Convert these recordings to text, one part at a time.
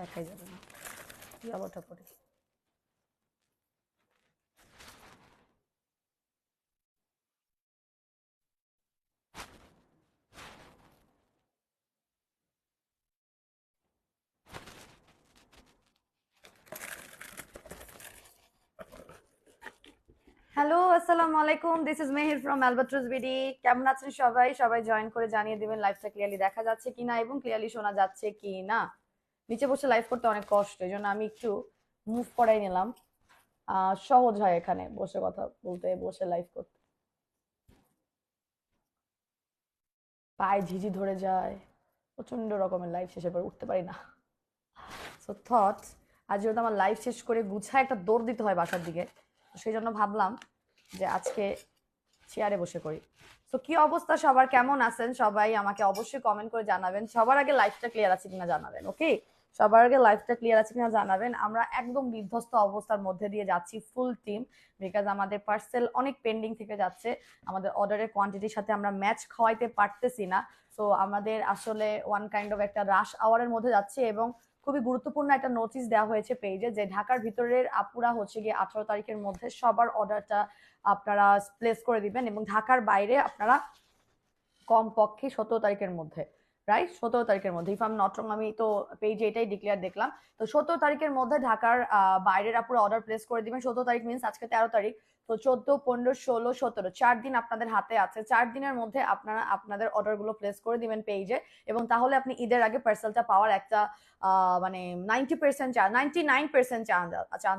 দেখাই যাবে না কি আলোটা পড়ে। হ্যালো, আসসালামু আলাইকুম। This is Mehir from Albatross BD. কেমন আছেন সবাই? সবাই জয়েন করে জানিয়ে দিবেন লাইভটা ক্লিয়ারলি দেখা যাচ্ছে কিনা এবং ক্লিয়ারলি শোনা যাচ্ছে কিনা। নিচে বসে লাইভ করতে অনেক কষ্ট, এই জন্য আমি একটু মুভ করাই নিলাম। সহজ হয় এখানে বসে কথা বলতে, বসে লাইভ করতে। পায়ে ঝিঝি ধরে যায়, প্রচন্ড রকমের লাইভ শেষের পর উঠতে পারি না। সো থট আজ যেহেতু আমার লাইভ শেষ করে গুছায় একটা দৌড় দিতে হয় বাসার দিকে, সেই জন্য ভাবলাম যে আজকে চেয়ারে বসে করি। তো কি অবস্থা সবার, কেমন আছেন সবাই? আমাকে অবশ্যই কমেন্ট করে জানাবেন। সবার আগে লাইফটা ক্লিয়ার আছে কিনা জানাবেন, ওকে? সবার আগে লাইফটা ক্লিয়ার আছে কিনা জানাবেন। আমরা একদম বিধ্বস্ত অবস্থার মধ্যে দিয়ে যাচ্ছি ফুল টিম, বিকজ আমাদের পার্সেল অনেক পেন্ডিং থেকে যাচ্ছে। আমাদের অর্ডারের কোয়ান্টিটির সাথে আমরা ম্যাচ খাওয়াইতে পারতেছি না। সো আমাদের আসলে ওয়ান কাইন্ড অফ একটা রাশ আওয়ারের মধ্যে যাচ্ছে এবং খুবই গুরুত্বপূর্ণ একটা নোটিশ দেওয়া হয়েছে পেজে যে ঢাকার ভিতরের আপুরা হচ্ছে গিয়ে 18 তারিখের মধ্যে সবার অর্ডারটা আপনারা প্লেস করে দিবেন এবং ঢাকার বাইরে আপনারা কমপক্ষে 17 তারিখের মধ্যে, রাইট? 17 তারিখের মধ্যে, if I am not wrong, আমি তো পেজে এটাই ডিক্লেয়ার দেখলাম। তো 17 তারিখের মধ্যে ঢাকার বাইরের আপুরা অর্ডার প্লেস করে দিবেন। 17 তারিখ মিনস আজকে 13 তারিখ। তো 14, 15, 16, 17 4 দিন আপনাদের হাতে আছে। 4 দিনের মধ্যে আপনারা আপনাদের অর্ডারগুলো প্লেস করে দিবেন পেজে, এবং তাহলে আপনি ঈদের আগে পার্সেলটা পাওয়ার একটা মানে 90% চান্স, 99% চান্স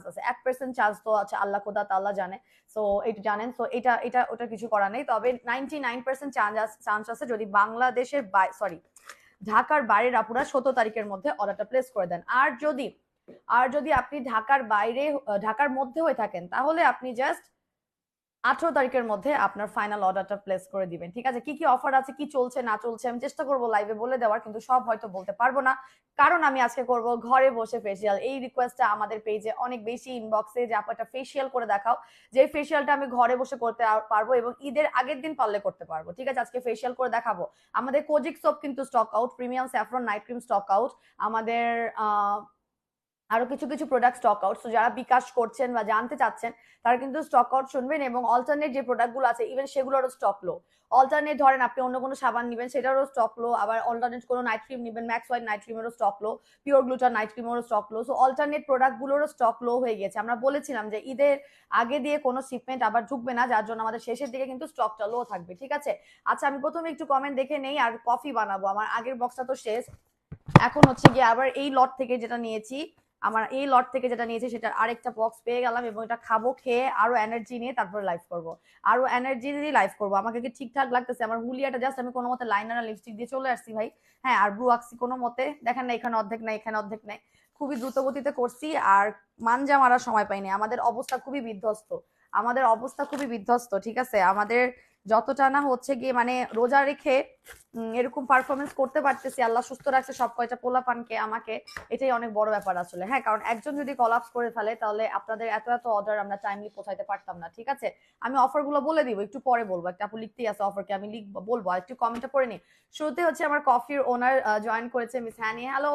আছে। 1% চান্স তো আছে আল্লাহ খোদা তাআলা জানে। সো এটা জানেন। সো এটা এটা ওটা কিছু করার নেই, তবে 99% চান্স আছে যদি বাংলাদেশের সরি ঢাকার বাইরের আপুরা 17 তারিখের মধ্যে অর্ডারটা প্লেস করে দেন। আর যদি আপনি ঢাকার বাইরে ঢাকার মধ্যে হয়ে থাকেন তাহলে আপনি জাস্ট 18 তারিখের মধ্যে আপনার ফাইনাল অর্ডারটা প্লেস করে দিবেন। ঠিক আছে? কি কি অফার আছে, কি চলছে না চলছে আমি চেষ্টা করব লাইভে বলে দেওয়ার, কিন্তু সব হয়তো বলতে পারবো না, কারণ আমি আজকে করব ঘরে বসে ফেসিয়াল। এই রিকোয়েস্টটা আমাদের পেজে অনেক বেশি ইনবক্সে, যে আপু একটা ফেসিয়াল করে দেখাও, যে ফেসিয়ালটা আমি ঘরে বসে করতে পারবো এবং ঈদের আগের দিন পারলে করতে পারবো। ঠিক আছে? আজকে ফেসিয়াল করে দেখাবো। আমাদের কোজিক সোপ কিন্তু stock out, premium saffron night cream stock out, আমাদের আরো কিছু কিছু প্রোডাক্ট স্টক আউট। তো যারা বিকাশ করছেন বা জানতে চাচ্ছেন তারা কিন্তু স্টক আউট শুনবেন, এবং অল্টারনেট যে প্রোডাক্টগুলো আছে ইভেন সেগুলোরও স্টক লো। অল্টারনেট ধরেন আপনি অন্য কোনো সাবান নেবেন সেটারও স্টক লো, আবার অল্টারনেট কোনো নাইট ক্রিম নেবেন ম্যাক্স হোয়াইট নাইট ক্রিমেরও স্টক লো, পিওর গ্লুটার নাইট ক্রিমেরও স্টক লো। সো অল্টারনেট প্রোডাক্টগুলোরও স্টক লো হয়ে গেছে। আমরা বলেছিলাম যে ঈদের আগে দিয়ে কোনো শিপমেন্ট আবার ঢুকবে না, যার জন্য আমাদের শেষের দিকে কিন্তু স্টকটা লো থাকবে। ঠিক আছে? আচ্ছা, আমি প্রথমে একটু কমেন্ট দেখে নেই আর কফি বানাবো। আমার আগের বক্সটা তো শেষ, এখন হচ্ছে গিয়ে আবার এই লট থেকে যেটা নিয়েছি, সেটার আরেকটা বক্স পেয়ে গেলাম এবং এটা খাবো, খেয়ে আরো এনার্জি নিয়ে তারপরে লাইভ করব। আরো এনার্জি দিয়ে লাইভ করব। আমাকে কি ঠিকঠাক লাগতেছে? আমার হুলিয়াটা জাস্ট আমি কোনো মতে লাইনার আর লিপস্টিক দিয়ে চলে আসছি ভাই। হ্যাঁ, আর ব্রু আঁকছি কোনো মতে, দেখেন না এখানে অর্ধেক নাই এখানে অর্ধেক নাই, খুবই দ্রুত গতিতে করছি আর মানজা মারার সময় পাইনি। আমাদের অবস্থা খুবই বিধ্বস্ত, ঠিক আছে? আমাদের যতটা না হচ্ছে গিয়ে মানে রোজা রেখে এরকম পারফরমেন্স করতে পারতেছি, আল্লাহ সুস্থ রাখছে সব কয়টা পোলা পানকে আমাকে, এটাই অনেক বড় ব্যাপার আসলে। হ্যাঁ, কারণ একজন যদি কলাপস করে ফেলে তাহলে আপনাদের এত এত অর্ডার আমরা টাইমলি পৌঁছাইতে পারতাম না। ঠিক আছে? আমি অফার গুলো বলে দিব, একটু পরে বলবো। একটা আপু লিখতেই আছে অফারকে, আমি লিখবো বলবো, একটু কমেন্টটা পড়ে নি। শুরুতে হচ্ছে আমার কফির ওনার জয়েন করেছে miss Honey. Hello,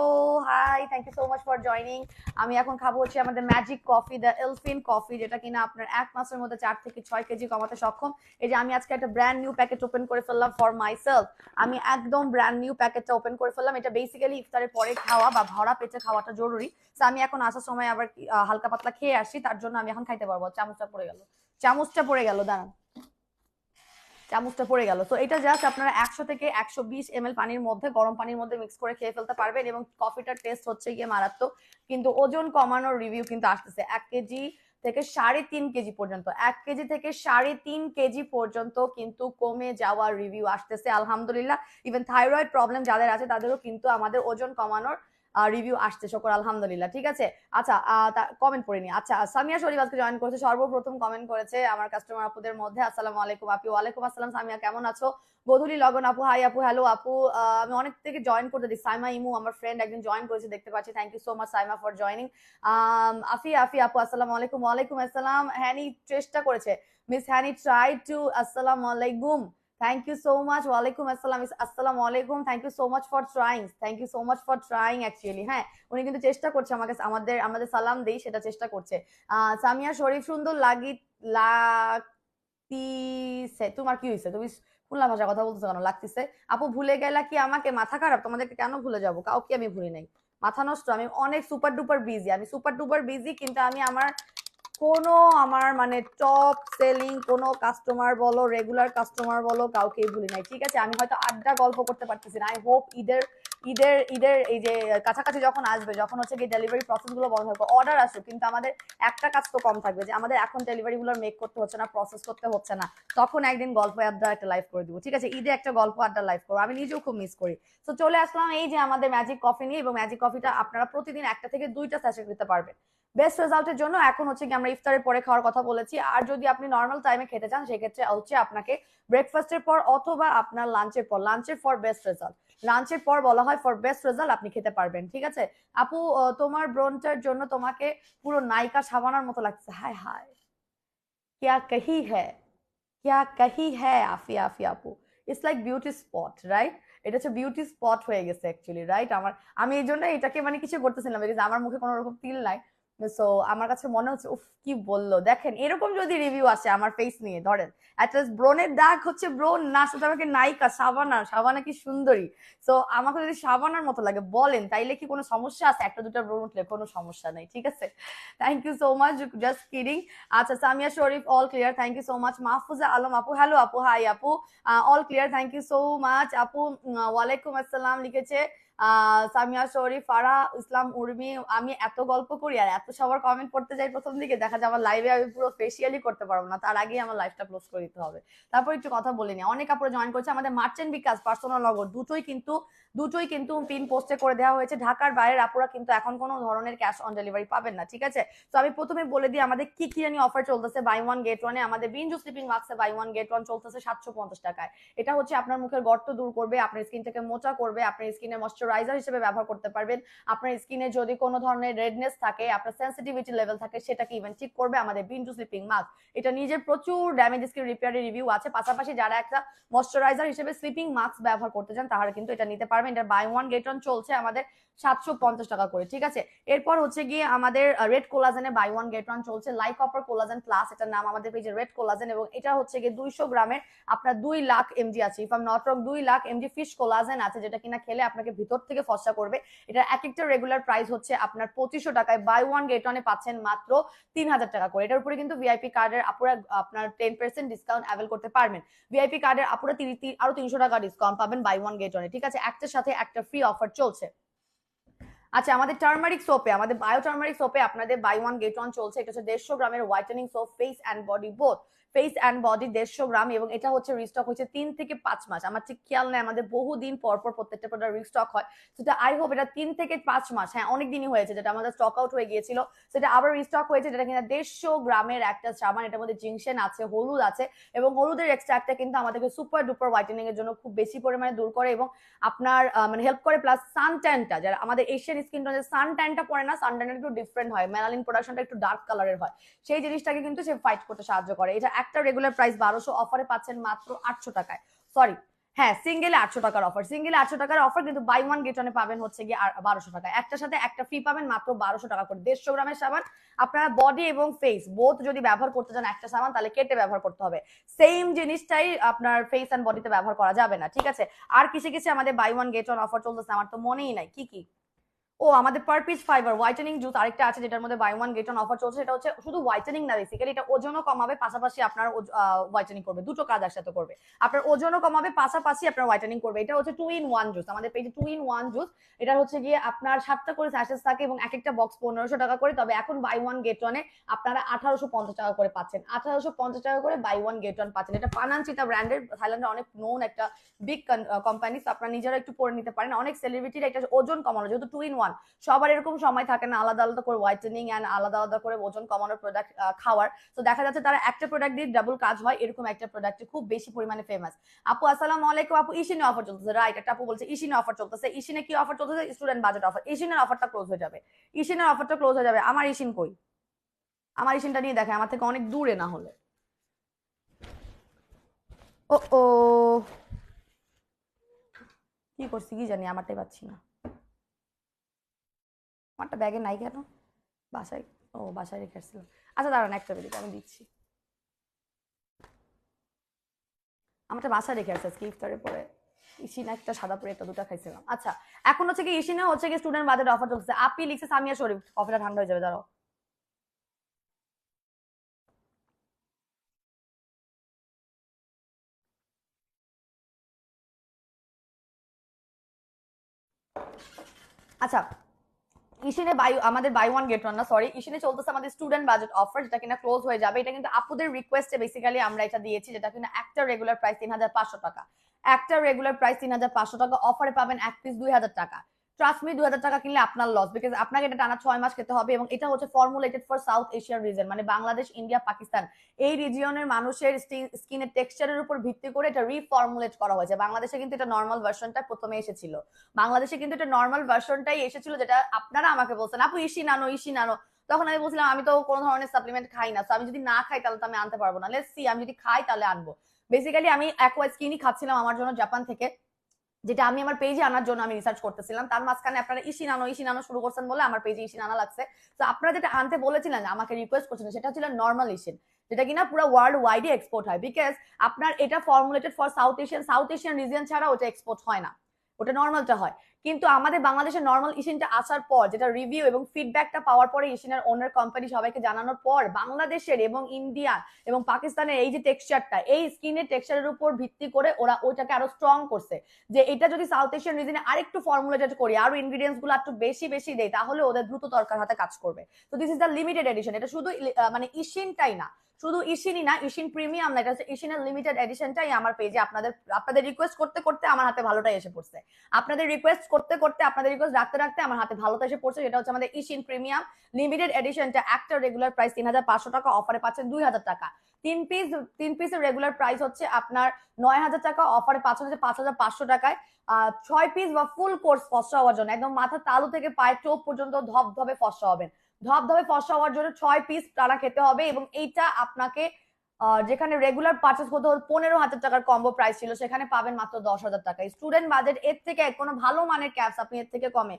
hi, thank you so much for joining. আমি এখন খাবো হচ্ছে আমাদের magic coffee, the Elfin coffee, যেটা কিনা আপনার 1 মাসের মধ্যে 4 থেকে 6 কেজি কমাতে সক্ষম। এই যে আমি আজকে একটা ব্র্যান্ড নিউ প্যাকেট ওপেন করে ফেললাম ফর মাইসেলফ। আমি একদম ব্র্যান্ড নিউ প্যাকেটটা ওপেন করে ফেললাম। এটা বেসিক্যালি ইফতারের পরে খাওয়া বা ভরা পেটে খাওয়াটা জরুরি। তো আমি এখন আসার সময় আবার হালকা পাতলা খেয়ে আসি, তার জন্য আমি এখন খাইতে পারবো। দাঁড়ান, চামচটা পড়ে গেল। তো এটা জাস্ট আপনারা 100 থেকে 120 ml পানির মধ্যে, গরম পানির মধ্যে মিক্স করে খেয়ে ফেলতে পারবেন, এবং কফিটার টেস্ট হচ্ছে গিয়ে মারাত্মক। কিন্তু ওজন কমানোর রিভিউ কিন্তু আসতেছে। 1 কেজি থেকে 3.5 কেজি পর্যন্ত, 1 কেজি থেকে 3.5 কেজি পর্যন্ত কিন্তু কমে যাওয়ার রিভিউ আসতেছে আলহামদুলিল্লাহ। ইভেন থাইরয়েড প্রবলেম যাদের আছে তাদেরও কিন্তু আমাদের ওজন কমানোর রিভিউ আসছে, শুকর আলহামদুলিল্লাহ। ঠিক আছে? আচ্ছা, কমেন্ট পড়িনি। আচ্ছা, সামিয়া শরীফ আজকে জয়েন করেছে, সর্বপ্রথম কমেন্ট করেছে আমার কাস্টমার আপুদের মধ্যে। আসসালামু আলাইকুম আপু। ওয়ালাইকুম আসসালাম সামিয়া, কেমন আছো? গোধূলি লগন আপু, হাই আপু, হ্যালো আপু। আমি অনেক থেকে জয়েন করতে দিই। সাইমা ইমু আমার ফ্রেন্ড একজন জয়েন করেছে দেখতে পাচ্ছি, thank you so much Saima for joining. Afi Afi আপু, আসসালামু আলাইকুম। ওয়ালাইকুম আসসালাম। হ্যানি চেষ্টা করেছে, মিস হ্যানি ট্রাই টু, আসসালামু আলাইকুম, Thank you so much. Walaikum assalam. Assalamu alaikum. Thank you so much for trying. Thank you so much for trying actually. হ্যাঁ উনি কিন্তু চেষ্টা করছে আমাকে আমাদের আমাদের সালাম দেই সেটা চেষ্টা করছে। সামিয়া শরীফ সুন্দর লাগতিছে। তোমার কি হইছে? তুমি খুলনা ভাষায় কথা বলতেছো কেন? লাগতিছে। আপু ভুলে গেলা কি আমাকে? মাথা খারাপ? তোমাদেরকে কেন ভুলে যাবো? কাউকে আমি ভুলি নাই। মাথা নষ্ট। আমি অনেক সুপার ডুপার বিজি। আমি সুপার ডুপার বিজি, কিন্তু আমি আমার মানে টপ সেলিং কোনো কাস্টমার বলো, রেগুলার কাস্টমার বলো, কাউকেই ভুলি নাই। ঠিক আছে, আমি হয়তো আড্ডা গল্প করতে পারতেছি না। আই হোপ ঈদের ঈদের ঈদের এই যে কাছাকাছি যখন আসবে, যখন হচ্ছে কি ডেলিভারি প্রসেস গুলো বন্ধ থাকবে, অর্ডার আসুক, কিন্তু আমাদের একটা কাজ তো কম থাকবে, যে আমাদের এখন ডেলিভারি গুলো মেক করতে হচ্ছে না, প্রসেস করতে হচ্ছে না। তখন একদিন গল্প আড্ডা একটা লাইভ করে দিব। ঠিক আছে, ঈদে একটা গল্প আড্ডা লাইভ করবো। আমি নিজেও খুব মিস করি। তো চলে আসলাম এই যে আমাদের ম্যাজিক কফি নিয়ে, এবং ম্যাজিক কফিটা আপনারা প্রতিদিন একটা থেকে দুইটা স্যাশে দিতে পারবেন। বেস্ট রেজাল্টের জন্য এখন হচ্ছে কি আমরা ইফতারের পরে খাওয়ার কথা বলেছি। আর যদি আপনি নর্মাল টাইমে খেতে চান, সেক্ষেত্রে হচ্ছে আপনাকে ব্রেকফাস্টের পর অথবা আপনার লাঞ্চের পর, লাঞ্চের ফর বেস্ট রেজাল্ট, লাঞ্চের পর বলা হয় ফর বেস্ট রেজাল্ট, আপনি খেতে পারবেন। ঠিক আছে আপু, তোমার ব্রনটার জন্য তোমাকে পুরো নায়িকা সাবানার মতো লাগছে। হায় হায়, क्या कही है, क्या कही है আফিয়া আফিয়া আপু। It's like beauty spot, right? এটা হচ্ছে বিউটি স্পট হয়ে গেছে অ্যাকচুয়ালি, রাইট? আমি এই জন্য এটাকে মানে কিছু করতেছিলাম, বিকজ আমার মুখে কোনো রকম তিল নাই। সো আমার কাছে মনে হচ্ছে উফ কি বললো। দেখেন এরকম যদি রিভিউ আসে আমার ফেস নিয়ে, ধরেন অ্যাটলিস্ট ব্রনের দাগ হচ্ছে ব্রন না, সেটা আমাকে নায়িকা সাবানা, সাবানা কি সুন্দরী। সো আমাকে যদি সাবানার মতো লাগে বলেন, তাইলে কি কোনো সমস্যা আছে? একটা দুটা ব্রন উঠলে কোনো সমস্যা নেই। ঠিক আছে, thank you so much, just kidding. আচ্ছা, Samia Sharif all clear, thank you so much. Mahfuza Alam আপু, হ্যালো আপু, হাই আপু, all clear, thank you so much আপু। ওয়ালাইকুম আসসালাম লিখেছে সামিয়া শরীফ, ফারা ইসলাম উর্মি। আমি এত গল্প করি আর এত সবার কমেন্ট পড়তে যাই, প্রথম দিকে দেখা যায় আমার লাইভে আমি পুরো ফেসিয়ালি করতে পারবো না, তার আগেই আমার লাইভটা ক্লোজ করে দিতে হবে। তারপর একটু কথা বলিনি। অনেক আপুরা জয়েন করছে। আমাদের মার্চেন্ট বিকাশ, পার্সোনাল নগদ দুটোই কিন্তু পিন পোস্টে করে দেওয়া হয়েছে। ঢাকার বাইরের আপুরা কিন্তু এখন কোনো ধরনের ক্যাশ অন ডেলিভারি পাবেন না। ঠিক আছে, তো আমি প্রথমে বলে দিই আমাদের কি কি জানি অফার চলতেছে। বাই ওয়ান গেট ওয়ানে আমাদের বিঞ্জু স্লিপিং মাস্কে বাই ওয়ান গেট ওয়ান চলতেছে 750 টাকায়। এটা হচ্ছে আপনার মুখের গর্ত দূর করবে, আপনার স্কিনটাকে মোটা করবে, আপনার স্কিনের ময়শ্চারাইজার হিসেবে ব্যবহার করতে পারবেন। আপনার স্কিনে যদি কোনো ধরনের রেডনেস থাকে, আপনার সেন্সিটিভিটি লেভেল থাকে, সেটাকে ইভেন ঠিক করবে আমাদের বিঞ্জু স্লিপিং মাস্ক। এটা নিজের প্রচুর ড্যামেজ স্কিন রিপেয়ারের রিভিউ আছে। পাশাপাশি যারা একটা ময়শ্চারাইজার হিসেবে স্লিপিং মাস্ক ব্যবহার করতে চান, তারা কিন্তু এটা নিতে পারবেন। এটা বাই ওয়ান গেট ওয়ান চলছে আমাদের 750 টাকা করে। ঠিক আছে, এরপর হচ্ছে গিয়ে আমাদের রেড কোলাজেনে বাই ওয়ান গেট ওয়ান চলছে। লাইক অপার কোলাজেন প্লাস, এটার নাম আমাদের পেজে রেড কোলাজেন, এবং এটা হচ্ছে গিয়ে 200 গ্রামের আপনার 2 লাখ এমজি আছে। If I'm not wrong 2 lakh mg fish collagen আছে, যেটা কিনা খেলে আপনাকে ভিতর থেকে ফর্সা করবে। এটা এক একটা রেগুলার প্রাইস হচ্ছে আপনার 2500 টাকায়, বাই ওয়ান গেট ওয়ানে পাচ্ছেন মাত্র 3000 টাকা করে। এটার উপরে কিন্তু ভিআইপি কার্ডের আপুরা আপনার 10% ডিসকাউন্ট অ্যাভেল করতে পারবেন। ভিআইপি কার্ডের আপুরা আরো 300 টাকা ডিসকাউন্ট পাবেন বাই ওয়ান গেট ওয়ানে। ঠিক আছে, একটার সাথে একটা ফ্রি অফার চলছে। আচ্ছা, আমাদের টার্মারিক সোপে, আমাদের বায়ো টার্মারিক সোপে আপনাদের বাই ওয়ান গেট ওয়ান চলছে। এটা হচ্ছে 150 গ্রামের whitening soap, face and body both, face and body 150 গ্রাম, এবং এটা হচ্ছে রিস্টক হচ্ছে 3 থেকে 5 মাস। আমার ঠিক খেয়াল নেই, আমাদের বহুদিন পর পর প্রত্যেকটা প্রোডাক্ট রিস্টক হয়। সেটা আই হোপ এটা 3 থেকে 5 মাস, হ্যাঁ অনেক দিনই হয়েছে যেটা আমাদের স্টক আউট হয়ে গিয়েছিল, সেটা আবার রিস্টক হয়েছে। যেটা কিনা 150 গ্রামের একটা সাবান, এটার মধ্যে জিংসেন আছে, হলুদ আছে, এবং হলুদের এক্সট্রাক্টটা কিন্তু আমাদেরকে সুপার ডুপার হোয়াইটেনিং এর জন্য খুব বেশি পরিমাণে দূর করে এবং আপনার মানে হেল্প করে। প্লাস সান ট্যানটা, যারা আমাদের এশিয়ান স্কিন টোনে সান ট্যানটা পড়ে না, সান ট্যানটা একটু ডিফারেন্ট হয়, মেলানিন প্রোডাকশনটা একটু ডার্ক কালারের হয়, সেই জিনিসটাকে কিন্তু সে ফাইট করতে সাহায্য করে। এটা একটা রেগুলার প্রাইস 1200, অফারে পাচ্ছেন মাত্র 800 টাকায়। সরি, হ্যাঁ সিঙ্গেলে 800 টাকার অফার, সিঙ্গেলে 800 টাকার অফার, কিন্তু বাই ওয়ান গেট ওয়ানে পাবেন হচ্ছে গিয়ে 1200 টাকা। একটার সাথে একটা ফ্রি পাবেন মাত্র 1200 টাকা করে। 150 গ্রামের সাবান, আপনারা বডি এবং ফেস বোথ যদি ব্যবহার করতে চান একটা সাবান, তাহলে কেটে ব্যবহার করতে হবে। সেম জিনিসটাই আপনার ফেস এন্ড বডিতে ব্যবহার করা যাবে না। ঠিক আছে, আর কিসে কিসে আমাদের buy one get one offer চলতেছে আমার তো মনেই নাই কি কি। ও, আমাদের per piece fibre whitening juice আরেকটা আছে, যেটার মধ্যে buy one get one offer চলছে। এটা হচ্ছে শুধু হোয়াইটেনিং না, বেসিক্যালি এটা ওজনও কমাবে, পাশাপাশি আপনার হোয়াইটেনিং করবে, দুটো কাজ একসাথে করবে। আপনার ওজনও কমাবে, পাশাপাশি আপনার হোয়াইটেনিং করবে। এটা হচ্ছে 2 in 1 জুস, আমাদের পেজে 2 in 1 জুস। এটা হচ্ছে গিয়ে আপনার 7টা করে স্যাশেস থাকে, এবং এক একটা বক্স 1500 টাকা করে। তবে এখন বাই ওয়ান গেট ওয়ানে আপনারা 1850 টাকা করে পাচ্ছেন, 1850 টাকা করে বাই ওয়ান গেট ওয়ান পাচ্ছেন। এটা পানানচিতা ব্র্যান্ডের, থাইল্যান্ডের অনেক নোন একটা বিগ কোম্পানি। তো আপনারা নিজেরা একটু পরে নিতে পারেন। অনেক সেলিব্রিটির এটা ওজন কমানো, যেহেতু 2 in 1, সবার এরকম সময় থাকে না আলাদা আলাদা করে হোয়াইটেনিং এন্ড আলাদা আলাদা করে ওজন কমানোর প্রোডাক্ট খাওয়ার। তো দেখা যাচ্ছে তারা একটা প্রোডাক্ট দিয়ে ডাবল কাজ হয়, এরকম একটা প্রোডাক্ট খুব বেশি পরিমাণে ফেমাস। আপু আসসালামু আলাইকুম। আপু ইশিনে অফার চলতেছে, রাইট? একটা আপু বলছে ইশিনে অফার চলতেছে। ইশিনে কি অফার চলতেছে? Student budget offer. ইশিনের অফারটা ক্লোজ হয়ে যাবে, ইশিনের অফারটা ক্লোজ হয়ে যাবে। আমার ইশিন কই? আমার ইশিনটা নিয়ে দেখে, আমার থেকে অনেক দূরে না হলে। ও ও কি করছি কি জানি, আমারটাই পাচ্ছি না। আমারটা ব্যাগে নাই কেন? বাসায়, ও বাসায় রেখে আসছিলাম। আচ্ছা দাঁড়ান, একটা মিনিট আমি দিচ্ছি। আমারটা বাসায় রেখে আসছে আজকে ইফতারের পরে। ইসিন একটা সাদা পরে একটা দুটা খাইছিলাম। আচ্ছা, এখন হচ্ছে কি ইসিনে হচ্ছে কি স্টুডেন্ট বাজেট অফার চলছে। আপনি লিখছে সামিয়া শরীফ, কফিটা ঠান্ডা হয়ে যাবে, দাঁড়াও। আচ্ছা, ইশিনে বাই আমাদের বাই ওয়ান গেট ওয়ান না, সরি, ইশিনে চলতেছে আমাদের স্টুডেন্ট বাজেট অফার, যেটা কিনা ক্লোজ হয়ে যাবে। এটা কিন্তু আপুদের রিকোয়েস্টে বেসিক্যালি আমরা এটা দিয়েছি, যেটা কিনা একটা রেগুলার প্রাইস ৩,৫০০ টাকা। একটা রেগুলার প্রাইস ৩,৫০০ টাকা, অফারে পাবেন এক পিস ২,০০০ টাকা। ট্রাস্ট মি, ২,০০০ টাকা কিনলে আপনার লস, বিকজ আপনাকে এটা টানা ৬ মাস খেতে হবে। এবং এটা হচ্ছে formulated for south Asian reason, মানে বাংলাদেশ, ইন্ডিয়া, পাকিস্তান, এই রিজিয়নের মানুষের স্কিনের টেক্সচারের উপর ভিত্তি করে এটা রিফর্মুলেট করা হয়েছে। বাংলাদেশে কিন্তু এটা নর্মাল ভার্সনটা প্রথমে এসেছিল। বাংলাদেশে কিন্তু এটা নর্মাল ভার্সনটাই এসেছিল, যেটা আপনারা আমাকে বলছেন আপু ইসি নানো ইসি নানো। তখন আমি বলছিলাম আমি তো কোনো ধরনের সাপ্লিমেন্ট খাই না, তো আমি যদি না খাই তাহলে তো আমি আনতে পারবো না। লেটস সি, আমি যদি খাই তাহলে আনবো। বেসিক্যালি আমি অ্যাকোয়া স্কিনই খাচ্ছিলাম আমার জন্য জাপান থেকে, যেটা আমি আমার পেজে আনার জন্য আমি রিসার্চ করতেছিলাম। তার মাঝখানে আপনারা ইসি নানো শুরু করছেন বলে আমার পেজে ইসি নানা লাগছে। তো আপনারা যেটা আনতে বলেছিলেন, আমাকে রিকোয়েস্ট করছিলেন, সেটা ছিল নর্মাল ইসিন, যেটা কিনা পুরো ওয়ার্ল্ড ওয়াইডে এক্সপোর্ট হয়। বিকজ আপনার এটা formulated for south Asian region ছাড়া ওটা এক্সপোর্ট হয় না, ওটা নর্মালটা হয়। কিন্তু আমাদের বাংলাদেশের নর্মাল ইশিনটা আসার পর, যেটা রিভিউ এবং ফিডব্যাকটা পাওয়ার পরে, ইশিনের ওনার কোম্পানি সবাইকে জানানোর পর, বাংলাদেশের এবং ইন্ডিয়া এবং পাকিস্তানের এই যে টেক্সচারটা, এই স্কিনের টেক্সচারের উপর ভিত্তি করে ওরা ওইটাকে আরো স্ট্রং করছে, যে এটা যদি সাউথ এশিয়ান রিজনে আরেকটু ফর্মুলেটেড করি, আরো ইনগ্রিডিয়েন্টস গুলো একটু বেশি বেশি দেয়, তাহলে ওদের দ্রুত তরকার হাতে কাজ করবে। তো this is the limited edition. এটা শুধু মানে ইশিনটাই না, শুধু ইশিনই না, ইশিন প্রিমিয়াম না, এটা হচ্ছে ইশিনের লিমিটেড এডিশনটাই আমার পেজে আপনাদের আপনাদের রিকোয়েস্ট করতে করতে আমার হাতে ভালোটাই এসে পড়ছে। আপনাদের রিকোয়েস্ট করতে করতে, আপনাদের রিকোয়েস্ট রাখতে রাখতে আমার হাতে ভালোটা এসে পড়ছে, যেটা হচ্ছে আমাদের ইশিন প্রিমিয়াম লিমিটেড এডিশনটা। একটা রেগুলার প্রাইস ৩,৫০০ টাকা, অফারে পাচ্ছেন ২,০০০ টাকা। তিন পিসের রেগুলার প্রাইস হচ্ছে আপনার ৯,০০০ টাকা, অফারে পাচ্ছেন হচ্ছে ৫,৫০০ টাকায়। ৬ পিস বা ফুল কোর্স ফসা হওয়ার জন্য, একদম মাথার তালু থেকে পায়ের টোপ পর্যন্ত ধবধবে ফসা হবেন। ধবধবে ফসা হওয়ার জন্য ৬ পিস টানা খেতে হবে। এবং এইটা আপনাকে যেখানে রেগুলার পার্চেস করতে হল ১৫,০০০ টাকার কম্বো প্রাইস ছিল, সেখানে পাবেন মাত্র ১০,০০০ টাকা। স্টুডেন্ট বাজেট, এর থেকে কোনো ভালো মানের ক্যাপস আপনি এর থেকে কমে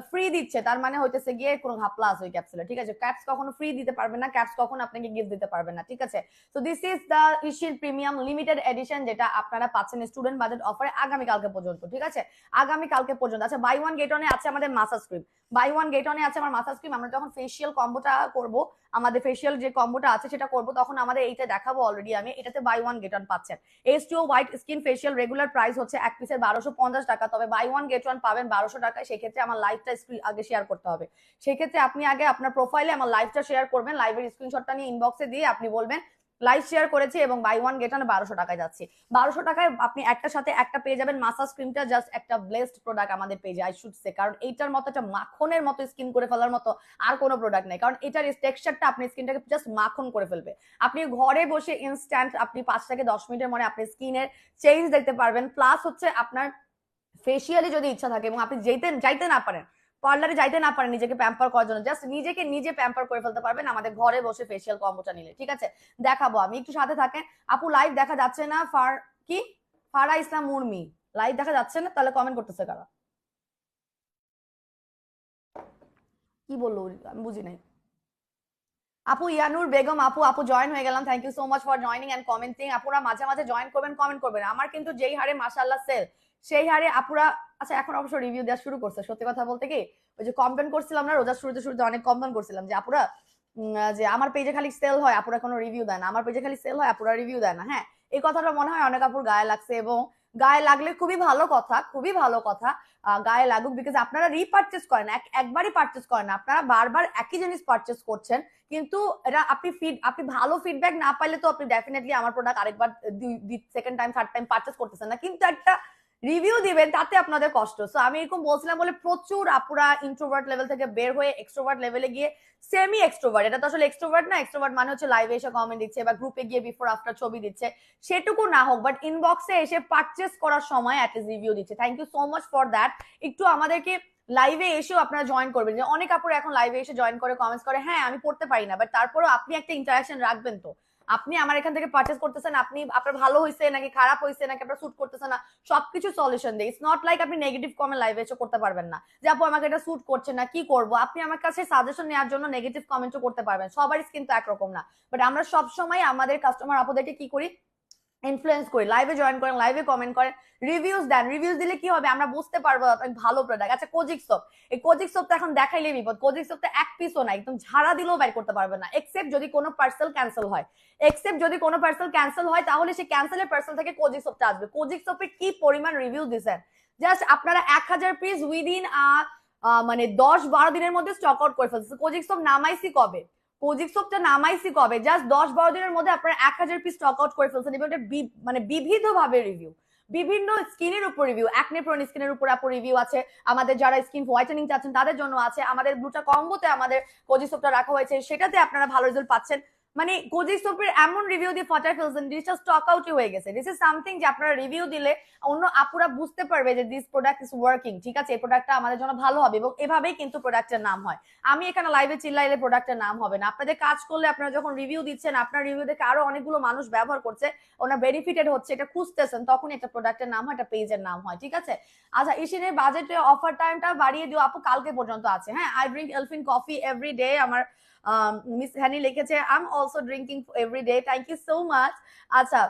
ফ্রি দিচ্ছে, তার মানে হইতেছে গিয়ে কোনো ঘাপলা আছে ওই ক্যাপসুলে, ঠিক আছে? ক্যাপস কখনো ফ্রি দিতে পারবেন না, ক্যাপস কখনো আপনাকে গিফট দিতে পারবেন না, ঠিক আছে? তো দিস ইজ দ্য ইশির প্রিমিয়াম লিমিটেড এডিশন, যেটা আপনারা পাচ্ছেন স্টুডেন্ট বাজেট অফারে আগামীকালকে পর্যন্ত, ঠিক আছে? আগামীকালকে পর্যন্ত। আচ্ছা, বাই ওয়ান গেট ওয়ানে আছে আমাদের massage cream. Buy one get ওয়ানে আছে আমার মাসাজ ক্রিম। আমরা যখন ফেসিয়াল কম্বোটা করব, আমাদের ফেসিয়াল যে কম্বোটা আছে সেটা করব, তখন আমাদের এইটা দেখাবো অলরেডি আমি। এটাতে বাই ওয়ান গেট ওয়ান পাচ্ছেন। H2O white skin facial regular price হচ্ছে এক পিসের ১২৫০ টাকা, তবে বাই ওয়ান গেট ওয়ান পাবেন ১২০০ টাকায়। সেক্ষেত্রে আমার লাইভটা আগে শেয়ার করতে হবে। সেক্ষেত্রে আপনি আগে আপনার প্রোফাইলে আমার লাইভটা শেয়ার করবেন, লাইভের স্ক্রিনশটটা নিয়ে ইনবক্সে দিয়ে আপনি বলবেন লাইভ শেয়ার করেছি এবং বাই ওয়ান গেট ওয়ান ১২০০ টাকায় যাচ্ছি। ১২০০ টাকায় আপনি একটার সাথে একটা পেয়ে যাবেন। মাসাজ ক্রিমটা জাস্ট একটা ব্লেসড প্রোডাক্ট আমাদের পেজে, আই শুড সে, কারণ এইটার মতো একটা মাখনের মতো স্কিন করে ফেলার মতো আর কোনো প্রোডাক্ট নেই, কারণ এটার টেক্সচারটা আপনি স্কিনটাকে জাস্ট মাখন করে ফেলবে। আপনি ঘরে বসে ইনস্ট্যান্ট আপনি ৫ থেকে ১০ মিনিটের মধ্যে আপনি স্কিনের চেঞ্জ দেখতে পারবেন। প্লাস হচ্ছে আপনার ফেসিয়ালি যদি ইচ্ছা থাকে এবং আপনি যাইতে না পারেন, পার্লারে যাইতে না পারেন নিজেকে প্যাম্পার করার জন্য, জাস্ট নিজেকে নিজে প্যাম্পার করে ফেলতে পারবেন আমাদের ঘরে বসে ফেসিয়াল কম্বোটা নিলে, ঠিক আছে? দেখাবো আমি, একটু সাথে থাকেন। আপু লাইভ দেখা যাচ্ছে না, কি ফারা ইসলাম মুরমি লাইভ দেখা যাচ্ছে না, তাহলে কমেন্ট করতেছে কারা? কি বললো আমি বুঝি নাই। আপু ইয়ানুর বেগম আপু, আপু জয়েন হয়ে গেলাম, thank you so much for joining and commenting. আপুরা মাঝে মাঝে জয়েন করবেন, কমেন্ট করবেন। আমার কিন্তু যেই হারে মাশাআল্লাহ সেল, সেই হারে আপুরা, আচ্ছা এখন অবশ্য রিভিউ দেওয়া শুরু করছে। সত্যি কথা বলতে কি, ওই যে কমপ্লেন করছিলাম না রোজার শুরুতে শুরুতে অনেক কমপ্লেন করছিলাম যে আপুরা যে আমার পেজে খালি সেল হয়, আপুরা কোনো রিভিউ দেয় না, আমার পেজে খালি সেল হয়, আপুরা রিভিউ দেয় না। হ্যাঁ, এই কথাটা মনে হয় অনেক আপুর গায়ে লাগছে, এবং গায়ে লাগলে খুবই ভালো কথা, খুবই ভালো কথা। গায়ে লাগুক, বিকজ আপনারা রিপারচেস করেন, একবারই পারচেস করেন, আপনারা বারবার একই জিনিস পারচেস করছেন। কিন্তু এটা আপনি ভালো ফিডব্যাক না পাইলে তো আপনি ডেফিনেটলি আমার প্রোডাক্ট আরেকবার second time third time purchase করতেছেন না, কিন্তু একটা রিভিউ দিবেন, তাতে আপনাদের কষ্ট। সো আমি এরকম বলছিলাম বলে প্রচুর আপুরা ইন্ট্রোভার্ট লেভেল থেকে বের হয়ে এক্সট্রোভার্ট লেভেলে গিয়ে সেমি এক্সট্রোভার্ট, এটা তো আসলে এক্সট্রোভার্ট না, এক্সট্রোভার্ট মানে হচ্ছে লাইভে এসে কমেন্ট দিচ্ছে বা গ্রুপে গিয়ে বিফোর আফটার ছবি দিচ্ছে, সেটুকু না হোক, বাট ইনবক্সে এসে পারচেস করার সময় অ্যাটলিস্ট রিভিউ দিচ্ছে। Thank you so much for that. একটু আমাদেরকে লাইভে এসেও আপনারা জয়েন করবেন, যে অনেক আপুরা এখন লাইভে এসে জয়েন করে কমেন্টস করে, হ্যাঁ আমি পড়তে পারি না, বাট তারপরেও আপনি একটা ইন্টারাকশন রাখবেন তো। আপনি আমার এখান থেকে পারচেস করতেছেন, আপনি আপনার ভালো হয়েছে নাকি খারাপ হয়েছে নাকি আপনার স্যুট করতেছে না, সবকিছু সলিউশন দেয়। ইটস নট লাইক আপনি নেগেটিভ কমেন্ট লাইভে এসে করতে পারবেন না যে আপু আমাকে এটা স্যুট করছে না, কি করব। আপনি আমার কাছে সাজেশন নেওয়ার জন্য নেগেটিভ কমেন্টও করতে পারবেন, সবারই কিন্তু একরকম না। বাট আমরা সবসময় আমাদের কাস্টমার আপুদেরকে কি করি, ইনফ্লুয়েন্স করি, লাইভে জয়েন করেন, লাইভে কমেন্ট করেন, রিভিউজ দেন। রিভিউজ দিলে কি হবে, আমরা বুঝতে পারবো ভালো প্রোডাক্ট। আচ্ছা কোজিক সোপ, এই কোজিক সোপ তো এখন দেখাইলে বিপদ। কোজিক সোপ তো এক পিসও নাই, একদম ঝাড়া দিলেও বাইর করতে পারবে না, এক্সেপ্ট যদি কোনো পার্সেল ক্যান্সেল হয়। এক্সেপ্ট যদি কোনো পার্সেল ক্যান্সেল হয়, তাহলে সেই ক্যান্সেলের পার্সেল থেকে কোজিক সোপটা আসবে। কোজিক সোপে কি পরিমাণ রিভিউ দিচ্ছেন, জাস্ট আপনারা 1000 পিস উইদিন মানে 10-12 দিনের মধ্যে স্টক আউট করে ফেলছে। কোজিক সোপ নামাইছি কবে, কোজিক সোপটা নামাইছি কবে, জাস্ট 10-12 দিনের মধ্যে আপনারা 1000 পিস স্টক আউট করে ফেলছেন। এবং এটা মানে বিবিধভাবে রিভিউ, বিভিন্ন স্কিনের উপর রিভিউ, অ্যাকনে প্রোন স্কিনের উপর আপু রিভিউ আছে, আমাদের যারা স্কিন হোয়াইটেনিং চাচ্ছেন তাদের জন্য আছে, আমাদের ব্লুটা কম্বোতে আমাদের কোজিক সোপটা রাখা হয়েছে, সেটাতে আপনারা ভালো রেজাল্ট পাচ্ছেন। মানে কোজিক সোপের এমন রিভিউ দিয়ে ফাটায় ফেলছেন, জিনিসটা স্টক আউটই হয়ে গেছে। দিস ইজ সামথিং যে আপনারা রিভিউ দিলে অন্য আপুরা বুঝতে পারবে যে দিস প্রোডাক্ট ইজ ওয়ার্কিং, ঠিক আছে, এই প্রোডাক্টটা আমাদের জন্য ভালো হবে। এবং এভাবেই কিন্তু প্রোডাক্টের নাম হয়। আমি এখানে লাইভে চিল্লাইলে প্রোডাক্টের নাম হবে না। আপনাদের কাজ করলে, আপনারা যখন রিভিউ দিচ্ছেন, আপনার রিভিউ দেখে আরো অনেকগুলো মানুষ ব্যবহার করছে, ওনার বেনিফিটেড হচ্ছে, এটা খুঁজতেছেন, তখন একটা প্রোডাক্টের নাম হয়, একটা পেজের নাম হয়, ঠিক আছে। আচ্ছা ইশিনের বাজেটে অফার টাইমটা বাড়িয়ে দিও আপু, কালকে পর্যন্ত আছে। হ্যাঁ, I drink Elfin coffee every day. আমার মিস হ্যানি লিখেছে I am also drinking every day, thank you so much. আচ্ছা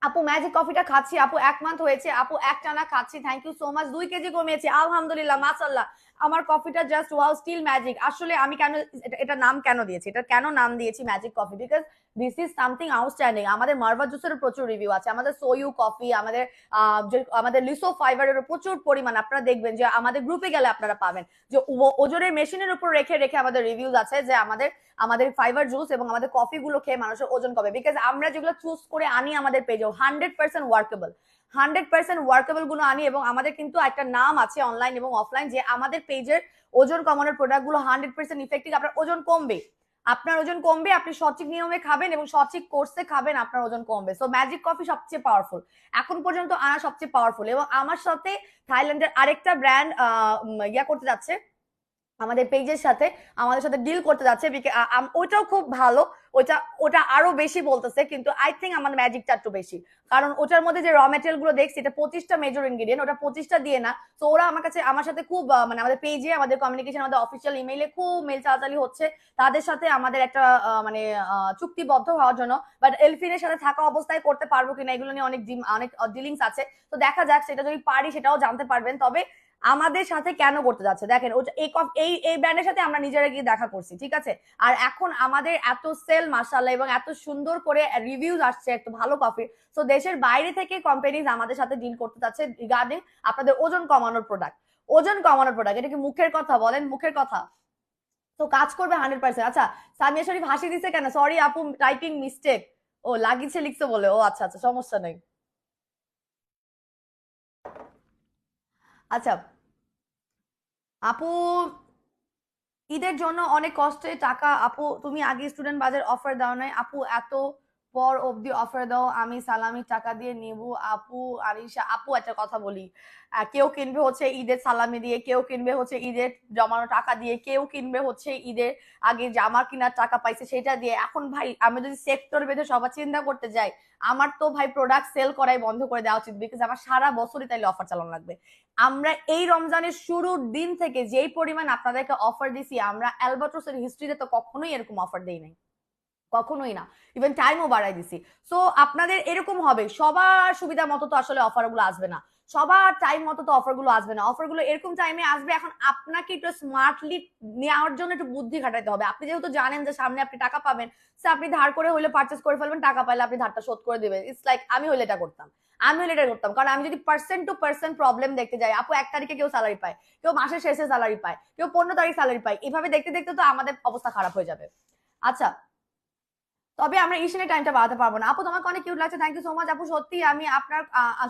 আপু ম্যাজিক কফিটা খাচ্ছি আপু, 1 মান্থ হয়েছে আপু, একটানা খাচ্ছি, thank you so much. 2 KG কমিয়েছি আলহামদুলিল্লাহ, মাশাআল্লাহ। আমার কফিটা জাস্ট ওয়াও, স্টিল ম্যাজিক। আসলে আমি কেন এটা নাম কেন দিয়েছি, এটা কেন নাম দিয়েছি magic coffee, because this is something outstanding. আমাদের মার্ভা জুসের প্রচুর রিভিউ আছে, আমাদের সোয়ু কফি, আমাদের আমাদের লিসো ফাইবারের প্রচুর পরিমাণ আপনারা দেখবেন যে আমাদের গ্রুপে গেলে আপনারা পাবেন যে ওজনের মেশিনের উপর রেখে রেখে আমাদের রিভিউজ আছে যে আমাদের আমাদের ফাইবার জুস এবং আমাদের কফি গুলো খেয়ে মানুষের ওজন কমে। বিকজ আমরা যেগুলো চুজ করে আনি আমাদের পেজেও 100% ওয়ার্কেবল, 100% ওয়ার্কেবল গুলো আনি। এবং আমাদের কিন্তু একটা নাম আছে অনলাইন এবং অফলাইন যে আমাদের পেজের ওজন কমানোর প্রোডাক্ট গুলো 100% ইফেক্টিভ। আপনার ওজন কমবে, আপনার ওজন কমবে, আপনি সঠিক নিয়মে খাবেন এবং সঠিক কোর্সে খাবেন, আপনার ওজন কমবে। সো ম্যাজিক কফি সবচেয়ে পাওয়ারফুল, এখন পর্যন্ত আনা সবচেয়ে পাওয়ারফুল। এবং আমার সাথে থাইল্যান্ডের আরেকটা ব্র্যান্ড ইয়া করতে যাচ্ছে, আমাদের পেজের সাথে, আমাদের সাথে ডিল করতে যাচ্ছে, ওইটাও খুব ভালো। ওটা আরো বেশি বলতেছে, কিন্তু আই থিঙ্ক আমার ম্যাজিকটা একটু বেশি, কারণ ওটার মধ্যে যে র মেটেরিয়াল গুলো দেখছি এটা 25টা মেজর ইনগ্রিডিয়েন্ট, ওটা 25টা দিয়ে না। তো ওরা আমার সাথে খুব মানে আমাদের পেজে, আমাদের কমিউনিকেশন, আমাদের অফিসিয়াল ইমেইলে খুব মেল চালাচালি হচ্ছে তাদের সাথে আমাদের একটা মানে চুক্তিবদ্ধ হওয়ার জন্য। বাট এলফিনের সাথে থাকা অবস্থায় করতে পারবো কিনা এগুলো নিয়ে অনেক অনেক ডিলিংস আছে। তো দেখা যাক, সেটা যদি পারি সেটাও জানতে পারবেন। তবে আমাদের সাথে কেন করতে যাচ্ছে দেখেন, এই ব্র্যান্ডের সাথে আমরা নিজেরা গিয়ে দেখা করছি, ঠিক আছে। আর এখন আমাদের এত সেল মাশাআল্লাহ এবং এত সুন্দর করে রিভিউজ আসছে এত ভালো কফি। সো দেশের বাইরে থেকে কোম্পানিজ আমাদের সাথে ডিল করতে যাচ্ছে রিগার্ডিং আপনাদের ওজন কমানোর প্রোডাক্ট। ওজন কমানোর প্রোডাক্ট, এটা কি মুখের কথা, বলেন মুখের কথা। তো কাজ করবে 100%। আচ্ছা সামিয়া শরীফ হাসি দিছে কেন, সরি আপু টাইপিং মিস্টেক, ও লাগিয়েছে লিখছে বলে, ও আচ্ছা আচ্ছা সমস্যা নেই। আচ্ছা আপু ঈদের জন্য অনেক কষ্টে টাকা, আপু তুমি আগে স্টুডেন্ট বাজার অফার দাও নাই আপু, এত পর অবধি অফার দাও, আমি সালামি টাকা দিয়ে নিব আপু। আরিশা আপু একটা কথা বলি, কেউ কিনবে হচ্ছে ঈদের সালামি দিয়ে, কেউ কিনবে হচ্ছে ঈদের জমানো টাকা দিয়ে, কেউ কিনবে হচ্ছে ঈদের আগে জামা কেনার টাকা পাইছে সেটা দিয়ে। এখন ভাই আমি যদি সেক্টর বেঁধে সবার চিন্তা করতে যাই, আমার তো ভাই প্রোডাক্ট সেল করাই বন্ধ করে দেওয়া উচিত, বিকজ আমার সারা বছরই তাইলে অফার চালানো লাগবে। আমরা এই রমজানের শুরুর দিন থেকে যেই পরিমাণ আপনাদেরকে অফার দিছি, আমরা অ্যালবাট্রসের হিস্ট্রিতে তো কখনোই এরকম অফার দেই নাই, কখনোই না। ইভেন টাইমও বাড়াই দিছি। সো আপনাদের এরকম হবে, সবার সুবিধা মতো তো আসলে অফার গুলো আসবে না, সবার টাইম মতো তো অফার গুলো আসবে না, অফার গুলো এরকম টাইমে আসবে। এখন আপনাকে একটু স্মার্টলি নেওয়ার জন্য একটু বুদ্ধি খাটাইতে হবে। আপনি যেহেতু জানেন যে সামনে আপনি টাকা পাবেন, সে আপনি ধার করে হলে পার্চেস করে ফেলবেন, টাকা পাইলে আপনি ধারটা শোধ করে দিবেন। ইটস লাইক আমি হলে এটা করতাম, আমি হলে এটা করতাম। কারণ আমি যদি পার্সেন্ট টু পার্সেন্ট প্রবলেম দেখতে যাই, আপু 1 তারিখে কেউ স্যালারি পায়, কেউ মাসের শেষে স্যালারি পায়, কেউ 15 তারিখ স্যালারি পায়, এভাবে দেখতে দেখতে তো আমাদের অবস্থা খারাপ হয়ে যাবে। আচ্ছা তবে আমরা ঈশানের টাইমটা বাড়াতে পারবো না। আপু তোমাকে অনেক কিউট লাগছে, থ্যাংক ইউ সো মাচ আপু। সত্যি আমি আপনার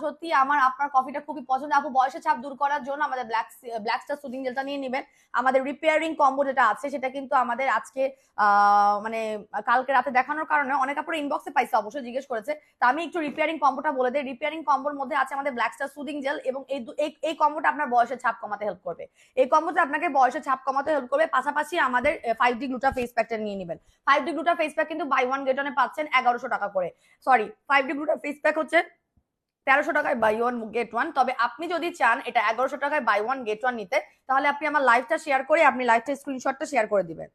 সত্যি আমার আপনার কফিটা খুবই পছন্দ আপু। বয়সের ছাপ দূর করার জন্য আমাদের ব্ল্যাক স্টার সুদিং জেলটা নিয়ে নেবেন। আমাদের রিপেয়ারিং কম্বো যেটা আছে সেটা কিন্তু আমাদের আজকে মানে কালকে রাতে দেখানোর কারণে অনেক আপুর ইনবক্সে পাইছে, অবশ্যই জিজ্ঞেস করেছে। তা আমি একটু রিপেয়ারিং কম্বোটা বলে দিই। রিপেয়ারিং কম্বোর মধ্যে আছে আমাদের ব্ল্যাক স্টার সুদিং জেল, এবং এই কম্বোটা আপনার বয়সের ছাপ কমাতে হেল্প করবে। এই কম্বোটা আপনাকে বয়সের ছাপ কমাতে হেল্প করবে। পাশাপাশি আমাদের 5D গ্লুটা ফেস প্যাকটা নিয়ে নেবেন। 5D গ্লুটা ফেস প্যাক কিন্তু বাই ওয়ান গেট ওয়ানে পাচ্ছেন 1100 টাকা করে, সরি 5D গ্লুটা ফেস প্যাক হচ্ছে 1300 টাকায় বাই ওয়ান গেট ওয়ান। তবে আপনি যদি চান এটা 1100 টাকায় বাই ওয়ান গেট ওয়ান নিতে, তাহলে আপনি আমার লাইভটা শেয়ার করে আপনি লাইভটা স্ক্রিনশটটা শেয়ার করে দিবেন,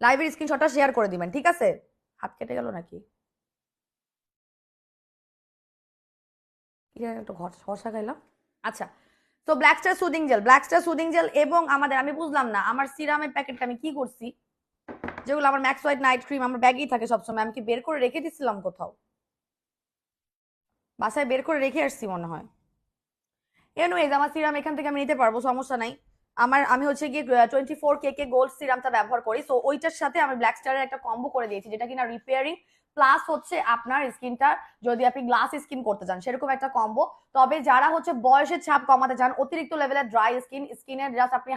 লাইভের স্ক্রিনশটটা শেয়ার করে দিবেন, ঠিক আছে? হাত কেটে গেল নাকি? একটু ঘষা খাইলাম। আচ্ছা, তো black star soothing jail, black star soothing jail এবং আমাদের, আমি বুঝলাম না আমার সিরামের প্যাকেটটা আমি কি করছি, যেগুলো আমার ম্যাক্স হোয়াইট নাইট ক্রিম আমার ব্যাগেই থাকে সবসময়, আমি কি বের করে রেখে দিচ্ছিলাম কোথাও? বাসায় বের করে রেখে আসছি মনে হয়। এনিওয়েজ আমার সিরাম এখান থেকে আমি নিতে পারবো, সমস্যা নাই। আমি হচ্ছে গিয়ে 24 KK গোল্ড সিরামটা ব্যবহার করি, সো ওইটার সাথে আমি ব্ল্যাক স্টারের একটা কম্বো করে দিয়েছি, যেটা কিনা রিপেয়ারিং প্লাস হচ্ছে আপনার স্কিনটা যদি আপনি গ্লাস স্কিন করতে চান সেরকম একটা কম্বো। তবে যারা হচ্ছে বয়সের ছাপ কমাতে চান, অতিরিক্ত লেভেলের ড্রাই স্কিনের জাস্ট আপনি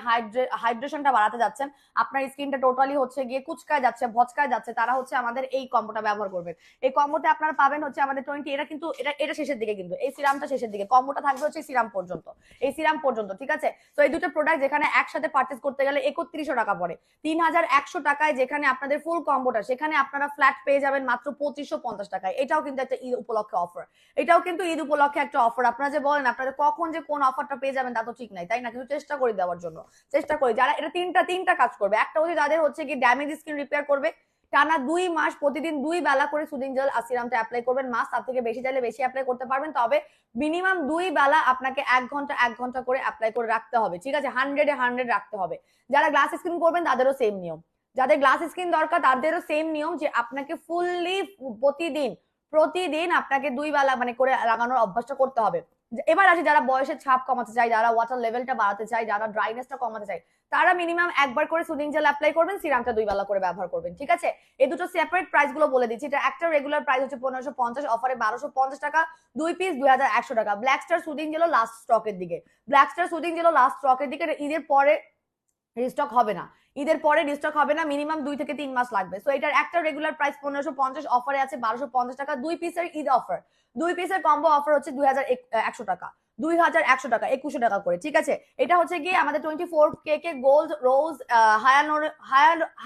হাইড্রেশনটা বাড়াতে যাচ্ছেন, আপনার স্কিনটা টোটালি হচ্ছে গিয়ে কুচকায় যাচ্ছে, ভচকায় যাচ্ছে, তারা হচ্ছে আমাদের এই কম্বোটা ব্যবহার করবেন। এই কম্বোতে আপনারা পাবেন হচ্ছে আমাদের 20, এটা কিন্তু এটা শেষের দিকে, কিন্তু এই সিরামটা শেষের দিকে, কম্বোটা থাকবে হচ্ছে সিরাম পর্যন্ত, এই সিরাম পর্যন্ত, ঠিক আছে? তো এই দুটো প্রোডাক্ট যেখানে একসাথে পারচেজ করতে গেলে 3100 টাকা পড়ে, 3100 টাকায় যেখানে আপনাদের ফুল কম্বোটা, সেখানে আপনারা ফ্ল্যাট পেয়ে যাবেন মাত্র 2550 টাকায়। এটাও কিন্তু একটা ঈদ উপলক্ষে অফার, এটাও কিন্তু ঈদ উপলক্ষে একটা অফার। আপনারা যে বলেন আপনাদের কখন যে কোন অফারটা পেয়ে যাবেন তা তো ঠিক নাই, তাই না? কিন্তু চেষ্টা করি দেওয়ার জন্য, চেষ্টা করি। যারা এটা তিনটা কাজ করবে, একটা হচ্ছে যাদের হচ্ছে কি ড্যামেজ স্কিন রিপেয়ার করবে, টানা 2 মাস প্রতিদিন 2 বেলা করে সুদিং জেল সিরামটা অ্যাপ্লাই করবেন, মাস তার থেকে বেশি চাইলে বেশি অ্যাপ্লাই করতে পারবেন, তবে মিনিমাম 2 বেলা আপনাকে 1 ঘন্টা করে অ্যাপ্লাই করে রাখতে হবে, ঠিক আছে? 100 রাখতে হবে। যারা গ্লাস স্কিন করবেন তাদেরও সেম নিয়ম, যাদের গ্লাস স্কিন দরকার তাদেরও সেম নিয়ম, যে আপনাকে ফুললি প্রতিদিন আপনাকে 2 বেলা মানে করে লাগানোর অভ্যাসটা করতে হবে। এবার আসি যারা বয়সের ছাপ কমাতে চায়, যারা ওয়াটার লেভেলটা বাড়াতে চায়, যারা ড্রাইনেসটা কমাতে চায়, তারা মিনিমাম একবার করে সুদিং জেল অ্যাপ্লাই করবেন, সিরামটা 2 বেলা করে ব্যবহার করবেন, ঠিক আছে? এই দুটো সেপারেট প্রাইস গুলো বলে দিচ্ছি। এটা একটা রেগুলার প্রাইস হচ্ছে 1550, অফারে 1250 টাকা, 2 পিস 2100 টাকা। ব্ল্যাক স্টার সুদিং জেলও লাস্ট স্টকের দিকে, ব্ল্যাক স্টার সুদিং জেলও লাস্ট স্টকের দিকে, ঈদের পরে রিস্টক হবে না, ঈদের পরে রিস্টক হবে না, মিনিমাম 2 থেকে 3 মাস লাগবে। সো এটার একটা রেগুলার প্রাইস 1550, অফারে আছে 1250 টাকা, 2 পিসের ঈদ অফার, 2 পিসের কম্বো অফার হচ্ছে 2100 টাকা, 2100 টাকা, 2100 টাকা করে, ঠিক আছে? এটা হচ্ছে গিয়ে আমাদের 24 KK গোল্ড রোজ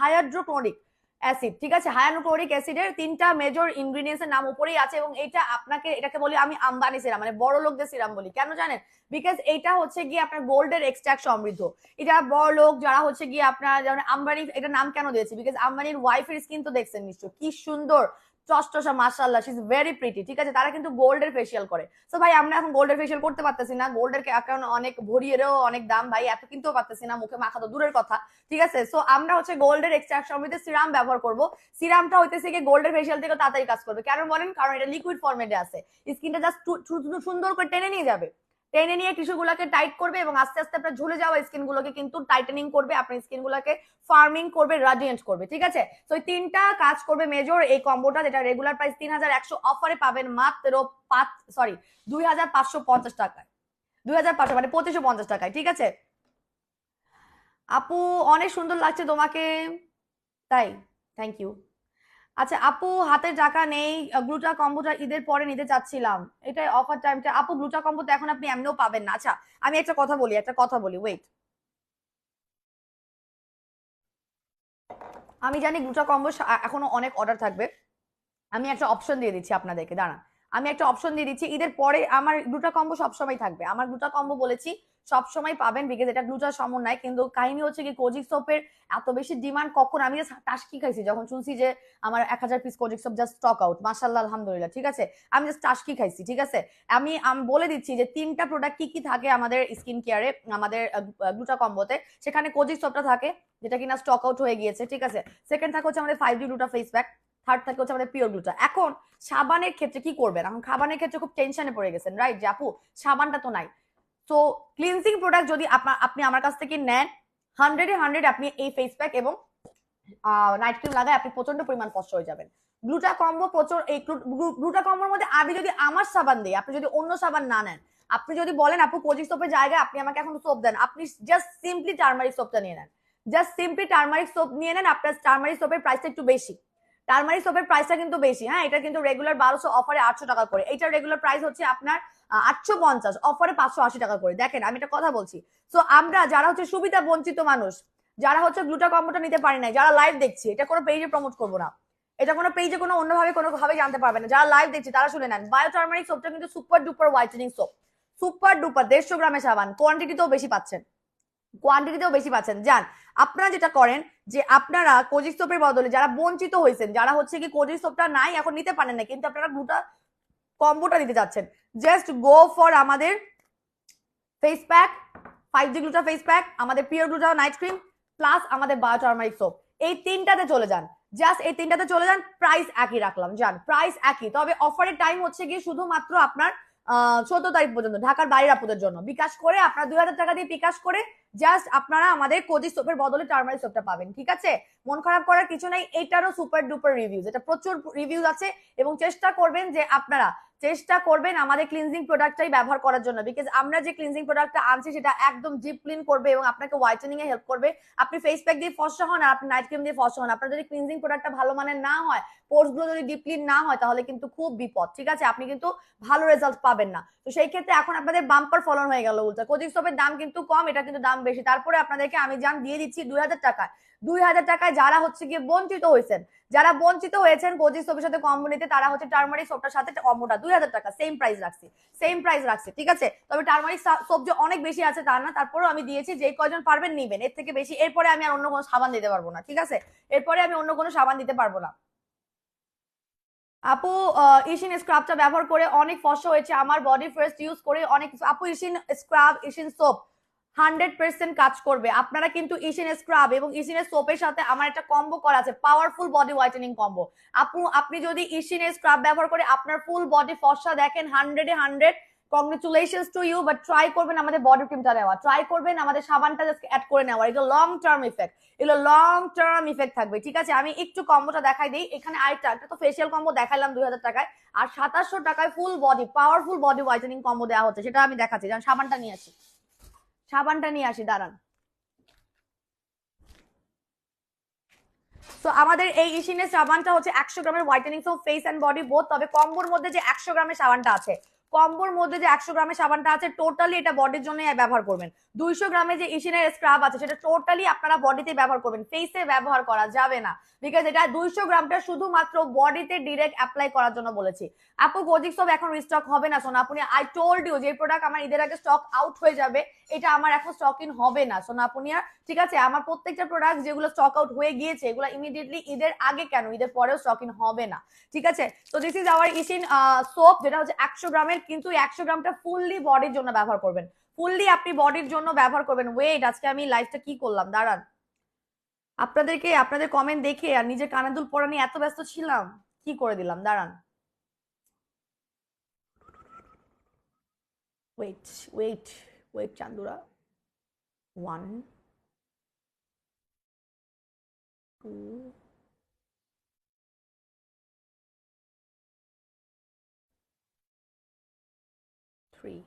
হায়াড্রোক্লোরিক অ্যাসিড, ঠিক আছে? হায়াড্রোক্লোরিক অ্যাসিডের 3টা মেজর ইনগ্রেডিয়েন্টস এর নাম উপরেই আছে, এবং এটা আপনাকে, এটাকে বলি আমি আম্বানি সিরাম, মানে বড় লোকদের সিরাম বলি, কেন জানেন? বিকজ এইটা হচ্ছে গিয়ে আপনার গোল্ডের এক্সট্রাক্ট সমৃদ্ধ। এটা বড় লোক যারা হচ্ছে গিয়ে আপনার, যেমন আম্বানি, এটা নাম কেন দিয়েছে? বিকজ আম্বানির ওয়াইফের স্কিন তো দেখছেন নিশ্চয়, কি সুন্দর চসচসা, মাশাআল্লাহ, শি ইজ ভেরি প্রিটি, ঠিক আছে? তারা কিন্তু গোল্ডের ফেসিয়াল করে। সো ভাই আমরা এখন গোল্ডের ফেসিয়াল করতে পারতেছি না, গোল্ডের এখন অনেক ভরিয়েরও অনেক দাম ভাই, এত কিনতেও পারতেছি না, মুখে মাখা তো দূরের কথা, ঠিক আছে? সো আমরা হচ্ছে গোল্ডের এক্সট্রাক্ট সমৃদ্ধ সিরাম ব্যবহার করব। সিরামটা হইতেছে গিয়ে গোল্ডের ফেসিয়াল থেকে তাড়াতাড়ি কাজ করবে, কেন বলেন? কারণ এটা লিকুইড ফরম্যাটে আছে, স্কিনটা জাস্ট সুন্দর করে টেনে নিয়ে যাবে, টেনে নিয়ে টিস্যুগুলোকে টাইট করবে, এবং আস্তে আস্তে আপনার ঝুলে যাওয়া স্কিনগুলোকে কিন্তু টাইটেনিং করবে, আপনার স্কিনগুলোকে ফার্মিং করবে, রাডিয়েন্ট করবে, ঠিক আছে? তো এই 3টা কাজ করবে মেজর এই কম্বোটা, যেটা রেগুলার প্রাইস 3100, অফারে পাবেন মাত্র 2550 টাকায়, 2500 মানে 2550 টাকায়, ঠিক আছে? আপু অনেক সুন্দর লাগছে তোমাকে, তাই? Thank you. আচ্ছা আপু, হাতে টাকা নেই, গ্লুটা কম্বোটা ঈদের পরে নিতে চাচ্ছিলাম, এটাই অফার টাইমটা। আপু গ্লুটা কম্বো তো এখন আপনি এমনিও পাবেন না। আচ্ছা আমি একটা কথা বলি, ওয়েট, আমি জানি গ্লুটা কম্বো এখনো অনেক অর্ডার থাকবে, আমি একটা অপশন দিয়ে দিচ্ছি আপনাদেরকে, দাঁড়ান, আমি একটা অপশন দিয়ে দিচ্ছি, ঈদের পরে আমার গ্লুটা কম্বো সবসময় থাকবে, আমার গ্লুটা কম্বো বলেছি সবসময় পাবেন, বিকজ এটা গ্লুটার সমন্বয়। কিন্তু কাহিনী হচ্ছে কি, কোজিক সোপের এত বেশি ডিমান্ড কখন, আমি টাস্কি খাইছি যখন শুনছি যে আমার 1000 piece kojic soap just stock out, মাশাআল্লাহ আলহামদুলিল্লাহ, ঠিক আছে? আমি জাস্ট টাস্কি খাইছি, ঠিক আছে? আমি বলে দিচ্ছি যে 3টা প্রোডাক্ট কি কি থাকে আমাদের স্কিন কেয়ারে, আমাদের গ্লুটা কম্বোতে। সেখানে কোজিক সোপটা থাকে, যেটা কিনা স্টক আউট হয়ে গিয়েছে, ঠিক আছে? সেকেন্ড থাকে হচ্ছে আমাদের 5D গ্লুটা ফেস প্যাক, থার্ড থাকে হচ্ছে আমাদের পিওর গ্লুটা। এখন সাবানের ক্ষেত্রে কি করবেন? এখন সাবানের ক্ষেত্রে খুব টেনশনে পড়ে গেছেন, রাইট? যে আপু সাবানটা তো নাই। তো ক্লিনজিং প্রোডাক্ট যদি আপনি আমার কাছ থেকে নেন, 100 আপনি এই ফেস প্যাক এবং নাইট ক্রিম লাগায় আপনি প্রচন্ড পরিমাণ ফর্সা হয়ে যাবেন। গ্লুটা কম্বো প্রচুর, এই গ্লুটা কম্বোর মধ্যে আমি যদি আমার সাবান দিই, আপনি যদি অন্য সাবান না নেন, আপনি যদি বলেন আপু কোজিক সোপের জায়গায় আপনি আমাকে এখন সোপ দেন, আপনি জাস্ট সিম্পলি টার্মারিক সোপটা নিয়ে নেন, জাস্ট সিম্পলি টার্মারিক সোপ নিয়ে নেন। আপনার টার্মারিক সোপের প্রাইসটা একটু বেশি, টার্মারিক সোপের প্রাইসটা কিন্তু বেশি, হ্যাঁ? এটা কিন্তু রেগুলার 1200, অফারে 800 টাকা করে। এটা রেগুলার প্রাইস হচ্ছে আপনার 850, অফারে 580 টাকা করে। দেখেন আমি একটা কথা বলছি, সো আমরা যারা হচ্ছে সুবিধা বঞ্চিত মানুষ, যারা হচ্ছে গ্লুটা কম্বোটা নিতে পারি নাই, যারা লাইভ দেখছি, এটা কোনো পেজে প্রমোট করবো না, এটা কোনো পেজে কোনো অন্যভাবে কোনোভাবে জানতে পারবেন না। যারা লাইভ দেখছে তারা শুনে নেন, বায়ো টার্মারিক সোপটা কিন্তু super duper whitening soap, super duper 150 গ্রামের সাবান, কোয়ান্টিটিতেও বেশি পাচ্ছেন। যান আপনারা যেটা করেন যে আপনারা কোজিক সোপের বদলে যারা বঞ্চিত হয়েছেন, যারা হচ্ছে কি কোজিক সোপটা নাই এখন নিতে পারেন না, কিন্তু আপনারা গ্লুটা কম্বোটা নিতে যাচ্ছেন, জাস্ট গো ফর আমাদের face pack, 5G গ্লুটা face pack, আমাদের পিওর গ্লুটা নাইট ক্রিম প্লাস আমাদের বায়ো টার্মারিক সোপ, এই তিনটাতে চলে যান, জাস্ট এই তিনটাতে চলে যান। প্রাইস একই রাখলাম, যান প্রাইস একই, তবে অফারের টাইম হচ্ছে গিয়ে শুধুমাত্র আপনার 14 তারিখ পর্যন্ত, ঢাকার বাইরের আপুদের জন্য। বিকাশ করে আপনারা 2000 টাকা দিয়ে বিকাশ করে জাস্ট আপনারা আমাদের কোজি সোপের বদলে টার্মারিক সোপটা পাবেন, ঠিক আছে? মন খারাপ করার কিছু নাই, এইটারও সুপার ডুপার রিভিউজ, এটা প্রচুর রিভিউজ আছে, এবং চেষ্টা করবেন যে আপনারা আমাদের ক্লিনজিং প্রোডাক্টটাই ব্যবহার করার জন্য, বিকজ আমরা যে ক্লিনজিং প্রোডাক্টটা আনছি সেটা একদম ডিপ ক্লিন করবে এবং আপনাকে হোয়াইটেনিং এ হেল্প করবে। আপনি ফেস প্যাক দিয়ে ফর্সা হন আর আপনি নাইট ক্রিম দিয়ে ফর্সা হন, আপনার যদি ক্লিনজিং প্রোডাক্টটা ভালো মানের না হয়, পোর্স গুলো যদি ডিপ ক্লিন না হয়, তাহলে কিন্তু খুব বিপদ, ঠিক আছে? আপনি কিন্তু ভালো রেজাল্ট পাবেন না। তো সেই ক্ষেত্রে এখন আপনাদের বাম্পার ফলন হয়ে গেল উল্টা, কোজিক সোপের দাম কিন্তু কম, এটা কিন্তু দাম বেশি, তারপরে আপনাদেরকে আমি জান দিয়ে দিচ্ছি 2000 টাকায়। 2000 টাকায় যারা হচ্ছে গিয়ে বঞ্চিত হয়েছেন কোজিক সোপের সাথে কম্বো নিতে, তারা হচ্ছে টার্মারিক সোপটার সাথে কম্বোটা 2000 টাকা সেম প্রাইস রাখছি, ঠিক আছে? তবে টার্মারিক সোপ যে অনেক বেশি আছে তা না, তারপরেও আমি দিয়েছি, যে কয়জন পারবেন নিবেন, এর থেকে বেশি এরপরে আমি আর অন্য কোনো সাবান দিতে পারবো না, ঠিক আছে? এরপরে আমি অন্য কোনো সাবান দিতে পারবো না। আপু ইশিন স্ক্রাবটা ব্যবহার করে অনেক ফর্সা হয়েছে আমার, বডি ফার্স্ট ইউজ করে অনেক। আপু ইশিন স্ক্রাব, ইশিন সোপ 100% কাজ করবে। আপনারা কিন্তু ইশিন স্ক্রাব এবং ইশিনের সোপের সাথে আমার একটা কম্বো করা আছে, পাওয়ারফুল বডি হোয়াইটেনিং কম্বো। আপনি যদি ইশিনের স্ক্রাব ব্যবহার করে আপনার ফুল বডি ফর্সা দেখেন 100-এ 100, congratulations to you, but try করবেন আমাদের বডি ক্রিমটা নেওয়া, ট্রাই করবেন আমাদের সাবানটা অ্যাড করে নেওয়া, এটা লং টার্ম ইফেক্ট থাকবে, ঠিক আছে? আমি একটু কম্বোটা দেখাই দিই, এখানে আরেকটা একটা তো ফেশিয়াল কম্বো দেখাইলাম 2000 টাকায়, আর 2700 টাকায় full body powerful body whitening combo দেওয়া হচ্ছে, সেটা আমি দেখাচ্ছি। যেমন সাবানটা নিয়ে আসি দাঁড়ান। তো আমাদের এই ইশিনের সাবানটা হচ্ছে 100 গ্রামের whitening soap, face and body both. তবে কম্বোর মধ্যে যে 100 গ্রামের সাবানটা আছে, টোটালি এটা বডির জন্য ব্যবহার করবেন। 200 গ্রামে যে ইশিনের স্ক্রাব আছে সেটা টোটালি আপনারা বডিতে ব্যবহার করবেন, ফেসে ব্যবহার করা যাবে না, বিকজ এটা 200 গ্রামটা শুধুমাত্র বডিতে ডিরেক্ট অ্যাপ্লাই করার জন্য বলেছি। আপু কোজিক সোপ এখন রিস্টক হবে না সোনা আপনি, আই টোল্ড ইউ যে প্রোডাক্ট আমার ঈদের আগে স্টক আউট হয়ে যাবে, এটা আমার এখন স্টক ইন হবে না সোনা আপনি, ঠিক আছে? আমার প্রত্যেকটা প্রোডাক্ট যেগুলো স্টক আউট হয়ে গিয়েছে এগুলো ইমিডিয়েটলি ঈদের আগে কেন, ঈদের পরেও স্টক ইন হবে না, ঠিক আছে? তো দিস ইজ আওয়ার ইশিন সোপ, যেটা হচ্ছে 100 গ্রামের, কিন্তু 100 গ্রামটা ফুললি বডির জন্য ব্যবহার করবেন, ফুললি আপনি বডির জন্য ব্যবহার করবেন। ওয়েট, আজকে আমি লাইভটা কি করলাম দাঁড়ান, আপনাদের কমেন্ট দেখে আর নিজের কানে দুল পরা নিয়ে এত ব্যস্ত ছিলাম, কি করে দিলাম দাঁড়ান। ওয়েট চান্দুরা, 1 2 3।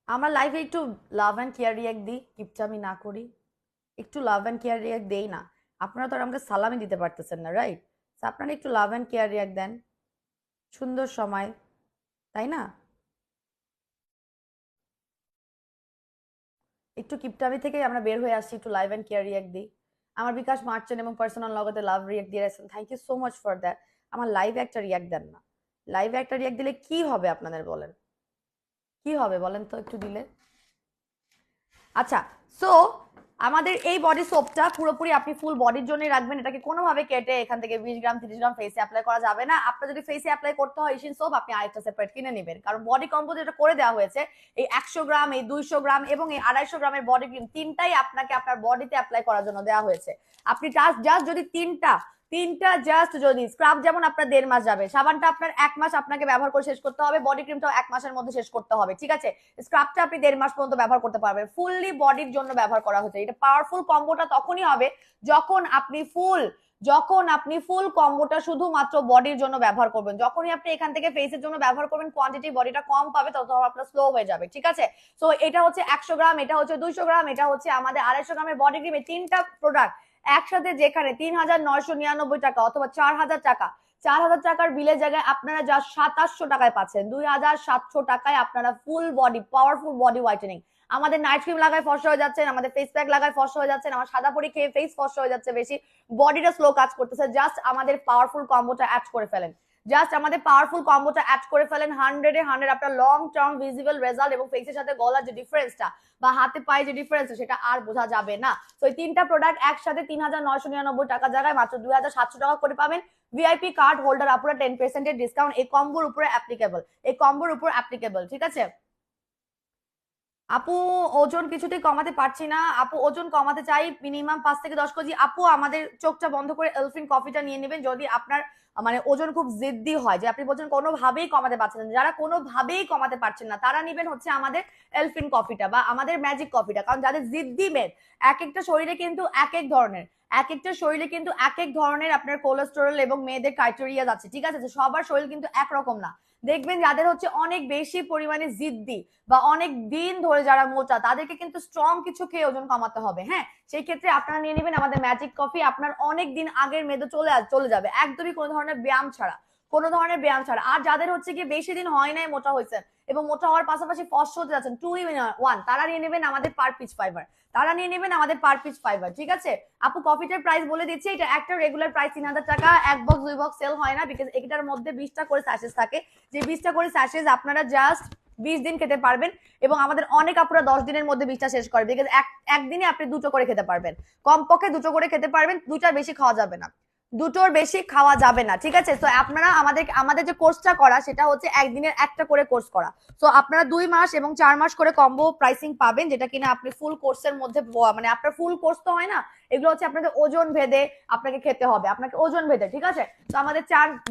আমার লাইফে একটু লাভ অ্যান্ড কেয়ার রিয়াক্ট দিই, কিপচামি না করি, একটু লাভ অ্যান্ড কেয়ার রিয়াক্ট দেই না? আপনারা তো আর আমাকে সালামি দিতে পারতেছেন না, রাইট? আপনারা একটু লাভ অ্যান্ড কেয়ার রিয়াক্ট দেন, সুন্দর সময়, তাই না? একটু কিপটামি থেকে আমরা বের হয়ে আসছি, একটু লাইভ অ্যান্ড কেয়ার রিয়াক্ট দিই। আমার বিকাশ মার্চেন এবং পার্সোনাল লগতে লাভ রিয়াক্ট দিয়ে রাখছেন, thank you so much for that. আমার লাইভে একটা রিয়াক্ট দেন না, লাইভে একটা রিয়াক্ট দিলে কি হবে আপনাদের বলেন, কি হবে বলেন তো একটু দিলে? আচ্ছা, সো আমাদের এই বডি সোপটা পুরোপুরি আপনি ফুল বডির জন্য রাখবেন, এটাকে কোনোভাবে কেটে এখান থেকে 20 গ্রাম 30 গ্রাম ফেসে অ্যাপ্লাই করা যাবে না। আপনার যদি ফেসে অ্যাপ্লাই করতে হয় ইশিন সোপ, আপনি আরেকটা সেপারেট কিনে নেবেন, কারণ বডি কম্বো যেটা করে দেওয়া হয়েছে, এই 100 গ্রাম, এই 200 গ্রাম এবং এই 250 গ্রামের বডি ক্রিম, তিনটাই আপনাকে আপনার বডিতে অ্যাপ্লাই করার জন্য দেওয়া হয়েছে। আপনি জাস্ট যদি তিনটা জাস্ট যদি স্ক্রাব, যেমন আপনার 1.5 মাস যাবে, সাবানটা আপনার 1 মাস আপনাকে ব্যবহার করে শেষ করতে হবে, বডি ক্রিমটাও 1 মাসের মধ্যে শেষ করতে হবে, ঠিক আছে? স্ক্রাবটা আপনি 1.5 মাস পর্যন্ত ব্যবহার করতে পারবেন, ফুললি বডির জন্য ব্যবহার করা হচ্ছে। এটা পাওয়ারফুল কম্বোটা তখনই হবে যখন আপনি ফুল কম্বোটা শুধুমাত্র বডির জন্য ব্যবহার করবেন। যখনই আপনি এখান থেকে ফেসের জন্য ব্যবহার করবেন, কোয়ান্টিটি বডিটা কম পাবে, তখন আপনার স্লো হয়ে যাবে, ঠিক আছে? সো এটা হচ্ছে 100 গ্রাম, এটা হচ্ছে 200 গ্রাম, এটা হচ্ছে আমাদের 250 গ্রামের বডি ক্রিম, এই তিনটা প্রোডাক্ট একসাথে যেখানে 3999 টাকা অথবা 4000 টাকা 4000 টাকার বিলের জায়গায় আপনারা যা 2700 টাকায় পাচ্ছেন, 2700 টাকায় আপনারা full body powerful body whitening. আমাদের নাইট ক্রিম লাগায় ফর্সা হয়ে যাচ্ছেন, আমাদের ফেস প্যাক লাগায় ফর্সা হয়ে যাচ্ছেন, আমার সাদা পরি খেয়ে ফেস ফর্সা হয়ে যাচ্ছে বেশি, বডিটা স্লো কাজ করতেছে, জাস্ট আমাদের পাওয়ারফুল কম্বোটা অ্যাড করে ফেলেন। জাস্ট আমাদের পাওয়ারফুল কম্বোটা অ্যাড করে ফেলেন, 100-এ 100 আপনার লং টার্ম ভিজিবল রেজাল্ট এবং ফেসের সাথে গলার যে ডিফারেন্সটা বা হাতে পায়ে যে ডিফারেন্স সেটা আর বোঝা যাবে না। তো এই তিনটা প্রোডাক্ট একসাথে 3999 টাকার জায়গায় মাত্র 2700 টাকা করে পাবেন। ভিআইপি কার্ড হোল্ডার আপুরা 10% ডিসকাউন্ট এই কম্বোর উপরে অ্যাপ্লিকেবল, এই কম্বোর উপর অ্যাপ্লিকেবল, ঠিক আছে। আপু ওজন কিছুতেই কমাতে পারছি না, আপু ওজন কমাতে চাই মিনিমাম 5 থেকে 10 কেজি। আপু আমাদের চোখটা বন্ধ করে এলফিন কফিটা নিয়ে নেবেন যদি আপনার মানে ওজন খুব জিদ্দি হয়, যে আপনি ওজন কোনোভাবেই কমাতে পারছেন না, যারা কোনোভাবেই কমাতে পারছেন না তারা নিবেন হচ্ছে আমাদের এলফিন কফিটা বা আমাদের ম্যাজিক কফিটা। কারণ যাদের জিদ্দি মেদ, এক একটা শরীরে কিন্তু এক এক ধরনের, এক একটা শরীরে কিন্তু এক এক ধরনের আপনার কোলেস্টেরল এবং মেয়েদের ক্রাইটেরিয়া আছে, ঠিক আছে। সবার শরীর কিন্তু একরকম না। দেখবেন যাদের হচ্ছে অনেক বেশি পরিমাণে জিদ্দি বা অনেক দিন ধরে যারা মোটা তাদেরকে কিন্তু স্ট্রং কিছু খেয়ে ওজন কমাতে হবে। হ্যাঁ, সেই ক্ষেত্রে আপনারা নিয়ে নেবেন আমাদের ম্যাজিক কফি, আপনার অনেক দিন আগের মেদো চলে যাবে একদমই কোনো ধরনের ব্যায়াম ছাড়া, কোনো ধরনের ব্যায়াম ছাড়া। আর যাদের হচ্ছে কি বেশি দিন হয় নাই মোটা হয়েছেন এবং মোটা হওয়ার পাশাপাশি ফস হতে যাচ্ছেন 2-in-1, তারা নিয়ে নেবেন আমাদের পার পিচ ফাইবার, তারা নিয়ে নেবেন আমাদের পার পিচ ফাইবার, ঠিক আছে। আপু কফিটার প্রাইস বলে দিচ্ছি, এটা একটা রেগুলার প্রাইস 3000 টাকা, এক বক্স 2 বক্স সেল হয় না বিকজ এটার মধ্যে 20টা করে স্যাশেস থাকে, যে 20টা করে স্যাশেস আপনারা জাস্ট 20 দিন খেতে পারবেন এবং আমাদের অনেক আপুরা 10 দিনের মধ্যে 20টা শেষ করে, বিকজ একদিনে আপনি দুটো করে খেতে পারবেন, কমপক্ষে দুটো করে খেতে পারবেন, দুটার বেশি খাওয়া যাবে না, দুটোর বেশি খাওয়া যাবে না, ঠিক আছে। তো আপনারা আমাদের যে কোর্সটা করা সেটা হচ্ছে একদিনের একটা করে কোর্স করা। তো আপনারা 2 মাস এবং 4 মাস করে কম্বো প্রাইসিং পাবেন, যেটা কিনা আপনি ফুল কোর্সের মধ্যে মানে আপনার ফুল কোর্স তো হয় না, এগুলো হচ্ছে আপনাদের ওজন ভেদে আপনাকে খেতে হবে, আপনাকে ওজন ভেদে, ঠিক আছে। তো আমাদের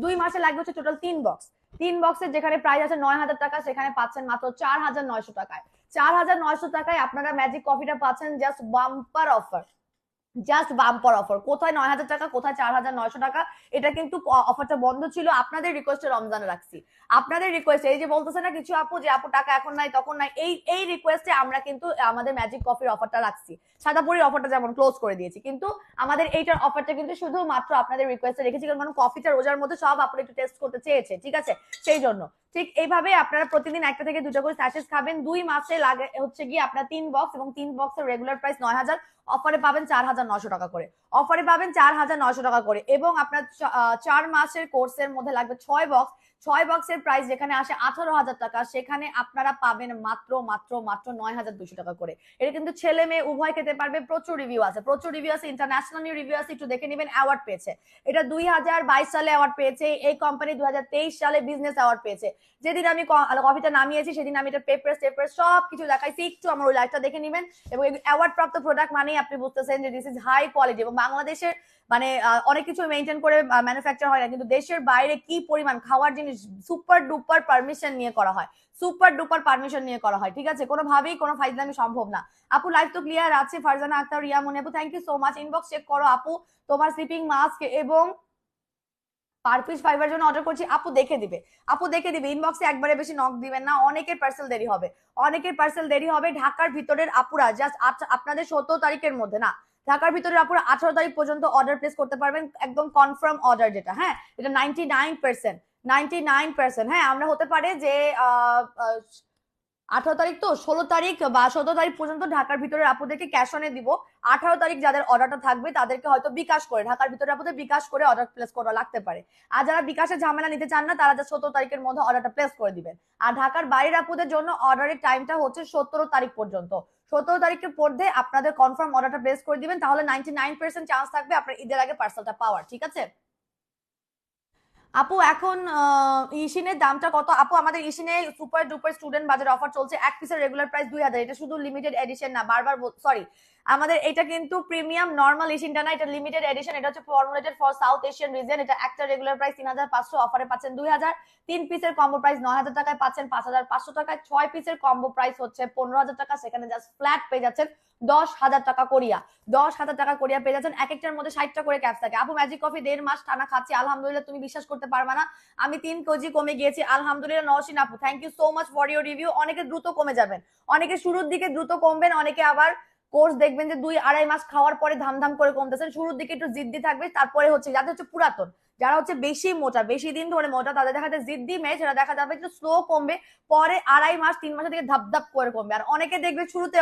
2 মাসে লাগবে হচ্ছে টোটাল 3 বক্স, 3 বক্সের যেখানে প্রাইস আছে 9000 টাকা সেখানে পাচ্ছেন মাত্র 4900 টাকায়। 4900 টাকায় আপনারা ম্যাজিক কফিটা পাচ্ছেন just bumper offer, just bumper offer. কোথায় 9000 টাকা, কোথায় 4900 টাকা, এটা কিন্তু অফারটা বন্ধ ছিল, আপনাদের রিকোয়েস্টে রমজানে রাখছি, আপনাদের রিকোয়েস্টে। এই যে বলতেছে না কিছু আপু যে আপু টাকা এখন নাই তখন নাই, এই রিকোয়েস্টে আমরা কিন্তু আমাদের ম্যাজিক কফির অফারটা রাখছি, সাদাপুরির অফারটা যেমন ক্লোজ করে দিয়েছি, কিন্তু আমাদের এইটার অফারটা কিন্তু শুধুমাত্র আপনাদের রিকোয়েস্টে রেখেছি, কারণ কফিটা রোজার মধ্যে সব আপনারা একটু টেস্ট করতে চেয়েছে, ঠিক আছে, সেই জন্য। ঠিক এইভাবে আপনারা প্রতিদিন একটা থেকে দুটো করে স্যাশেস খাবেন, 2 মাসে লাগে হচ্ছে গিয়ে আপনার 3 বক্স এবং 3 বক্সের রেগুলার প্রাইস 9000, অফারে পাবেন 4900 টাকা করে, অফারে পাবেন 4900 টাকা করে। এবং আপনার 4 মাসের কোর্সের মধ্যে লাগবে 6 বক্স, 6 বক্সের প্রাইস যেখানে আসে 18000 টাকা সেখানে আপনারা পাবেন মাত্র মাত্র মাত্র 9200 টাকা করে। এটা কিন্তু ছেলে মেয়ে উভয় খেতে পারবে, প্রচুর রিভিউ আছে, প্রচুর রিভিউ আছে, ইন্টারন্যাশনাল রিভিউ আছে, একটু দেখে নেবেন। অ্যাওয়ার্ড পেয়েছে, এটা 2022 সালে অ্যাওয়ার্ড পেয়েছে, এই কোম্পানি 2023 সালে বিজনেস অ্যাওয়ার্ড পেয়েছে। যেদিন আমি কফিটা নামিয়েছি সেদিন আমি এটা পেপার সব কিছু দেখাইছি, একটু আমার ওই লাইভটা দেখে নেবেন। এবং অ্যাওয়ার্ড প্রাপ্ত প্রোডাক্ট মানেই আপনি বুঝতেছেন যে দিস ইজ হাই কোয়ালিটি, এবং বাংলাদেশের মানে অনেক কিছু মেনটেন করে ম্যানুফ্যাকচার হয় না, কিন্তু দেশের বাইরে কি পরিমাণ খাওয়ার জিনিস সুপার ডুপার পারমিশন নিয়ে করা হয়, সুপার ডুপার পারমিশন নিয়ে করা হয়, ঠিক আছে, কোনোভাবেই কোনো ফাইজলামি সম্ভব না। আপু লাইভ তো ক্লিয়ার আছে, ফারজানা আক্তার, রিয়া মনি আপু thank you so much, inbox check করো আপু, তোমার স্লিপিং মাস্ক এবং পার পিস ফাইবার জন্য অর্ডার করছি, আপু দেখে দিবে, আপু দেখে দিবে, ইনবক্সে একবারে বেশি নক দিবেন না, অনেকের পার্সেল দেরি হবে, অনেকের পার্সেল দেরি হবে। ঢাকার ভিতরের আপুরা জাস্ট আপনাদের 17 তারিখের মধ্যে না, ঢাকার ভিতরে আপুরা 18 তারিখ পর্যন্ত অর্ডার প্লেস করতে পারবেন, একদম কনফার্ম অর্ডার যেটা, হ্যাঁ এটা 99%, 99%, হ্যাঁ আমরা হতে পারে যে 18 তারিখ তো 16 তারিখ বা 17 তারিখ পর্যন্ত ঢাকার ভিতরে আপুদেরকে ক্যাশ অনে দিব, 18 তারিখ যাদের অর্ডারটা থাকবে তাদেরকে হয়তো বিকাশ করে, ঢাকার ভিতরে আপুদের বিকাশ করে অর্ডার প্লেস করা লাগতে পারে। আর যারা বিকাশের ঝামেলা নিতে চান না তারা 17 তারিখের মধ্যে অর্ডারটা প্লেস করে দিবেন। আর ঢাকার বাইরের আপুদের জন্য অর্ডারের টাইমটা হচ্ছে 17 তারিখ পর্যন্ত, 17 তারিখের মধ্যে আপনাদের কনফার্ম অর্ডারটা প্লেস করে দিবেন, তাহলে 99% চান্স থাকবে আপনার ঈদের আগে পার্সেলটা পাওয়ার, ঠিক আছে। আপু এখন ইশিনের দামটা কত? আপু আমাদের ইশিনে সুপার ডুপার স্টুডেন্ট বাজার অফার চলছে, এক পিসের রেগুলার প্রাইস 2000, এটা শুধু লিমিটেড এডিশন না, বারবার সরি আমাদের এটা কিন্তু প্রিমিয়াম নরমাল ইশিনটা না, এটা লিমিটেড এডিশন, এটা হচ্ছে formulated for south Asian reason. এটা একটা রেগুলার প্রাইস 3500, অফারে পাচ্ছেন 2000, 3 পিসের কম্বো প্রাইস 9000 টাকায় পাচ্ছেন 5500 টাকায়, 6 পিসের কম্বো প্রাইস হচ্ছে 15000 টাকা, সেখানে জাস্ট ফ্ল্যাট পেয়ে যাচ্ছেন 10000 টাকা কোরিয়া, 10000 টাকা কোরিয়া পেয়ে যাচ্ছেন। এক একটার মধ্যে 60টা করে ক্যাপস থাকে। আপু ম্যাজিক কফি 1.5 মাস টানা খাচ্ছি, আলহামদুলিল্লাহ, তুমি বিশ্বাস করতে পারবা না আমি 3 কেজি কমে গিয়েছি আলহামদুলিল্লাহ। নওশিন আপু thank you so much for your review. অনেকে দ্রুত কমে যাবেন, অনেকে শুরুর দিকে দ্রুত কমবেন, অনেকে আবার কোর্স দেখবেন যে 2-2.5 মাস খাওয়ার পরে ধাম ধাম করে কমতেছেন, শুরুর দিকে একটু জিদ্দি থাকবে, তারপরে হচ্ছে যাদের হচ্ছে পুরাতন যারা হচ্ছে বেশি মোটা, বেশি দিন ধরে মোটা, তাদের দেখা যায় জিদ্দি মেয়ে, সেটা দেখা যাবে একটু স্লো কমবে, পরে 2.5 মাস 3 মাসের দিকে ধাপ করে কমবে। আর অনেকে দেখবে শুরুতে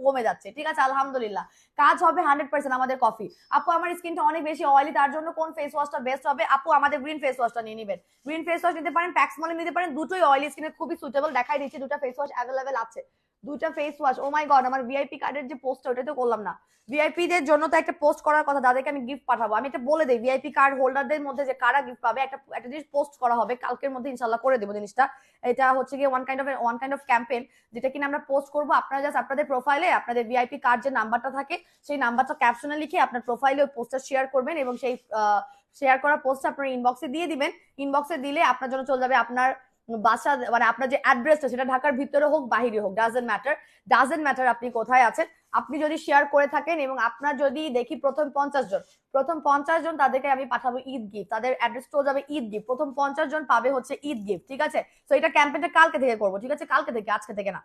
কমে যাচ্ছে, ঠিক আছে, আলহামদুলিল্লাহ, কাজ হবে 100% আমাদের কফি। আপু আমার স্কিনটা অনেক বেশি অয়েলি, তার জন্য কোন ফেস ওয়াশটা বেস্ট হবে? আপু আমাদের গ্রিন ফেস ওয়াশটা নিয়ে নেবেন। গ্রিন ফেস ওয়াশ নিতে পারেন, প্যাক্সমলে নিতে পারেন, দুটোই অয়েলি স্কিনে খুবই সুইটেবল। দেখাই দিচ্ছি, দুটো ফেস ওয়াশ অ্যাভেলেবেল আছে, দুটো ফেস ওয়াশ। ও মাই গড, আমার ভিআইপি কার্ডের যে পোস্টটা ওটা তো করলাম না। ভিআইপি দের জন্য তো একটা পোস্ট করার কথা, তাদেরকে আমি গিফট পাঠাবো। আমি এটা বলে দিই, ভিআইপি কার্ড হোল্ডারদের মধ্যে যে কারা গিফট পাবে, একটা জিনিস পোস্ট করা হবে কালকের মধ্যে, ইনশাল্লাহ করে দেবো জিনিসটা। এটা হচ্ছে গিয়ে ওয়ান কাইন্ড অফ ক্যাম্পেইন, যেটা কিনা আমরা পোস্ট করবো। আপনারা জাস্ট আপনাদের প্রোফাইলে আপনাদের ভিআইপি কার্ড যে নাম্বারটা থাকে, সেই নাম্বারটা ক্যাপশনে লিখে আপনার প্রোফাইলে ওই পোস্টটা শেয়ার করবেন, এবং সেই শেয়ার করা পোস্ট আপনার ইনবক্সে দিয়ে দিবেন। ইনবক্সে দিলে আপনার জন্য চলে যাবে আপনার বাসা, মানে আপনার যে অ্যাড্রেসটা, সেটা ঢাকার ভিতরে হোক বাহিরে হোক, ডাজেন্ট ম্যাটার আপনি কোথায় আছেন। আপনি যদি শেয়ার করে থাকেন এবং আপনার যদি দেখি প্রথম 50 জন তাদেরকে আমি পাঠাবো ঈদ গিফট, তাদের অ্যাড্রেস চলে যাবে ঈদ গিফট, প্রথম 50 জন পাবে হচ্ছে ঈদ গিফট, ঠিক আছে। তো এটা ক্যাম্পেইনটা কালকে থেকে করবো, ঠিক আছে, কালকে থেকে, আজকে থেকে না।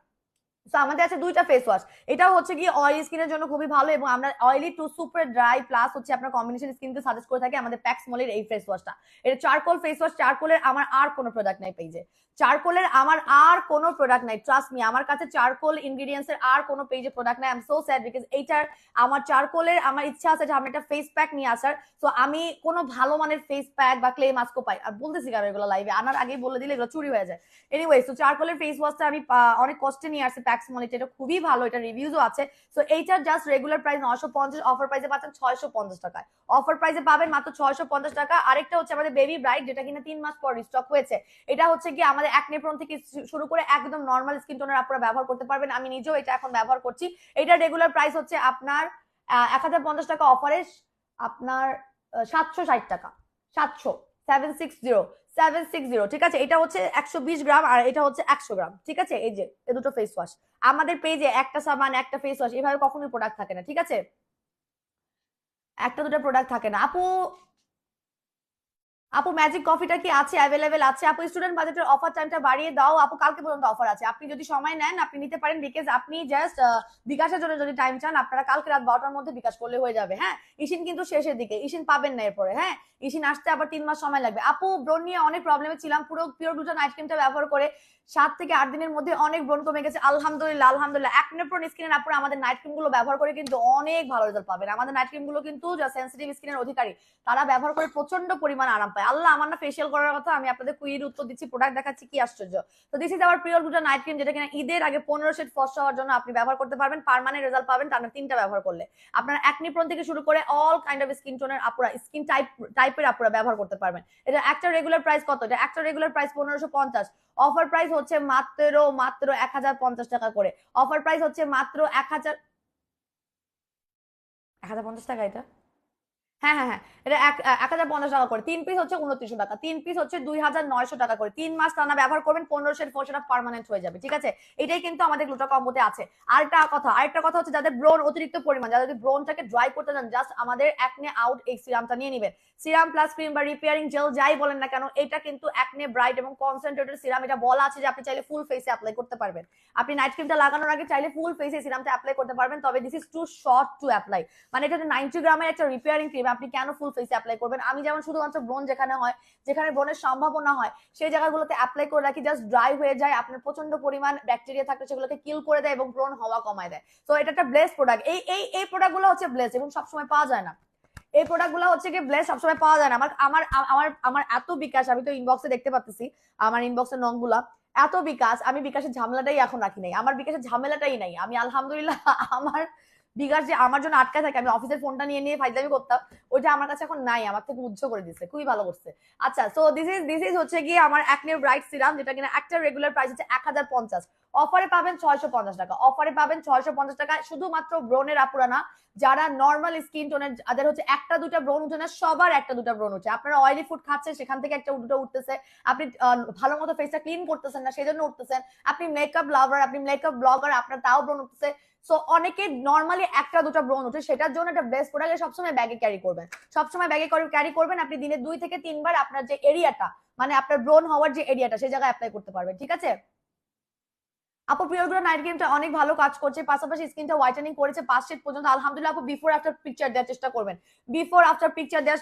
তো আমাদের আছে দুইটা ফেস ওয়াশ, এটাও হচ্ছে কি অয়েলি স্কিনের জন্য খুবই ভালো, এবং আমরা oily two super dry plus হচ্ছে আপনার কম্বিনেশন স্কিনকে সাজেস্ট করে থাকি আমাদের প্যাক্সমলের এই ফেস ওয়াশটা। এটা চারকোল ফেস ওয়াশ, চারকোলের আমার আর কোনো প্রোডাক্ট নাই পেজে, চারকোলের আমার আর কোনো প্রোডাক্ট নাই, ট্রাস্ট মি, আমার কাছে চারকোল ইনগ্রেডিয়েন্টস এর আর কোনো পেজে প্রোডাক্ট নাই। I am so sad, because এইটার আমার চারকোলের আমার ইচ্ছা আছে যে আমি একটা ফেস প্যাক নিয়ে আসার, তো আমি কোনো ভালো মানের ফেস প্যাক বা ক্লে মাস্কও পাই, আর বলতেছি কারণ এগুলো লাইভে আনার আগেই বলে দিলে এগুলো চুরি হয়ে যায়। এনিওয়েজ, তো চারকোলের ফেস ওয়াশটা আমি অনেক কষ্টে নিয়ে আসছি প্যাক্সমলে, এটা খুবই ভালো, এটা রিভিউজও আছে। সো এইটার জাস্ট রেগুলার প্রাইস 950, অফার প্রাইসে পাচ্ছেন 650 টাকায়, অফার প্রাইসে পাবেন মাত্র 650 টাকা। আরেকটা হচ্ছে আমাদের বেবি ব্রাইট, যেটা কিনা 3 মাস পর রিস্টক হয়েছে। এটা হচ্ছে কি আমাদের একনে প্রোন থেকে শুরু করে একদম নর্মাল স্কিন টোনের আপনারা ব্যবহার করতে পারবেন, আমি নিজেও এটা এখন ব্যবহার করছি। এটা রেগুলার প্রাইস হচ্ছে আপনার 1050 টাকা, অফারে আপনার 760 টাকা, 760, ঠিক আছে। এটা হচ্ছে 120 গ্রাম আর এটা হচ্ছে 100 গ্রাম, ঠিক আছে। এই যে এই দুটো ফেস ওয়াশ আমাদের পেজে, একটা সাবান একটা ফেস ওয়াশ, এভাবে কখনোই প্রোডাক্ট থাকে না, ঠিক আছে, একটা দুটো প্রোডাক্ট থাকে না। আপু আপু ম্যাজিক কফিটা কি আছে, অ্যাভেলেবেল আছে? আপু স্টুডেন্ট বাজেটের অফার টাইমটা বাড়িয়ে দাও আপু, কালকে পর্যন্ত অফার আছে, আপনি যদি সময় নেন আপনি নিতে পারেন, বিকজ আপনি জাস্ট বিকাশের জন্য যদি টাইম চান, আপনারা কালকে রাত 12টার মধ্যে বিকাশ করলে হয়ে যাবে। হ্যাঁ, ইশিন কিন্তু শেষের দিকে, ইশিন পাবেন না এরপরে, হ্যাঁ, ইশিন আসতে আবার 3 মাস সময় লাগবে। আপু ব্রণ নিয়ে অনেক প্রবলেমে ছিলাম, পুরো পিওর গ্লুটেন আইসক্রিমটা ব্যবহার করে 7 থেকে 8 দিনের মধ্যে অনেক ব্রণ কমে গেছে, আলহামদুলিল্লাহ আলহামদুলিল্লাহ। একনে প্রোন স্কিনের আপুরা আমাদের নাইট ক্রিম গুলো ব্যবহার করে কিন্তু অনেক ভালো রেজাল্ট পাবেন। আমাদের নাইট ক্রিম গুলো কিন্তু যা সেন্সিটিভ স্কিনের অধিকারী তারা ব্যবহার করে প্রচন্ড পরিমাণ আরাম পায়। আল্লাহ, আমার না ফেসিয়াল করার কথা, আমি আপনাদের কুইর উত্তর দিচ্ছি, প্রোডাক্ট দেখাচ্ছি, কি আশ্চর্য। তো this is our pure gluten night cream, যেটা কিনা ঈদের আগে 15 শেড ফর্সা হওয়ার জন্য আপনি ব্যবহার করতে পারবেন, পার্মানেন্ট রেজাল্ট পাবেন টানা 3টা ব্যবহার করলে। আপনার একনি প্রোন থেকে শুরু করে অল কাইন্ড অফ স্কিন টোনের আপুরা, স্কিন টাইপের আপুরা ব্যবহার করতে পারবেন। এটা একটা রেগুলার প্রাইস কত? এটা একটা রেগুলার প্রাইস 1550, অফার প্রাইস হচ্ছে মাত্র 1050 টাকা করে, অফার প্রাইস হচ্ছে মাত্র 1050 টাকা। এটা হ্যাঁ হ্যাঁ হ্যাঁ, এটা 1050 টাকা করে, 3 পিস হচ্ছে 2900 টাকা, 3 পিস হচ্ছে 2900 টাকা করে, 3 মাস টানা ব্যবহার করবেন, 15 সেটা পার্মানেন্ট হয়ে যাবে, ঠিক আছে। এটাই কিন্তু আমাদের গ্লুটা কম্বোতে আছে। আরেকটা কথা হচ্ছে, যাদের ব্রণ অতিরিক্ত পরিমাণ, যাদের ব্রণটাকে ড্রাই করতে চান, জাস্ট আমাদের একনে আউট এই সিরামটা নিয়ে নেবেন। সিরাম প্লাস ক্রিম বা রিপেয়ারিং জেল যাই বলেন না কেন, এটা কিন্তু একনে ব্রাইট এবং কনসেন্ট্রেটেড সিরাম। এটা বলা আছে যে আপনি চাইলে ফুল ফেসে অ্যাপ্লাই করতে পারবেন, আপনি নাইট ক্রিমটা লাগানোর আগে চাইলে ফুল ফেসে সিরামটা অ্যাপ্লাই করতে পারবেন, তবে this is too short to apply. মানে এটা 90 গ্রামের একটা রিপেয়ারিং ক্রিম, আপনি কেন ফুল ফেসে অ্যাপ্লাই করবেন? আমি যেমন শুধুমাত্র ব্রণ যেখানে হয়, যেখানে ব্রণের সম্ভাবনা হয়, সেই জায়গাগুলোতে অ্যাপ্লাই করে রাখি, জাস্ট ড্রাই হয়ে যায়, আপনার প্রচন্ড পরিমাণ ব্যাকটেরিয়া থাকলে সেগুলোকে কিল করে দেয় এবং ব্রণ হওয়া কমায় দেয়। তো এটা একটা ব্লেস প্রোডাক্ট, এই প্রোডাক্টগুলো হচ্ছে ব্লেস এবং সবসময় পাওয়া যায় না। এই প্রোডাক্টগুলো হচ্ছে কি ব্লেস, সবসময় পাওয়া যায় না। আমার আমার আমার আমার এত বিকাশ, আমি তো ইনবক্সে দেখতে পাচ্ছি আমার ইনবক্সের নংগুলা, এত বিকাশ, আমি বিকাশের ঝামেলাটাই এখন রাখি নাই, আমার বিকাশের ঝামেলাটাই নাই, আমি আলহামদুলিল্লাহ আমার বিকাশ যে আমার জন্য আটকা থাকে, আমি অফিসের ফোনটা নিয়ে নিয়ে ফাইজলামি করতাম, ওইটা আমার কাছে এখন নাই, আমার থেকে উজ্জ্ব করে দিচ্ছে, খুবই ভালো করছে। আচ্ছা, সো দিস ইজ হচ্ছে কি আমার একনে ব্রাইট সিরাম, যেটা কিনা একটা রেগুলার প্রাইস হচ্ছে 1050, অফারে পাবেন 650 টাকা, অফারে পাবেন 650 টাকা। শুধুমাত্র ব্রণের আপুরা না, যারা নর্মাল স্কিন টোনের, যাদের হচ্ছে একটা দুটা ব্রণ উঠে না, সবার একটা দুটা ব্রণ উঠে। আপনারা অয়েলি ফুড খাচ্ছেন, সেখান থেকে একটা দুটো উঠতেছে, আপনি ভালো মতো ফেসটা ক্লিন করতেছেন না, সেই জন্য উঠতেছেন, আপনি মেকআপ লাভার, আপনি মেকআপ ব্লগার, আপনার তাও ব্রণ উঠতেছে। সো অনেকে নর্মালি একটা দুটা ব্রণ উঠে, সেটার জন্য একটা বেস্ট প্রোডাক্ট সবসময় ব্যাগে ক্যারি করবেন, সবসময় ব্যাগে ক্যারি করবেন। আপনি দিনে 2 থেকে 3 বার আপনার যে এরিয়াটা, মানে আপনার ব্রণ হওয়ার যে এরিয়াটা, সেই জায়গায় অ্যাপ্লাই করতে পারবেন, ঠিক আছে। আপু পিওরগুলো নাইট ক্রিমটা অনেক ভালো কাজ করছে, পাশাপাশি স্কিনটা হোয়াইটেনিং করেছে 5 শেড পর্যন্ত। আলহামদুলিল্লাহ আপু বিফোর আফটার পিকচার দেওয়ার চেষ্টা করবেন, বিফোর আফটার পিকচার দেওয়ার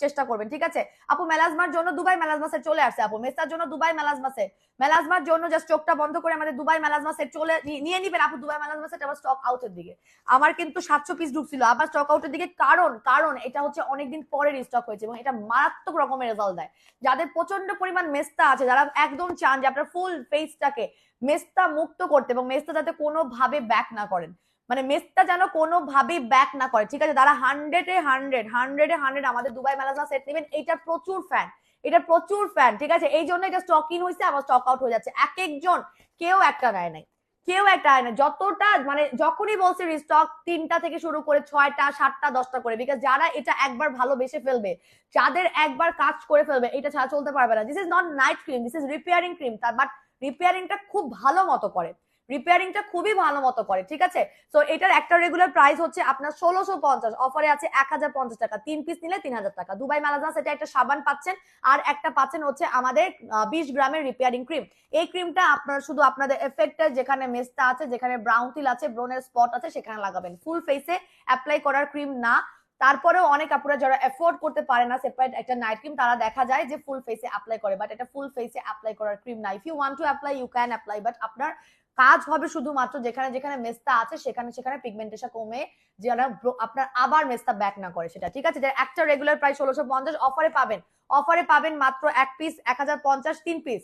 চেষ্টা করবেন, ঠিক আছে আপু। মেলাজমার জন্য দুবাই মেলাজমা সেট চলে আসছে আপু, মেসার জন্য দুবাই মেলাজমা সেট, মেলাজমার জন্য জাস্ট চোখটা বন্ধ করে আমাদের দুবাই মেলাজমা সেট চলে নিয়ে নিবেন আপু। দুবাই মেলাজমা সেট আবার স্টক আউটের দিকে, আমার কিন্তু 700 পিস ঢুকছিল, আবার স্টক আউটের দিকে। কারণ কারণ এটা হচ্ছে অনেকদিন পরে রিস্টক হয়েছে এবং এটা মারাত্মক রকমের রেজাল্ট দেয়। যাদের প্রচন্ড পরিমাণ মেস্তা আছে, যারা একদম চান যে আপনার ফুল ফেসটাকে মেস্তা মুক্ত করতে এবং মেস্তা যাতে কোনোভাবে ব্যাক না করেন, মানে মেস্তা যেন কোনোভাবেই ব্যাক না করে, ঠিক আছে, তারা 100-এ 100 আমাদের দুবাই মেলাজমা সেট নেবেন। এটা প্রচুর ফ্যান, এটা প্রচুর ফ্যান, ঠিক আছে, এই জন্য এটা স্টক ইন হয়েছে আবার স্টক আউট হয়ে যাচ্ছে। এক একজন কেউ একটা নেয় নাই, কেউ একটা আয় না, যতটা মানে যখনই বলছে রিস্টক 3টা থেকে শুরু করে 6টা 7টা 10টা করে, বিকজ যারা এটা একবার ভালোবেসে ফেলবে, যাদের একবার কাজ করে ফেলবে, এটা ছাড়া চলতে পারবে না। This is not night cream, this is repairing cream, but রিপেয়ারিংটা খুব ভালো মতো করে, রিপেয়ারিংটা খুবই ভালো মতো করে, ঠিক আছে। তো এটার একটা রেগুলার প্রাইস হচ্ছে আপনার 1650, অফারে আছে 1050 টাকা, 3 পিস নিলে 3000 টাকা। দুবাই মেলাজমা সেটা একটা সাবান পাচ্ছেন আর একটা পাচ্ছেন হচ্ছে আমাদের 20 গ্রামের রিপেয়ারিং ক্রিম। এই ক্রিমটা আপনারা শুধু আপনাদের এফেক্টের যেখানে মেস্তা আছে, যেখানে ব্রাউন তিল আছে, ব্রনের স্পট আছে, সেখানে লাগাবেন, ফুল ফেসে অ্যাপ্লাই করার ক্রিম না। তারপরেও অনেক আপুরা যারা এফোর্ড করতে পারে না সেপারেট একটা নাইট ক্রিম, তারা দেখা যায় যে ফুল ফেসে অ্যাপ্লাই করে, বাট এটা ফুল ফেসে অ্যাপ্লাই করার ক্রিম না। If you want to apply you can apply, but আপনার কাজ হবে শুধুমাত্র যেখানে যেখানে মেস্তা আছে সেখানে সেখানে পিগমেন্টেশন কমে যেন আপনার আবার মেস্তা ব্যাক না করে সেটা, ঠিক আছে। একটা রেগুলার প্রাইস 1650, অফারে পাবেন, অফারে পাবেন মাত্র এক পিস 1050, 3 পিস,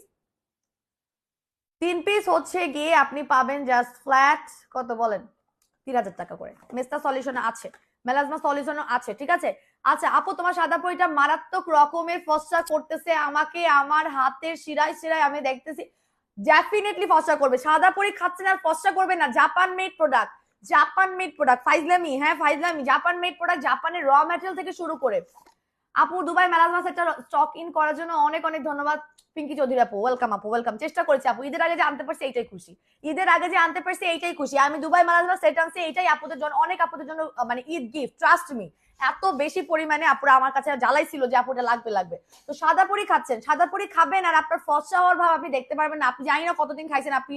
3 পিস হচ্ছে গিয়ে আপনি পাবেন জাস্ট ফ্ল্যাট কত বলেন 3000 টাকা করে। মেস্তা সলিউশন আছে, মেলাজমা সলিউশন আছে, ঠিক আছে। আচ্ছা আপু তোমার সাদা পরিটা মারাত্মক রকমের ফসা করতেছে আমাকে, আমার হাতের শিরায় শিরায় আমি দেখতেছি। ডেফিনেটলি ফসা করবে, সাদা পরি খাচ্ছেন আর ফসা করবে না। Japan made product, Japan made product, ফাইজলামি, হ্যাঁ ফাইজলামি, জাপান মেড প্রোডাক্ট, জাপানের র ম্যাটেরিয়াল থেকে শুরু করে। আপু দুবাই মেলাজমা সেটটা স্টক ইন করার জন্য অনেক অনেক ধন্যবাদ পিঙ্কি চৌধুরী আপু, ওয়েলকাম আপু, ওয়েলকাম। চেষ্টা করেছি আপু, ঈদের আগে যে আনতে পারছি এইটাই খুশি, ঈদের আগে যে আনতে পারছি এইটাই খুশি। আমি দুবাই মেলাজমা সেট আনছি এইটাই আপুদের জন্য, অনেক আপুদের জন্য মানে ঈদ গিফট, ট্রাস্ট মি। এত বেশি পরিমাণে আপুরা আমার কাছে জ্বালাইছিল যে আপুটা লাগবে লাগবে। তো সাদা পরি খাচ্ছেন, সাদা পরি খাবেন আর আপনার ফসা হওয়ার ভাব আপনি দেখতে পারবেন না। আপনি জানি না কতদিন খাইছেন, আপনি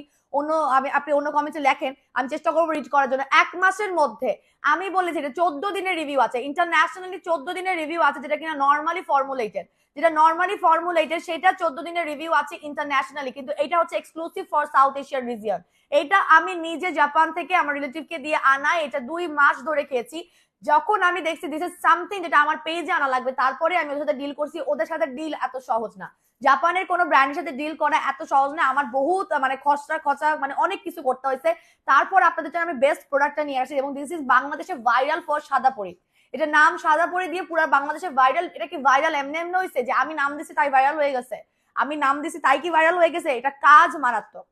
আপনি অন্য কমেন্টে লেখেন, আমি চেষ্টা করবো রিড করার জন্য। 1 মাসের মধ্যে আমি বলেছি এটা 14 দিনের রিভিউ আছে, ইন্টারন্যাশনালি 14 দিনের রিভিউ আছে, যেটা কিনা নর্মালি ফর্মুলেটেড, যেটা নর্মালি ফর্মুলেটেড সেটা 14 দিনের রিভিউ আছে ইন্টারন্যাশনালি, কিন্তু এটা হচ্ছে exclusive for south Asian region. এটা আমি নিজে জাপান থেকে আমার রিলেটিভকে দিয়ে আনা, এটা 2 মাস ধরে খেয়েছি। যখন আমি দেখছি দিস ইজ সামথিং যেটা আমার পেজে আনা লাগবে, তারপরে আমি ওদের সাথে ডিল করছি। ওদের সাথে ডিল এত সহজ না, জাপানের কোনো ব্র্যান্ডের সাথে ডিল করা এত সহজ না। আমার বহুত মানে খরচা মানে অনেক কিছু করতে হয়েছে, তারপর আপনাদের জন্য আমি বেস্ট প্রোডাক্টটা নিয়ে আসি। এবং দিস ইজ বাংলাদেশে ভাইরাল ফর সাদা পরি, এটা নাম সাদা পরি দিয়ে পুরো বাংলাদেশে ভাইরাল। এটা কি ভাইরাল এমনি এমনি হয়েছে যে আমি নাম দিছি তাই ভাইরাল হয়ে গেছে? আমি নাম দিছি তাই কি ভাইরাল হয়ে গেছে? এটা কাজ মারাত্মক,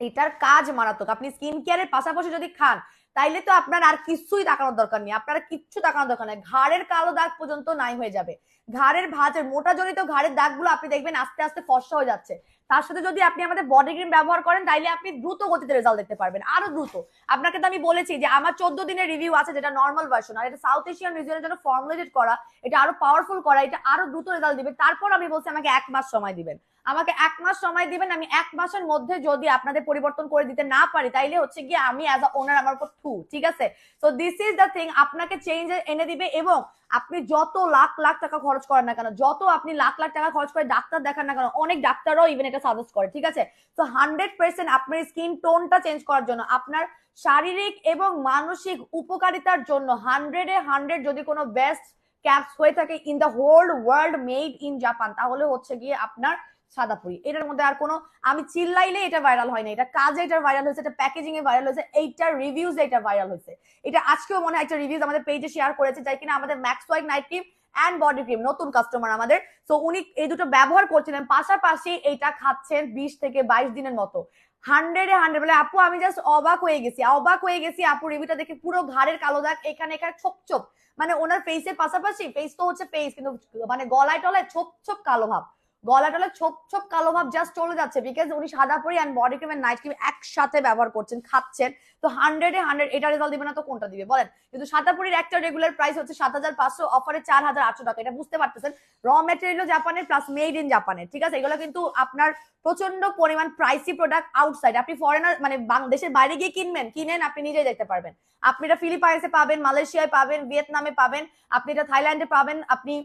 এটার কাজ মারাত্মক। আপনি স্কিন কেয়ারের পাশাপাশি যদি খান তাইলে তো আপনার আর কিছুই তাকানোর দরকার নেই, আপনার কিচ্ছু তাকানোর দরকার নেই, ঘাড়ের কালো দাগ পর্যন্ত নাই হয়ে যাবে। ঘাড়ের ভাঁজের মোটা জনিত ঘাড়ের দাগগুলো আপনি দেখবেন আস্তে আস্তে ফর্সা হয়ে যাচ্ছে। তার সাথে যদি আপনি আমাদের বডি ক্রিম ব্যবহার করেন তাইলে আপনি দ্রুত গতিতে রেজাল্ট দেখতে পারবেন, আরো দ্রুত। আপনাকে তো আমি বলেছি যে আমার 14 দিনের রিভিউ আছে, যেটা নর্মাল ভার্সন, আর এটা সাউথ এশিয়ান রিজনের জন্য ফর্মুলেটেড করা, এটা আরো পাওয়ারফুল করা, এটা আরো দ্রুত রেজাল্ট দিবে। তারপর আমি বলছি আমাকে 1 মাস সময় দিবেন, আমাকে 1 মাস সময় দিবেন। আমি 1 মাসের মধ্যে যদি আপনাদের পরিবর্তন করে দিতে না পারি তাইলে হচ্ছে গিয়ে আমি অ্যাজ আ ওনার আমার উপর থু, ঠিক আছে। So this is the thing, আপনাকে চেঞ্জ এনে দিবে। এবং আপনি যত লাখ লাখ টাকা খরচ করেন না কেন, যত আপনি লাখ লাখ টাকা খরচ করে ডাক্তার দেখান না কেন, অনেক ডাক্তারও ইভেন এটা সাজেস্ট করে, ঠিক আছে। তো 100% আপনার স্কিন টোনটা চেঞ্জ করার জন্য, আপনার শারীরিক এবং মানসিক উপকারিতার জন্য 100-এ 100 যদি কোনো বেস্ট ক্যাপস হয়ে থাকে in the whole world made in Japan, তাহলে হচ্ছে গিয়ে আপনার সাদা পরি। এটার মধ্যে আর কোনো আমি চিল্লাইলে এটা ভাইরাল হয় না, এটা কাজে এটা ভাইরাল হয়েছে, এটা প্যাকেজিং এ ভাইরাল হয়েছে, এইটার রিভিউজ এটা ভাইরাল হয়েছে। এটা আজকেও মনে হয় একটা রিভিউজ আমাদের পেজে শেয়ার করেছে, যাই কিনা আমাদের max white night cream and body cream নতুন কাস্টমার আমাদের। সো উনি এই দুটো ব্যবহার করছিলেন, পাশাপাশি এইটা খাচ্ছেন 20 থেকে 22 দিনের মতো। 100-এ 100 বলে আপু আমি জাস্ট অবাক হয়ে গেছি, অবাক হয়ে গেছি আপু রিভিউটা দেখে। পুরো ঘাড়ের কালো দাগ এখানে এখানে ছোপ ছোপ, মানে ওনার ফেসের পাশাপাশি, ফেস তো হচ্ছে ফেস, কিন্তু মানে গলায় টলায় ছোপ ছোপ কালো ভাব, গলা টলা ছোপ ছোপ কালো ভাব জাস্ট চলে যাচ্ছে, বিকজ উনি Sada Pori and body cream and night cream একসাথে ব্যবহার করছেন, খাচ্ছেন। তো 100-এ 100 এটা রেজাল্ট দিবে না তো কোনটা দিবে বলেন? কিন্তু সাদা পরির একটা রেগুলার প্রাইস হচ্ছে 7,500, অফারে 4,800 টাকা। এটা বুঝতে পারতেছেন, র ম্যাটেরিয়ালও জাপানের প্লাস মেড ইন জাপানের, ঠিক আছে? এগুলো কিন্তু আপনার প্রচন্ড পরিমাণ প্রাইসি প্রোডাক্ট আউটসাইড। আপনি ফরেনার মানে দেশের বাইরে গিয়ে কিনেন, আপনি নিজেই দেখতে পারবেন। আপনি এটা ফিলিপাইন্সে পাবেন, মালয়েশিয়ায় পাবেন, ভিয়েতনামে পাবেন, আপনি এটা থাইল্যান্ডে পাবেন, আপনি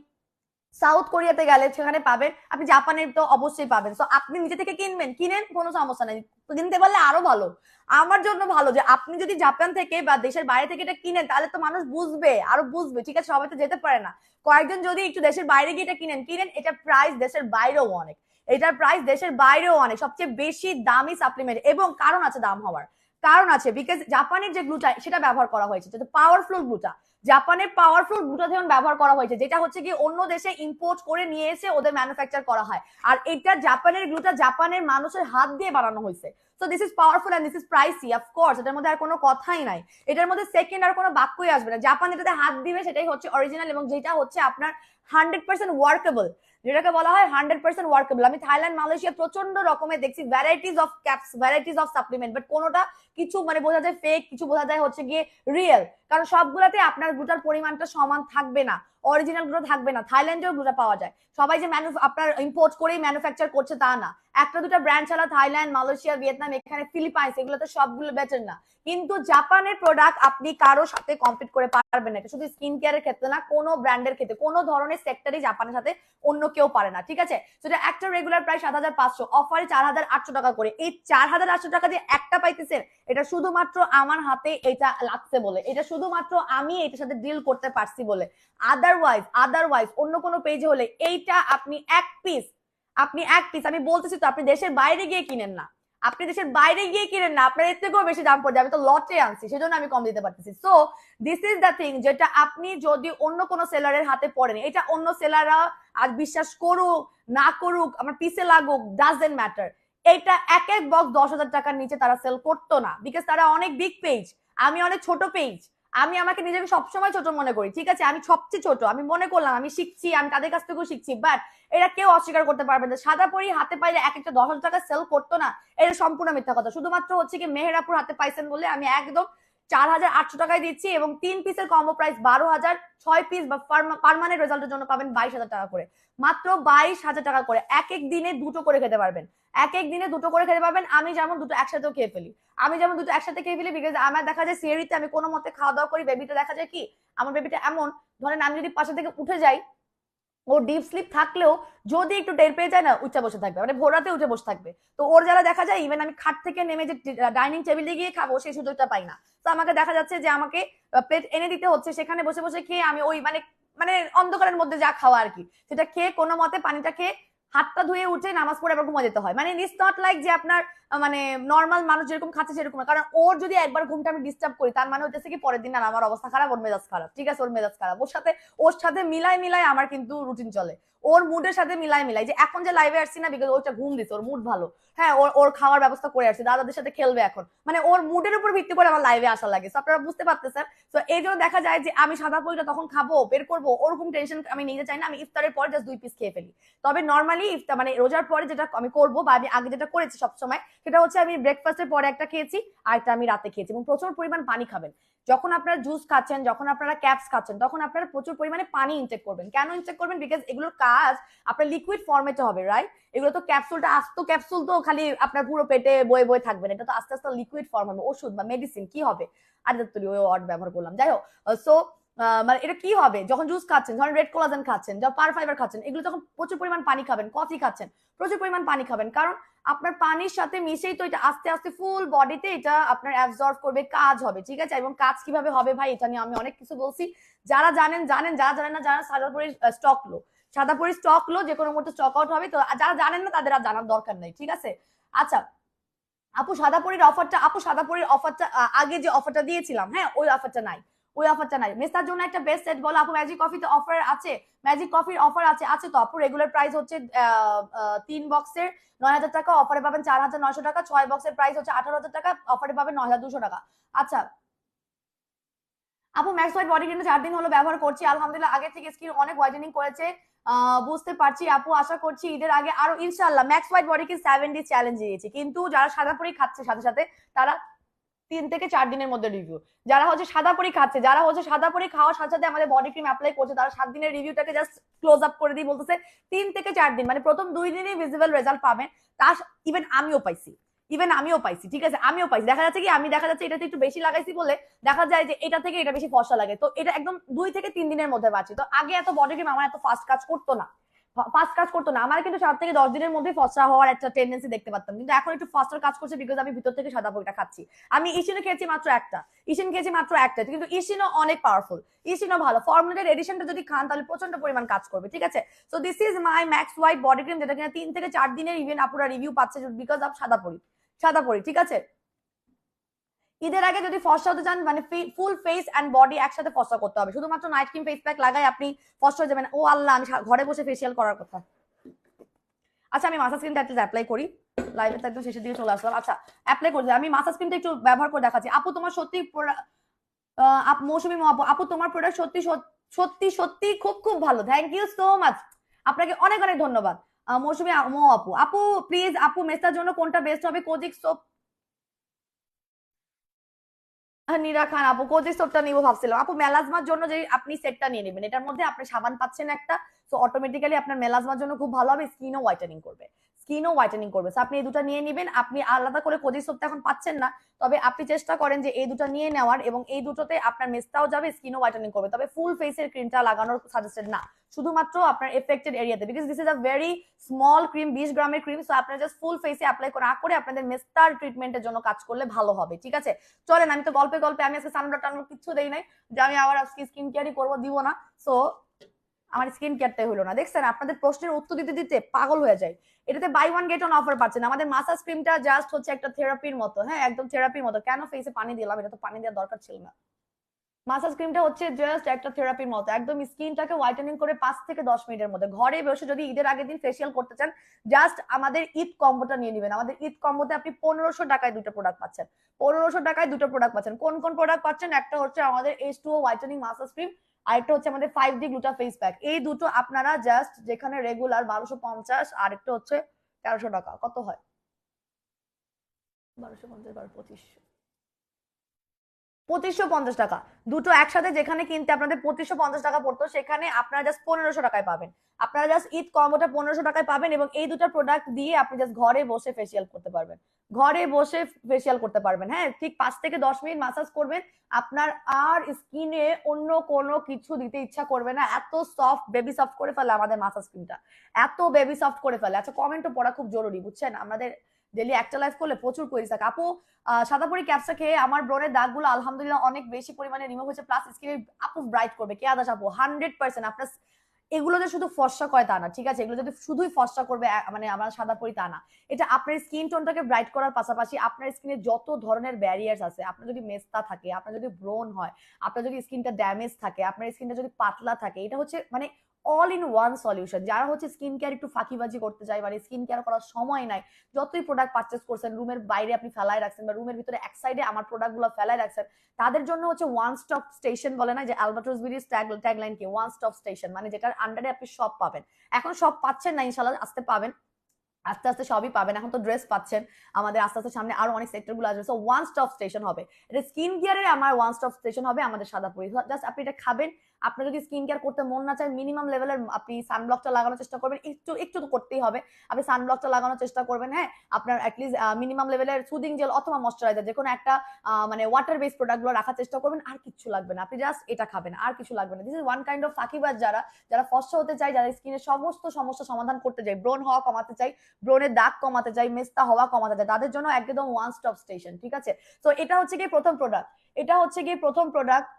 সাউথ কোরিয়াতে গেলে সেখানে পাবেন, আপনি জাপানের তো অবশ্যই পাবেন। তো আপনি নিজে থেকে কিনেন, কোনো সমস্যা নেই, কিনতে পারলে আরো ভালো, আমার জন্য ভালো যে আপনি যদি জাপান থেকে বা দেশের বাইরে থেকে এটা কিনেন, তাহলে তো মানুষ বুঝবে, আরো বুঝবে, ঠিক আছে? সবাই তো যেতে পারে না, কয়েকজন যদি একটু দেশের বাইরে গিয়ে এটা কিনেন, এটা প্রাইস দেশের বাইরেও অনেক, এটার প্রাইস দেশের বাইরেও অনেক, সবচেয়ে বেশি দামি সাপ্লিমেন্ট, এবং কারণ আছে দাম হওয়ার, কারণ আছে, বিকজ জাপানের যে গ্লুটা সেটা ব্যবহার করা হয়েছে, যেটা পাওয়ারফুল গ্লুটা, জাপানের পাওয়ারফুল গ্লুটাথিয়ন ব্যবহার করা হয়েছে, যেটা হচ্ছে কি অন্য দেশে ইম্পোর্ট করে নিয়ে এসে ওদের ম্যানুফ্যাকচার করা হয়, আর এটা জাপানের গ্লুটা জাপানের মানুষের হাত দিয়ে বানানো হয়েছে। So this is powerful and this is pricy, of course এটার মধ্যে আর কোনো কথাই নাই, এটার মধ্যে সেকেন্ড আর কোনো বাক্যই আসবে না। জাপান যেটাতে হাত দিবে সেটাই হচ্ছে অরিজিনাল, এবং যেটা হচ্ছে আপনার 100% ওয়ার্কেবল, যেটাকে বলা হয় 100% ওয়ার্কেবল। আমি থাইল্যান্ড, মালয়েশিয়া প্রচন্ড রকমের দেখছি varieties of caps, varieties of supplement, but কোনোটা কিছু মানে বোঝা যায় ফেক, কিছু বোঝা যায় হচ্ছে গিয়ে রিয়েল, কারণ সবগুলাতে আপনার গ্লুটার পরিমাণটা সমান থাকবে না, অরিজিনাল গ্লুটা থাকবে না। থাইল্যান্ডেও গ্লুটা পাওয়া যায়, সবাই যে আপনার ইম্পোর্ট করেই ম্যানুফ্যাকচার করছে তা না, একটা দুটা ব্র্যান্ড ছাড়া থাইল্যান্ড, মালয়েশিয়া, ভিয়েতনাম, এখানে ফিলিপাইন্স, এগুলোতে সবগুলো বেটার না। কিন্তু জাপানের প্রোডাক্ট আপনি কারোর সাথে কম্পিট করে পারবেন না, এটা শুধু স্কিন কেয়ারের ক্ষেত্রে না, কোনো ব্র্যান্ডের ক্ষেত্রে, কোনো ধরনের সেক্টরই জাপানের সাথে অন্য কেউ পারে না, ঠিক আছে? সেটা একটা রেগুলার প্রাইস 7,500, অফারে 4,800 টাকা করে, এই 4,800 টাকা দিয়ে একটা পাইতেছেন, এটা শুধুমাত্র আমার হাতে এটা লাগছে বলে, এটা শুধুমাত্র আমি এটার সাথে ডিল করতে পারছি বলে, আদারওয়াইজ অন্য কোনো পেজে হলে এইটা আপনি এক পিস, আমি বলতেছি তো, আপনি দেশের বাইরে গিয়ে কিনেন না, আপনার এর থেকেও বেশি দাম পড়ে যাবে, তো লটে আনছি সেজন্য আমি কম দিতে পারতেছি। So this is the thing, যেটা আপনি যদি অন্য কোনো সেলারের হাতে পড়েন, এটা অন্য সেলাররা আর বিশ্বাস করুক না করুক, আমার পিছে লাগুক, ডাজেন্ট ম্যাটার, এটা এক এক বক্স 10,000 টাকার নিচে তারা সেল করতো না, বিকজ তারা অনেক বিগ পেজ, আমি অনেক ছোট পেজ, আমি আমাকে নিজেকে সবসময় ছোট মনে করি, ঠিক আছে? আমি সবচেয়ে ছোট, আমি মনে করলাম আমি শিখছি, আমি তাদের কাছ থেকেও শিখছি, বাট এটা কেউ অস্বীকার করতে পারবে না, সাদা পরি হাতে পাইলে এক একটা 10,000 টাকা সেল করতো না, এটা সম্পূর্ণ মিথ্যা কথা। শুধুমাত্র হচ্ছে কি মেহেরাপুর হাতে পাইছেন বলে আমি একদম 4,800 টাকায় দিচ্ছি, এবং 3 পিসের কম্বো প্রাইস 12,000, 6 পিস বা পার্মানেন্ট রেজাল্টের জন্য পাবেন 22,000 টাকা করে, মাত্র 22,000 টাকা করে, এক এক দিনে দুটো করে খেতে পারবেন, আমি যেমন দুটো একসাথেও খেয়ে ফেলি, বিকজ আমার দেখা যায় সিয়ারিতে আমি কোনো মতে খাওয়া দাওয়া করি, বেবিটা দেখা যায় কি, আমার বেবিটা এমন, ধরেন আমি যদি পাশে থেকে উঠে যাই, ও ডিপ স্লিপ থাকলেও যদি একটু টের পেয়ে যায় না, উঠে বসে থাকবে, মানে ভোরাতে উঠে বসে থাকবে। তো ওর যারা দেখা যায়, ইভেন আমি খাট থেকে নেমে যে ডাইনিং টেবিলে গিয়ে খাবো সেই সুযোগটা পাই না, তো আমাকে দেখা যাচ্ছে যে আমাকে প্লেট এনে দিতে হচ্ছে, সেখানে বসে বসে খেয়ে আমি ওই মানে মানে অন্ধকারের মধ্যে যা খাওয়া আর কি, সেটা খেয়ে কোনো মতে পানিটা খেয়ে হাতটা ধুয়ে উঠে নামাজ পড়ে আবার ঘুমা যেতে হয়, মানে ইটস নট লাইক যে আপনার মানে নর্মাল মানুষ যেরকম খাচ্ছে সেরকম না, কারণ ওর যদি একবার ঘুমটা আমি ডিস্টার্ব করি, তার মানে হচ্ছে কি পরের দিন না আমার অবস্থা খারাপ, ওর মেজাজ খারাপ, ঠিক আছে? ওর মেজাজ খারাপ, ওর সাথে মিলাই আমার কিন্তু রুটিন চলে, ওর মুডের সাথে মিলাই যে এখন যে লাইভে আসছি না, বিকজ ওটা ঘুম দিচ্ছে, ওর মুড ভালো, হ্যাঁ, ওর খাওয়ার ব্যবস্থা করে আসছে, দাদাদের সাথে খেলবে এখন, মানে ওর মুডের উপর ভিত্তি করে আমার লাইভে আসা লাগে, আপনারা বুঝতে পারতেছেন। তো এই জন্য দেখা যায় যে আমি সাদা পুরিটা তখন খাবো, বের করবো, ওরকম টেনশন আমি নিতে চাই না, আমি ইফতারের পর জাস্ট 2 পিস খেয়ে ফেলি। তবে নর্মালি ইফতার মানে রোজার পরে যেটা আমি করবো, বা আমি আগে যেটা করেছি সবসময়, সেটা হচ্ছে আমি ব্রেকফাস্টের পরে একটা খেয়েছি, আর একটা আমি রাতে খেয়েছি, এবং প্রচুর পরিমাণ পানি খাবেন, যখন আপনারা জুস খাচ্ছেন, যখন আপনারা ক্যাপস খাচ্ছেন, তখন আপনারা প্রচুর পরিমাণে পানি ইনটেক করবেন। কেন ইনটেক করবেন? বিকজ এগুলোর কাজ আপনার লিকুইড ফর্মেটে হবে, রাইট? এগুলো তো ক্যাপসুলটা, আস্ত ক্যাপসুল তো খালি আপনার পুরো পেটে বয়ে বয়ে থাকবে না, এটা তো আস্তে আস্তে লিকুইড ফর্ম হবে, ওষুধ বা মেডিসিন কি হবে, আর ওই ওয়ার্ড ব্যবহার করলাম, যাই হোক। সো মানে এটা কি হবে, যখন জুস খাচ্ছেন, যখন রেড কোলাজেন খাচ্ছেন, যখন পার ফাইবার খাচ্ছেন, এগুলো যখন প্রচুর পরিমাণ পানি খাবেন, কফি খাচ্ছেন, প্রচুর পরিমাণ পানি খাবেন, কারণ আপনার পানির সাথে মিশেই তো এটা আস্তে আস্তে ফুল বডিতে এটা আপনার অ্যাবজর্ব করবে, কাজ হবে, ঠিক আছে? এবং কাজ কিভাবে হবে ভাই, এটা নিয়ে আমি অনেক কিছু বলছি, যারা জানেন, যারা জানেন না, যারা সাদাপুরির স্টক লো যে কোনো মুহূর্তে স্টক আউট হবে, তো যারা জানেন না তাদের আর জানার দরকার নেই, ঠিক আছে? আচ্ছা, আপু সাদাপুরির অফারটা আগে যে অফারটা দিয়েছিলাম, হ্যাঁ, ওই অফারটা নাই, মেসার জন্য একটা বেস্ট সেট বলো আপু, ম্যাজিক কফি তো অফার আছে, ম্যাজিক কফির অফার আছে তো আপু, রেগুলার প্রাইস হচ্ছে 3 বক্সের 9,000 টাকা, অফারে পাবেন 4,900 টাকা, 6 বক্সের প্রাইস হচ্ছে 18,000 টাকা, অফারে পাবেন 9,200 টাকা। আচ্ছা, আপু ম্যাক্স হোয়াইট বডি ক্রিমটা 4 দিন হলো ব্যবহার করছি, আলহামদুলিল্লাহ আগের থেকে স্কিন অনেক হোয়াইটেনিং করেছে, বুঝতে পারছি আপু। আশা করছি ঈদের আগে আরো ইনশাআল্লাহ। Max white body cream 7 day challenge দিয়েছি, কিন্তু যারা সাদা পরি খাচ্ছে সাথে সাথে তারা 3 থেকে 4 দিনের মধ্যে রিভিউ। যারা হচ্ছে সাদা পরি খাচ্ছে, যারা হচ্ছে সাদা পরি খাওয়ার সাথে সাথে আমাদের বডি ক্রিম অ্যাপ্লাই করছে, তারা 7 দিনের রিভিউটাকে জাস্ট ক্লোজ আপ করে দিয়ে বলতেছে 3 থেকে 4 দিন, মানে প্রথম 2 দিনই ভিজিবল রেজাল্ট পাবেন। তার ইভেন আমিও পাইছি, ঠিক আছে, আমিও পাইছি। দেখা যাচ্ছে কি আমি দেখা যাচ্ছে এটাতে একটু বেশি লাগাইছি বলে দেখা যায় যে এটা থেকে এটা বেশি ফর্সা লাগে, তো এটা একদম 2 থেকে 3 দিনের মধ্যে পাচ্ছি। তো আগে এত বডি ক্রিম আমার এত ফাস্ট কাজ করতো না, আমার কিন্তু 7 থেকে 10 দিনের মধ্যে ফর্সা হওয়ার একটা টেন্ডেন্সি দেখতে পারতাম, কিন্তু এখন একটু ফাস্টার কাজ করছে বিকজ আমি ভিতর থেকে সাদা পরিটা খাচ্ছি। আমি ইশিনও খেয়েছি মাত্র একটা, কিন্তু ইশিনও অনেক পাওয়ারফুল, ইশিনও ভালো। ফর্মুলেটেড এডিশনটা যদি খান তাহলে প্রচন্ড পরিমাণ কাজ করবে, ঠিক আছে। So this is my max white body cream, যেটা কিনা 3 থেকে 4 দিনের ইভেন আপুরা রিভিউ পাচ্ছে বিকজ অফ সাদা পরি, ঠিক আছে। ঈদের আগে যদি ফর্সা হতে চান, মানে ফুল ফেস এন্ড বডি একসাথে ফর্সা করতে হবে, শুধুমাত্র নাইট ক্রিম ফেস প্যাক লাগাই আপনি ফর্সা হয়ে যাবেন। ও আল্লাহ, আমি ঘরে বসে ফেসিয়াল করার কথা। আচ্ছা আমি মাসাজ ক্রিমটা একটু অ্যাপ্লাই করি, লাইভে তো একদম শেষের দিকে চলে আসলাম। আচ্ছা অ্যাপ্লাই করছি, আমি মাসাজ ক্রিমটা একটু ব্যবহার করে দেখাচ্ছি। আপু তোমার সত্যি মৌসুমী আপু, আপু তোমার প্রোডাক্ট সত্যি সত্যি সত্যি খুব খুব ভালো, থ্যাংক ইউ সো মাচ, আপনাকে অনেক অনেক ধন্যবাদ। মৌসুমী আপু, আপু প্লিজ আপু মেস্তার জন্য কোনটা বেস্ট হবে? কোজিক সোপ, নীরা খান আপু কোজিক সোপটা নিবো ভাবছিলাম। আপু মেলাজমার জন্য যে আপনি সেটটা নিয়ে নেবেন, এটার মধ্যে আপনি সাবান পাচ্ছেন একটা, সো অটোমেটিক্যালি আপনার মেলাজমার জন্য খুব ভালো হবে, স্কিনও হোয়াইটেনিং করবে, আপনি এই দুটো নিয়ে নেবেন। আপনি আলাদা করে কোজিক সোপটা এখন পাচ্ছেন না, তবে আপনি চেষ্টা করেন যে এই দুটো নিয়ে নেওয়ার, এবং এই দুটোতে আপনার মেস্তাও যাবে, স্কিনও হোয়াইটেনিং করবে। তবে ফুল ফেসের ক্রিমটা লাগানোর সাজেস্টেড না, শুধুমাত্র আপনার এফেক্টেড এরিয়াতে, because this is a very small cream, 20 গ্রামের ক্রিম, সো আপনারা জাস্ট ফুল ফেসে অ্যাপ্লাই করে আপনাদের মেস্তার ট্রিটমেন্টের জন্য কাজ করলে ভালো হবে, ঠিক আছে। চলেন, আমি তো গল্পে গল্পে আমি আজকে সানব্লক টানব্লক কিছু দেই নাই যে আমি আবার আজকে স্কিন কেয়ারই করবো, দিব না। সো আমার স্কিন কেয়ারটাই হলো না, দেখছেন আপনাদের প্রশ্নের উত্তর দিতে দিতে পাগল হয়ে যায়। এটাতে buy one get one offer পাচ্ছেন। আমাদের মাসাজ ক্রিমটা জাস্ট হচ্ছে একটা থেরাপির মতো, হ্যাঁ একদম থেরাপির মতো। কেন ফেসে পানি দিলাম? এটা তো পানি দেওয়ার দরকার ছিল না। মাসাজ ক্রিমটা হচ্ছে জাস্ট একটা থেরাপির মতো, একদম স্কিনটাকে হোয়াইটেনিং করে 5 থেকে 10 মিনিটের মধ্যে। ঘরে বসে যদি ঈদের আগের দিন ফেসিয়াল করতে চান, জাস্ট আমাদের ঈদ কম্বোটা নিয়ে নেবেন। আমাদের ঈদ কম্বোতে আপনি 1500 টাকায় দুটো প্রোডাক্ট পাচ্ছেন, কোন কোন প্রোডাক্ট পাচ্ছেন? একটা হচ্ছে আমাদের H2O হোয়াইটেনিং মাসাজ ক্রিম, আরেকটা হচ্ছে আমাদের 5D গ্লুটা ফেস প্যাক। এই দুটো আপনারা জাস্ট যেখানে রেগুলার 1250, আর একটা হচ্ছে 1300 টাকা, কত হয়? 1250 বার 2500, 2550 টাকা। দুটো একসাথে যেখানে কিনতে আপনাদের 2550 টাকা পড়তো, সেখানে আপনারা জাস্ট 1500 টাকায় পাবেন। আপনারা জাস্ট ঈদ কম্বোটা 1500 টাকায় পাবেন, এবং এই দুটো প্রোডাক্ট দিয়ে আপনি জাস্ট ঘরে বসে ফেসিয়াল করতে পারবেন, হ্যাঁ ঠিক 5 থেকে 10 মিনিট মাসাজ করবেন, আপনার আর স্কিনে অন্য কোনো কিছু দিতে ইচ্ছা করবে না। এত সফট, বেবি সফট করে ফেলে আমাদের মাসাজ ক্রিমটা, এত বেবি সফট করে ফেলে। আচ্ছা কমেন্টও পড়া খুব জরুরি, বুঝছেন, আমাদের ডেলি একটা লাইভ করলে প্রচুর কোয়েরি থাকে। আপু সাদাপুরি ক্যাপসা খেয়ে আমার ব্রনের দাগগুলো আলহামদুলিল্লাহ অনেক বেশি পরিমাণে রিমুভ হয়েছে, প্লাস স্কিনে আপু ব্রাইট করবে। কে আদাস আপু 100%। আপনার এগুলো যে শুধু ফর্সা করে তা না, ঠিক আছে, এগুলো যদি শুধুই ফর্সা করবে মানে আমরা সাদা পরি তা না, এটা আপনার স্কিন টোনটাকে ব্রাইট করার পাশাপাশি আপনার স্কিনে যত ধরনের ব্যারিয়ার্স আছে, আপনার যদি মেস্তা থাকে, আপনার যদি ব্রন হয়, আপনার যদি স্কিনটা ড্যামেজ থাকে, আপনার স্কিনটা যদি পাতলা থাকে, এটা হচ্ছে মানে অল ইন ওয়ান সলিউশন। যারা হচ্ছে স্কিন কেয়ার একটু ফাঁকিবাজি করতে চায়, মানে স্কিন কেয়ার করার সময় নাই, যতই প্রোডাক্ট পারচেস করছেন রুমের বাইরে আপনি ফেলায় রাখছেন, বা রুমের ভিতরে এক সাইডে আমার প্রোডাক্টগুলো ফেলায় রাখছেন, তাদের জন্য হচ্ছে ওয়ান স্টপ স্টেশন বলে না, যে অ্যালবাট্রস ভিডিওস ট্যাগলাইন কি ওয়ান স্টপ স্টেশন, মানে যেটার আন্ডারে আপনি সব পাবেন। এখন সব পাচ্ছেন না, ইনশাল্লাহ আসতে পাবেন, আস্তে আস্তে সবই পাবেন। এখন তো ড্রেস পাচ্ছেন, আমাদের আস্তে আস্তে সামনে আরো অনেক সেক্টর গুলো আসবে। সো ওয়ান স্টপ স্টেশন হবে এটা, স্কিন কেয়ারের আমার ওয়ান স্টপ স্টেশন হবে আমাদের সাদাপুরি। জাস্ট আপনি এটা খাবেন। আপনার যদি স্কিন কেয়ার করতে মন না চায়, মিনিমাম লেভেলের আপনি সানব্লকটা লাগানোর চেষ্টা করবেন, একটু একটু তো করতেই হবে, আপনি সানব্লকটা লাগানোর চেষ্টা করবেন। হ্যাঁ আপনার অ্যাটলিস্ট মিনিমাম লেভেলের সুদিং জেল অথবা ময়শ্চারাইজার, যে কোনো একটা মানে ওয়াটার বেসড প্রোডাক্ট গুলো রাখার চেষ্টা করবেন। আর কিছু লাগবে না, আপনি জাস্ট এটা খাবেন, আর কিছু লাগবে না। This is one kind of ফাঁকিবাজ, যারা যারা ফর্সা হতে চায়, যারা স্কিনের সমস্ত সমস্যা সমাধান করতে চায়, ব্রন হওয়া কমাতে চাই, ব্রনের দাগ কমাতে চাই, মেস্তা হওয়া কমাতে চাই, তাদের জন্য একদম ওয়ান স্টপ স্টেশন, ঠিক আছে। তো এটা হচ্ছে গিয়ে প্রথম প্রোডাক্ট।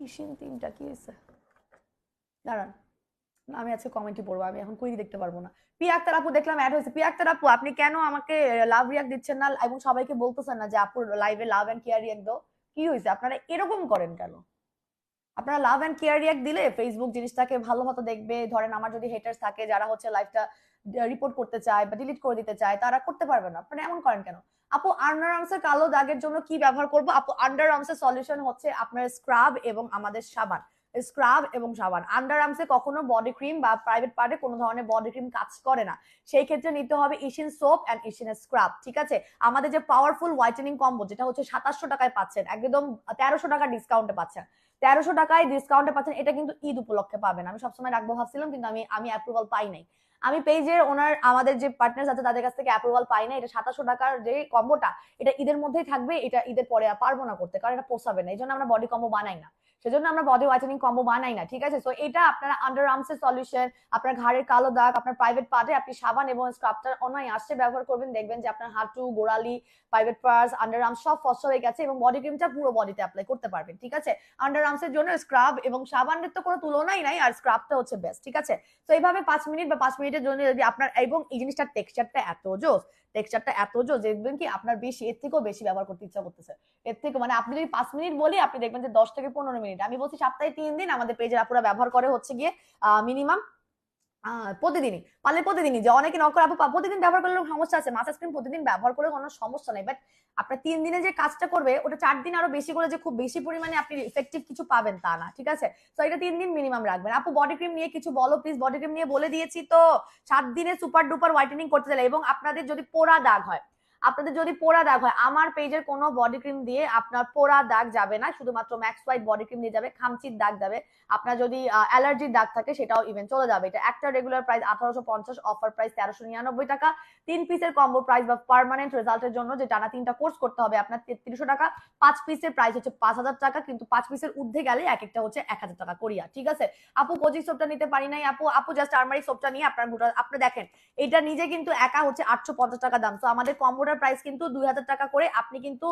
ইশিন তিনটা কি হয়েছে? দাঁড়ান, আমি আজকে কমেন্টই পড়বো, আমি এখন কুইরি দেখতে পারবো না। পিয়া আক্তার আপু দেখলাম অ্যাড হয়েছে। পিয়া আক্তার আপু আপনি কেন আমাকে লাভ রিয়াক্ট দিচ্ছেন না, এবং সবাইকে বলতেছেন না যে আপুর লাইভে লাভ এন্ড কেয়ার রিয়াক্ট দাও? কি হয়েছে, আপনারা এরকম করেন কেন? আপনারা লাভ এন্ড কেয়ার রিয়াক্ট দিলে ফেসবুক জিনিসটাকে ভালো মতো দেখবে। ধরেন আমার যদি হেটার্স থাকে যারা হচ্ছে লাইভটা রিপোর্ট করতে চায় বা ডিলিট করে দিতে চায়, তারা করতে পারবে না। আপনারা এমন করেন কেন? আপু আন্ডার আর্মসের কালো দাগের জন্য কি ব্যবহার করব? আপু আন্ডার আর্মসের সলিউশন হচ্ছে আপনার স্ক্রাব এবং আমাদের সাবান। স্ক্রাব এবং সাবান। আন্ডার আর্মসে কখনো বডি ক্রিম বা প্রাইভেট পার্টে কোনো ধরনের বডি ক্রিম কাজ করে না। সেই ক্ষেত্রে নিতে হবে ইশিন সোপ এন্ড ইশিন স্ক্রাব, ঠিক আছে? আমাদের যে পাওয়ারফুল হোয়াইটেনিং কম্বো, যেটা হচ্ছে 2700 টাকায় পাচ্ছেন, একদম 1300 টাকা ডিসকাউন্টে পাচ্ছেন। 1300 টাকায় ডিসকাউন্টে পাচ্ছেন, এটা কিন্তু ঈদ উপলক্ষে পাবেন। আমি সবসময় রাখবো ভাবছিলাম, কিন্তু আমি অ্যাপ্রুভাল পাই নাই। আমি পেজের ওনার আমাদের যে পার্টনার্স আছে তাদের কাছ থেকে অ্যাপ্রুভাল পাই না। এটা 2700 টাকার যে কম্বোটা, এটা ঈদের মধ্যেই থাকবে। এটা ঈদের পরে আর পারবো না করতে, কারণ এটা পোষাবে না। এই জন্য আমরা বডি কম্বো বানাই না, সেজন্য আমরা বডি হোয়াইটেনিং কম্বো বানাই না, ঠিক আছে? সো এটা আপনারা আন্ডার আর্মসের সলিউশন, আপনার ঘাড়ের কালো দাগ, আপনার প্রাইভেট পার্টে আপনি সাবান এবং স্ক্রাবটা অনায়াসে ব্যবহার করবেন, দেখবেন যে আপনার হাঁটু, গোড়ালি, প্রাইভেট পার্টস, আন্ডার আর্ম সব ফসল হয়ে গেছে, এবং বডি ক্রিমটা পুরো বডিতে অ্যাপ্লাই করতে পারবেন, ঠিক আছে? আন্ডার আর্মসের জন্য স্ক্রাব এবং সাবানের তো কোনো তুলনাই নাই, আর স্ক্রাবটা হচ্ছে বেস্ট, ঠিক আছে? তো এইভাবে 5 মিনিট বা 5 মিনিটের জন্য যদি আপনার, এবং এই জিনিসটার টেক্সচারটা এত জোস, টেক্সচারটা এত জোস, দেখবেন কি আপনার বেশি, এর থেকেও বেশি ব্যবহার করতে ইচ্ছা করতেছে। এর থেকে মানে আপনি যদি 5 মিনিট বলি, আপনি দেখবেন যে 10 থেকে 15 মিনিট। আমি বলছি সপ্তাহে 3 দিন আমাদের পেজের আপুরা ব্যবহার করে হচ্ছে গিয়ে মিনিমাম প্রতিদিনই, পারলে প্রতিদিনই। যে অনেকে নক করে আপু প্রতিদিন ব্যবহার করলে সমস্যা আছে, মাসাজ ক্রিম প্রতিদিন ব্যবহার করলে কোনো সমস্যা নেই, বাট আপনার 3 দিনে যে কাজটা করবে ওটা 4 দিন আরো বেশি করে যে খুব বেশি পরিমাণে আপনি ইফেক্টিভ কিছু পাবেন তা না, ঠিক আছে? তো এটা 3 দিন মিনিমাম রাখবেন। আপু বডি ক্রিম নিয়ে কিছু বলো প্লিজ। বডি ক্রিম নিয়ে বলে দিয়েছি তো, 7 দিনে সুপার ডুপার হোয়াইটেনিং করতে চাইলে, এবং আপনাদের যদি পোড়া দাগ হয়, আমার পেজের কোনো বডি ক্রিম দিয়ে আপনার পোড়া দাগ যাবে না, শুধুমাত্র ম্যাক্স হোয়াইট বডি ক্রিম দিয়ে যাবে, খামচির দাগ যাবে। আপনার যদি অ্যালার্জির দাগ থাকে সেটাও ইভেন চলে যাবে। এটা একটা রেগুলার প্রাইস 1850, অফার প্রাইস 1399 টাকা। 3 পিসের কম্বো প্রাইস বা পার্মানেন্ট রেজাল্টের জন্য যে টানা 3টা কোর্স করতে হবে আপনার 3300 টাকা। 5 পিসের প্রাইস হচ্ছে 5000 টাকা, কিন্তু 5 পিসের ঊর্ধ্বে গেলে এক একটা হচ্ছে 1000 টাকা করিয়া, ঠিক আছে? আপু কোজিক সোপটা নিতে পারি নাই। আপু জাস্ট টার্মারিক সোপটা নিয়ে আপনার আপনি দেখেন, এটা নিজে কিন্তু একা হচ্ছে 850 টাকা দাম। তো আমাদের কম্বোটার প্রাইস কিন্তু 2000 টাকা করে। আপনি কিন্তু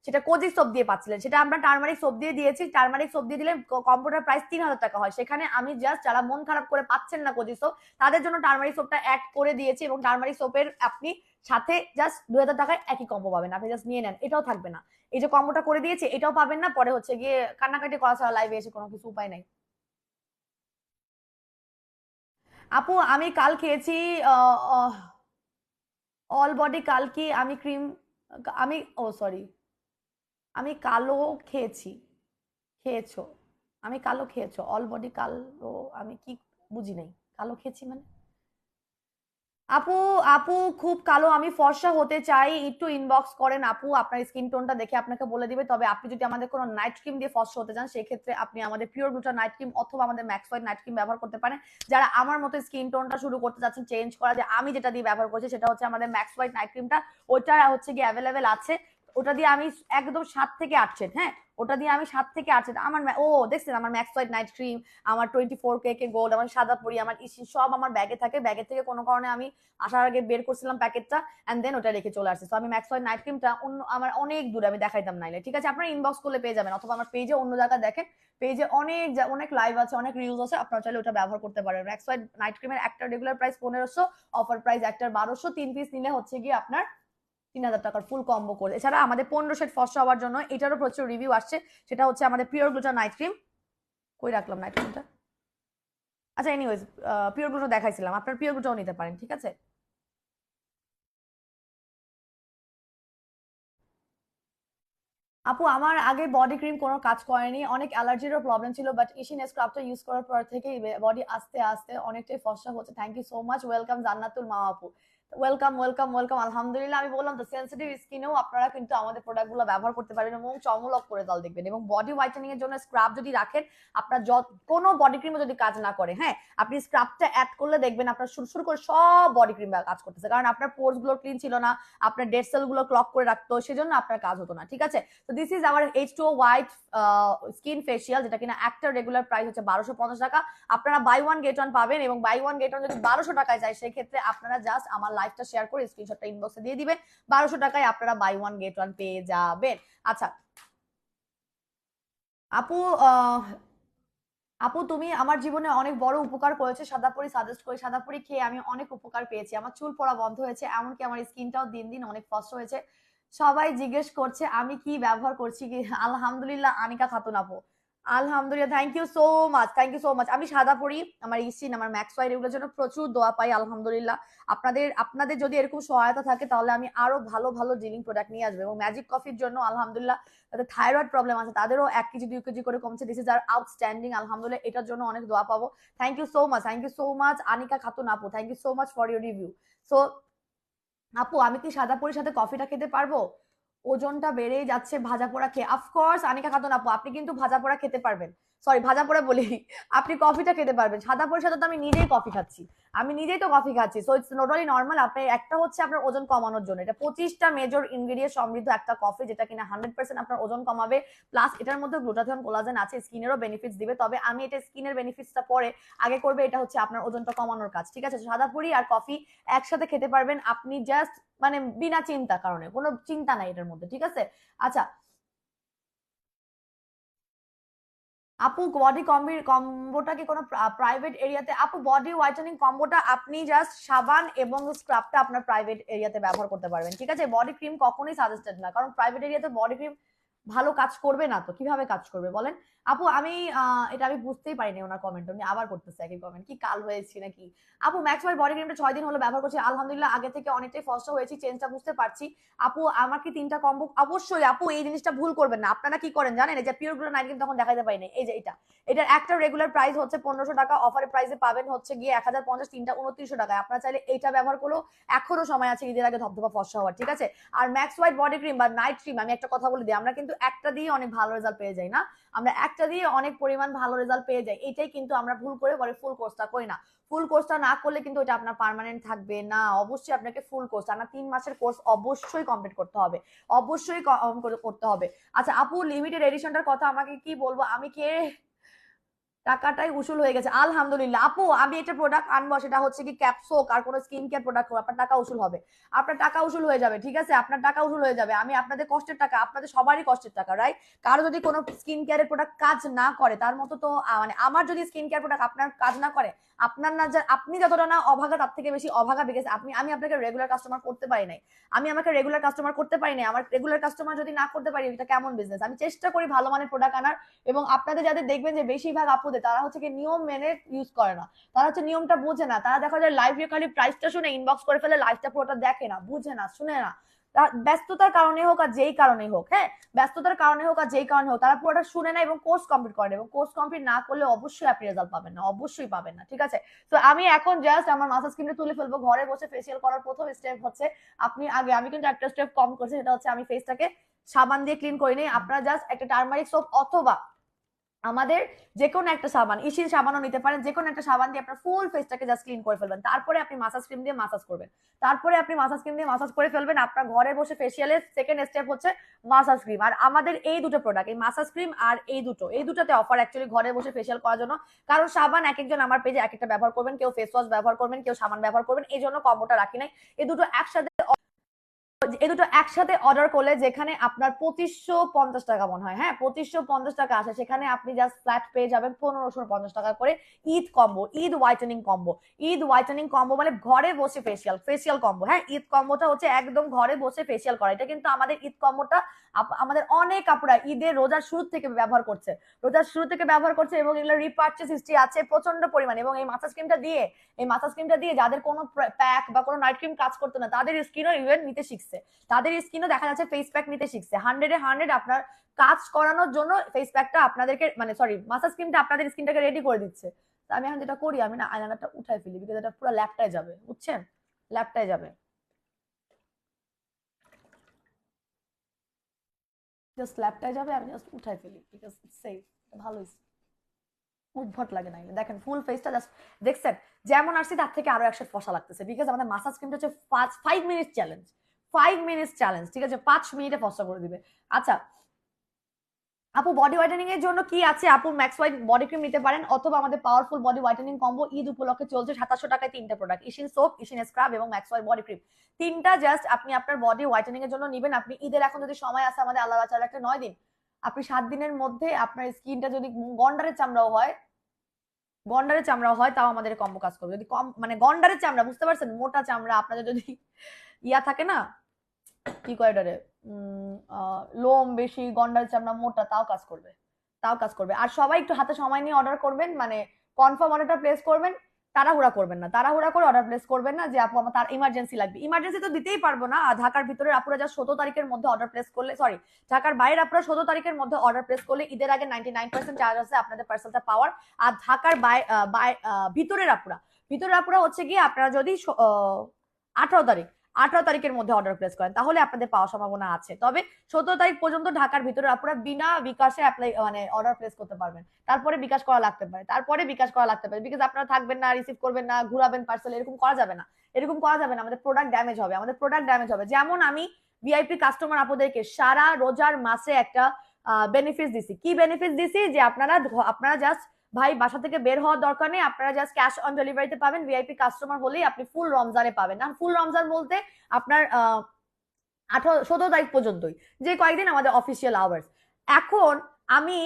সেটা কোজিক সোপ দিয়ে পাচ্ছিলেন, সেটা আমরা টার্মারিক সোপ দিয়ে দিয়েছি। টার্মারিক সোপ দিয়ে দিলে কম্বোটার প্রাইস 3000 টাকা হয়। সেখানে আমি জাস্ট যারা মন খারাপ করে পাচ্ছেন না কোজিক সোপ, তাদের জন্য টার্মারিক সোপটা অ্যাড করে দিয়েছি, এবং টার্মারিক সোপের আপনি সাথে জাস্ট 2000 টাকায় একই কম্বো পাবেন। আপনি জাস্ট নিয়ে নেন, এটাও থাকবে না। এই যে কম্বোটা করে দিয়েছি, এটাও পাবেন না। পরে হচ্ছে গিয়ে কান্নাকাটি করা ছাড়া লাইভে এসে কোনো কিছু উপায় নাই। আপু আমি কাল খেয়েছি অল বডি। কাল কি আমি ক্রিম, আমি ও সরি, আমি কালো খেয়েছি। খেয়েছো? আমি কালো খেয়েছো? অল বডি কালো? আমি কি বুঝি নাই, কালো খেয়েছি মানে? আপু, আপু খুব কালো, আমি ফর্সা হতে চাই, একটু ইনবক্স করেন আপু, আপনার স্কিন টোনটা দেখে আপনাকে বলে দিবে। তবে আপনি যদি আমাদের কোনো নাইট ক্রিম দিয়ে ফর্সা হতে চান, সেক্ষেত্রে আপনি আমাদের পিওর গ্লুটা নাইট ক্রিম অথবা আমাদের ম্যাক্স হোয়াইট নাইট ক্রিম ব্যবহার করতে পারেন। যারা আমার মতো স্কিন টোনটা শুরু করতে চাচ্ছেন চেঞ্জ করা, যে আমি যেটা দিয়ে ব্যবহার করছি সেটা হচ্ছে আমাদের ম্যাক্স হোয়াইট নাইট ক্রিমটা, ওটা হচ্ছে গিয়ে অ্যাভেলেবেল আছে। ওটা দিয়ে আমি একদম 7 থেকে 8 সেট, হ্যাঁ, ওটা দিয়ে আমি 7 থেকে 8 সেট আমার ও দেখছেন আমার ম্যাক্স হোয়াইট নাইট ক্রিম, আমার 24 কে গোল্ড, আমার সাদা পরি, আমার ইসি সব আমার ব্যাগে থাকে। ব্যাগের থেকে কোনো কারণে আমি আসার আগে বের করছিলাম প্যাকেটটা, এন্ড দেন ওটা রেখে চলে আসছে। তো আমি ম্যাক্স হোয়াইট নাইট ক্রিমটা অন্য আমার অনেক দূরে আমি দেখাইতাম নাইলে, ঠিক আছে? আপনারা ইনবক্স করলে পেয়ে যাবেন, অথবা আমার পেজে অন্য জায়গায় দেখেন, পেজে অনেক অনেক লাইভ আছে, অনেক রিলস আছে, আপনারা চাইলে ওটা ব্যবহার করতে পারেন। ম্যাক্স হোয়াইট নাইট ক্রিমের একটা রেগুলার প্রাইস 1500, অফার প্রাইস একটার 1200, 3 পিস নিলে হচ্ছে গিয়ে আপনার 3000 টাকার ফুল কম্বো করে। এছাড়া আমাদের 15 সেট ফর্সা হওয়ার জন্য এটারও প্রচুর রিভিউ আসছে, সেটা হচ্ছে আমাদের পিওর গ্লুটা নাইট ক্রিম। কই রাখলাম নাইট ক্রিমটা? আচ্ছা এনিওয়েজ, পিওর গ্লুটা দেখাইছিলাম, আপনার পিওর গ্লুটাও নিতে পারেন, ঠিক আছে? আপু আমার আগে বডি ক্রিম কোনো কাজ করেনি, অনেক অ্যালার্জিরও প্রবলেম ছিল, বাট ইশিন স্ক্রাবটা ইউজ করার পর থেকে বডি আস্তে আস্তে অনেকটাই ফর্সা হচ্ছে। Thank you so much, welcome Jannatul মা আপু। ওয়েলকাম ওয়েলকাম ওয়েলকাম, আলহামদুলিল্লাহ। আমি বললাম তো, সেন্সিটিভ স্কিনেও আপনারা কিন্তু আমাদের প্রোডাক্টগুলো ব্যবহার করতে পারবেন, এবং চমলক করে জল দেখবেন। এবং বডি হোয়াইটেনিং এর জন্য স্ক্রাব যদি রাখেন, আপনার কোনো বডি ক্রিমও যদি কাজ না করে, হ্যাঁ, আপনি স্ক্রাবটা অ্যাড করলে দেখবেন আপনার শুরু শুরু করে সব বডি ক্রিম কাজ করতেছে, কারণ আপনার পোর্স গুলো ক্লিন ছিল না, আপনার ডেড সেল গুলো ক্লক করে রাখতো, সেজন্য আপনার কাজ হতো না, ঠিক আছে? তো this is our H2O white skin facial, যেটা কিনা একটা রেগুলার প্রাইস হচ্ছে 1250 টাকা। আপনারা বাই ওয়ান গেট ওয়ান পাবেন, এবং বাই ওয়ান গেট ওয়ান যদি 1200 টাকায় যায়, সেক্ষেত্রে আপনারা জাস্ট আমার লাইভটা শেয়ার করে স্ক্রিনশটটা ইনবক্সে দিয়ে দিবেন, 1200 টাকায় আপনারা বাই ওয়ান গেট ওয়ান পেয়ে যাবেন। আচ্ছা আপু, আপু তুমি আমার জীবনে অনেক বড় উপকার করেছে, সাদাপুরি সাজেস্ট করে, সাদাপুরি খেয়ে আমি অনেক উপকার পেয়েছি। আমার চুল পড়া বন্ধ হয়েছে, এমনকি আমার স্কিনটাও দিন দিন অনেক ফর্সা হয়েছে। সবাই জিজ্ঞেস করছে আমি কি ব্যবহার করছি কি। আলহামদুলিল্লাহ আনিকা খাতুন আপু, আলহামদুলিল্লাহ, thank you so much, thank you so much. আমি সাদা পরি, আমার ইসিন, আমার ম্যাক্স ওয়াইড এগুলোর জন্য প্রচুর দোয়া পাই আলহামদুলিল্লাহ। আপনাদের আপনাদের যদি এরকম সহায়তা থাকে তাহলে আমি আরো ভালো ভালো জিলিং প্রোডাক্ট নিয়ে আসবো। এবং ম্যাজিক কফির জন্য আলহামদুলিল্লাহ, তাদের থাইরয়েড প্রবলেম আছে, তাদেরও 1 কেজি 2 কেজি করে কমছে। দিস ইজ আর আউটস্ট্যান্ডিং আলহামদুলিল্লাহ, এটার জন্য অনেক দোয়া পাবো। Thank you so much, thank you so much Anika Khatun আপু, thank you so much for your review. So আপু, আমি কি সাদা পরির সাথে কফিটা খেতে পারবো? ওজনটা বেড়েই যাচ্ছে ভাজা পোড়া খেয়ে। অফকোর্স আনিকা খাতুন আপু, আপনি কিন্তু ভাজা পোড়া খেতে পারবেন। সরি, ভাজা পোড়া বলি, আপনি কফিটা খেতে পারবেন। সাদা পরির সাথে তো আমি নিজেই কফি খাচ্ছি, আমি নিজেই তো কফি খাচ্ছি। So it's totally normal. আপনি একটা হচ্ছে আপনার ওজন কমানোর জন্য, এটা 25টা মেজর ইনগ্রেডিয়েন্ট সমৃদ্ধ একটা কফি, যেটা কিনা 100% আপনার ওজন কমাবে। প্লাস এটার মধ্যে গ্লুটাথিয়ন কোলাজেন আছে, স্কিনেরও বেনিফিটস দিবে। তবে আমি এটা স্কিনের বেনিফিটসটা পরে আগে করবে, এটা হচ্ছে আপনার ওজনটা কমানোর কাজ, ঠিক আছে? সাদা পুরি আর কফি একসাথে খেতে পারবেন আপনি, জাস্ট মানে বিনা চিন্তা কারণে, কোনো চিন্তা নাই এটার মধ্যে, ঠিক আছে? আচ্ছা আপু, বডি কম্বোটা কি কোনো প্রাইভেট এরিয়াতে? আপু, বডি হোয়াইটেনিং কম্বোটা আপনি জাস্ট সাবান এবং স্ক্রাবটা আপনার প্রাইভেট এরিয়াতে ব্যবহার করতে পারবেন, ঠিক আছে? বডি ক্রিম কখনোই সাজেস্টেড না, কারণ প্রাইভেট এরিয়াতে বডি ক্রিম ভালো কাজ করবে না। তো কিভাবে কাজ করবে বলেন? আপু আমি এটা আমি বুঝতেই পারিনি ওনার কমেন্ট, উনি আবার করতেছে একই কমেন্ট, কি কাল হয়েছি নাকি? আপু, ম্যাক্স বডি ক্রিমটা 6 দিন হলো ব্যবহার করছি আলহামদুলিল্লাহ, আগে থেকে অনেকটাই ফর্সা হয়েছি, চেঞ্জটা বুঝতে পারছি। আপু, আমার কি 3টা কম্বো? অবশ্যই আপু, এই জিনিসটা ভুল করবেন না। আপনারা কি করেন জানেন? এই যে পিওর গ্লো নাইট ক্রিম তখন দেখাতে পারি না, এই যে এটা, এটার একটা রেগুলার প্রাইস হচ্ছে 1500 টাকা, অফারের প্রাইসে পাবেন হচ্ছে গিয়ে 1050, 3টা 2900 টাকায়। আপনারা চাইলে এইটা ব্যবহার করলেও এখনো সময় আছে ঈদের আগে ধবধবা ফর্সা হওয়ার, ঠিক আছে? আর ম্যাক্স হোয়াইট বডি ক্রিম বা নাইট ক্রিম, আমি একটা কথা বলে দিই, আমরা কিন্তু একটা দিয়ে অনেক ভালো রেজাল্ট পেয়ে যাই না, আমরা একটা দিয়ে অনেক পরিমাণ ভালো রেজাল্ট পেয়ে যাই। এটাই কিন্তু আমরা ভুল করে পরে ফুল কোর্সটা করি না। ফুল কোর্সটা না করলে কিন্তু এটা আপনার পার্মানেন্ট থাকবে না। অবশ্যই আপনাকে ফুল কোর্স, আপনার 3 মাসের কোর্স অবশ্যই কমপ্লিট করতে হবে, অবশ্যই করতে হবে। আচ্ছা আপু, লিমিটেড এডিশনটার কথা আমাকে কি বলবো, আমি কে টাকাটাই উসুল হয়ে গেছে আলহামদুলিল্লাহ। আপু, আমি একটা প্রোডাক্ট আনবো, সেটা হচ্ছে কি ক্যাপসোক আর কোনো স্কিন কেয়ার প্রোডাক্ট, আপনার টাকা উসুল হবে, আপনার টাকা উসুল হয়ে যাবে, ঠিক আছে? আপনার টাকা উসুল হয়ে যাবে। আমি আপনাদের কষ্টের টাকা, আপনাদের সবারই কষ্টের টাকা, রাইট? কারো যদি কোনো স্কিন কেয়ারের প্রোডাক্ট কাজ না করে, তার মতো তো মানে আমার যদি স্কিন কেয়ার প্রোডাক্ট আপনার কাজ না করে, আপনার না আপনি যতটা না অভাগা, তার থেকে বেশি অভাগা, বিকজ আমি আপনাকে রেগুলার কাস্টমার করতে পারি নাই, আমি আমাকে রেগুলার কাস্টমার করতে পারি নাই। আমার রেগুলার কাস্টমার যদি না করতে পারি, এটা কেমন বিজনেস? আমি চেষ্টা করি ভালো মানের প্রোডাক্ট আনার। এবং আপনাদের যাদের দেখবেন যে বেশিরভাগ আপুদের, তারা হচ্ছে কি নিয়ম মেনে ইউজ করে না, তারা হচ্ছে নিয়মটা বোঝে না, তারা দেখা যায় লাইভ খালি প্রাইসটা শুনে ইনবক্স করে ফেলে, লাইভটা পুরোটা দেখে না, বুঝে না, শুনে না। ব্যস্ততার কারণে হোক আর যেই কারণে হোক, হ্যাঁ, ব্যস্ততার কারণে হোক আর যেই কারণে হোক, তারা পুরোটা শুনে না এবং কোর্স কমপ্লিট করে, এবং কোর্স কমপ্লিট না করলে অবশ্যই আপনি রেজাল্ট পাবেন না, অবশ্যই পাবেন না, ঠিক আছে? তো আমি এখন জাস্ট আমার মাসাজ ক্রিমটা তুলে ফেলবো। ঘরে বসে ফেসিয়াল করার প্রথম স্টেপ হচ্ছে, আপনি আগে, আমি কিন্তু একটা স্টেপ কম করছি, সেটা হচ্ছে আমি ফেসটাকে সাবান দিয়ে ক্লিন করে নিই। আপনারা জাস্ট একটা টার্মারিক সোপ অথবা আমাদের যে কোনো একটা সাবান, ইসির সাবানও নিতে পারেন, যে কোনো একটা সাবান দিয়ে আপনার ফুল ফেসটাকে জাস্ট ক্লিন করে ফেলবেন। তারপরে আপনি মাসাজ ক্রিম দিয়ে মাসাজ করবেন, তারপরে আপনি মাসাজ ক্রিম দিয়ে মাসাজ করে ফেলবেন। আপনার ঘরে বসে ফেসিয়ালের সেকেন্ড স্টেপ হচ্ছে মাসাজ ক্রিম। আর আমাদের এই দুটো প্রোডাক্ট, এই মাসাজ ক্রিম আর এই দুটোতে অফার অ্যাকচুয়ালি ঘরে বসে ফেসিয়াল করার জন্য। কারণ সাবান এক একজন আমার পেজে এক একটা ব্যবহার করবেন, কেউ ফেস ওয়াশ ব্যবহার করবেন, কেউ সাবান ব্যবহার করবেন, এই জন্য কম্বোটা রাখি নাই। এই দুটো একসাথে, এই দুটো একসাথে অর্ডার করলে যেখানে আপনার 2550 টাকা মনে হয়, হ্যাঁ 2550 টাকা আসে, সেখানে আপনি জাস্ট ফ্ল্যাট পেয়ে যাবেন 1550 টাকা করে Eid combo, Eid whitening combo. Eid whitening combo মানে ঘরে বসে ফেসিয়াল কম্বো, হ্যাঁ। ঈদ কম্বোটা হচ্ছে একদম ঘরে বসে ফেসিয়াল করা। এটা কিন্তু আমাদের ঈদ কম্বোটা আমাদের অনেক আপুরা ঈদের রোজার শুরু থেকে ব্যবহার করছে, এবং এগুলো রিপারচেস হিস্ট্রি আছে প্রচন্ড পরিমাণে। এবং এই মাসাজ ক্রিমটা দিয়ে যাদের কোনো প্যাক বা কোনো নাইট ক্রিম কাজ করতো না, তাদের স্কিনও ইভেন নিতে শিখছে, তাদের স্কিনও দেখা যাচ্ছে ফেস প্যাক নিতে শিখছে। 100-এ 100 আপনার কাজ করানোর জন্য ফেস প্যাকটা আপনাদেরকে, মানে সরি, মাসাজ ক্রিমটা আপনাদের স্কিনটাকে রেডি করে দিচ্ছে। তো আমি এখন যেটা করি, আমি না আইলাইনারটা উঠাই ফেলি, বিকজ এটা পুরো ল্যাপটায় যাবে, বুঝছেন? ল্যাপটায় যাবে, জাস্ট ল্যাপটায় যাবে, আমি জাস্ট উঠাই ফেলি, বিকজ ইটস সেফ, ভালো উদ্ভট লাগে না। দেখেন ফুল ফেসটা জাস্ট দেখছেন, যেমন আসছি তার থেকে আরো 100 ফসা লাগতেছে, বিকজ আমাদের মাসাজ ক্রিমটা হচ্ছে 5 মিনিট চ্যালেঞ্জ, 5 মিনিট চ্যালেঞ্জ, ঠিক আছে? 5 মিনিটে ফসা করে দিবে। আচ্ছা আপু, বডি হোয়াইটেনিং এর জন্য কি আছে? আপু, ম্যাক্স হোয়াইট বডি ক্রিম নিতে পারেন, অথবা আমাদের powerful body whitening combo Eid উপলক্ষে চলছে 2700 টাকায় 3টা প্রোডাক্ট, ইশিন সোপ, ইশিন স্ক্রাব এবং ম্যাক্স হোয়াইট বডি ক্রিম। 3টা জাস্ট আপনি আপনার বডি হোয়াইটেনিং এর জন্য নিবেন। আপনি ঈদের এখন যদি সময় আছে, আমাদের আল্লাহ বাঁচার একটা 9 দিন, আপনি 7 দিনের মধ্যে আপনার স্কিনটা যদি গন্ডারের চামড়াও হয়, তাও আমাদের কম্বো কাজ করবে। যদি কম মানে গন্ডারের চামড়া, বুঝতে পারছেন, মোটা চামড়া আপনাদের যদি ইয়া থাকে না, কি কয় এটারে, লোম বেশি, গন্ডারের চামড়া মোটা, তাও কাজ করবে, তাও কাজ করবে। আর সবাই একটু হাতে সময় নিয়ে অর্ডার করবেন, মানে কনফার্ম অর্ডারটা প্লেস করবেন, তাড়াহুড়া করবেন না, তাড়াহুড়া করে অর্ডার প্লেস করবেন না যে আপু আমার তার ইমার্জেন্সি লাগবে। ইমার্জেন্সি তো দিতেই পারবো না। আর ঢাকার ভিতরে আপুরা যা 17 তারিখের মধ্যে অর্ডার প্লেস করলে, সরি ঢাকার বাইরে আপনারা 17 তারিখের মধ্যে অর্ডার প্লেস করলে ঈদের আগে 99% চার্জ আছে আপনাদের পার্সেলটা পাওয়ার। আর ঢাকার ভিতরের আপুরা হচ্ছে গিয়ে আপনারা যদি 18 তারিখ 18 তারিখের মধ্যে অর্ডার প্লেস করেন তাহলে আপনাদের পাওয়ার সম্ভাবনা আছে। তবে 17 তারিখ পর্যন্ত ঢাকার ভিতরে আপনারা বিনা বিকাশে অ্যাপ্লাই মানে অর্ডার প্লেস করতে পারবেন। তারপরে বিকাশ করা লাগতে পারে, বিকজ আপনারা থাকবেন না, রিসিভ করবেন না, ঘুরাবেন পার্সেল, এরকম করা যাবে না। আমাদের প্রোডাক্ট ড্যামেজ হবে। যেমন আমি ভিআইপি কাস্টমার আপুদেরকে সারা রোজার মাসে একটা বেনিফিট দিছি। কি বেনিফিট দিছি? যে আপনারা জাস্ট ভাই বাসা থেকে বের হওয়ার দরকার নেই, আপনারা জাস্ট ক্যাশ অন ডেলিভারিতে পাবেন। ভিআইপি কাস্টমার হলেই আপনি ফুল রমজানে পাবেন। না ফুল রমজান বলতে আপনার 17 তারিখ পর্যন্তই, যে কয়েকদিন আমাদের অফিসিয়াল আওয়ার্স। এখন আমি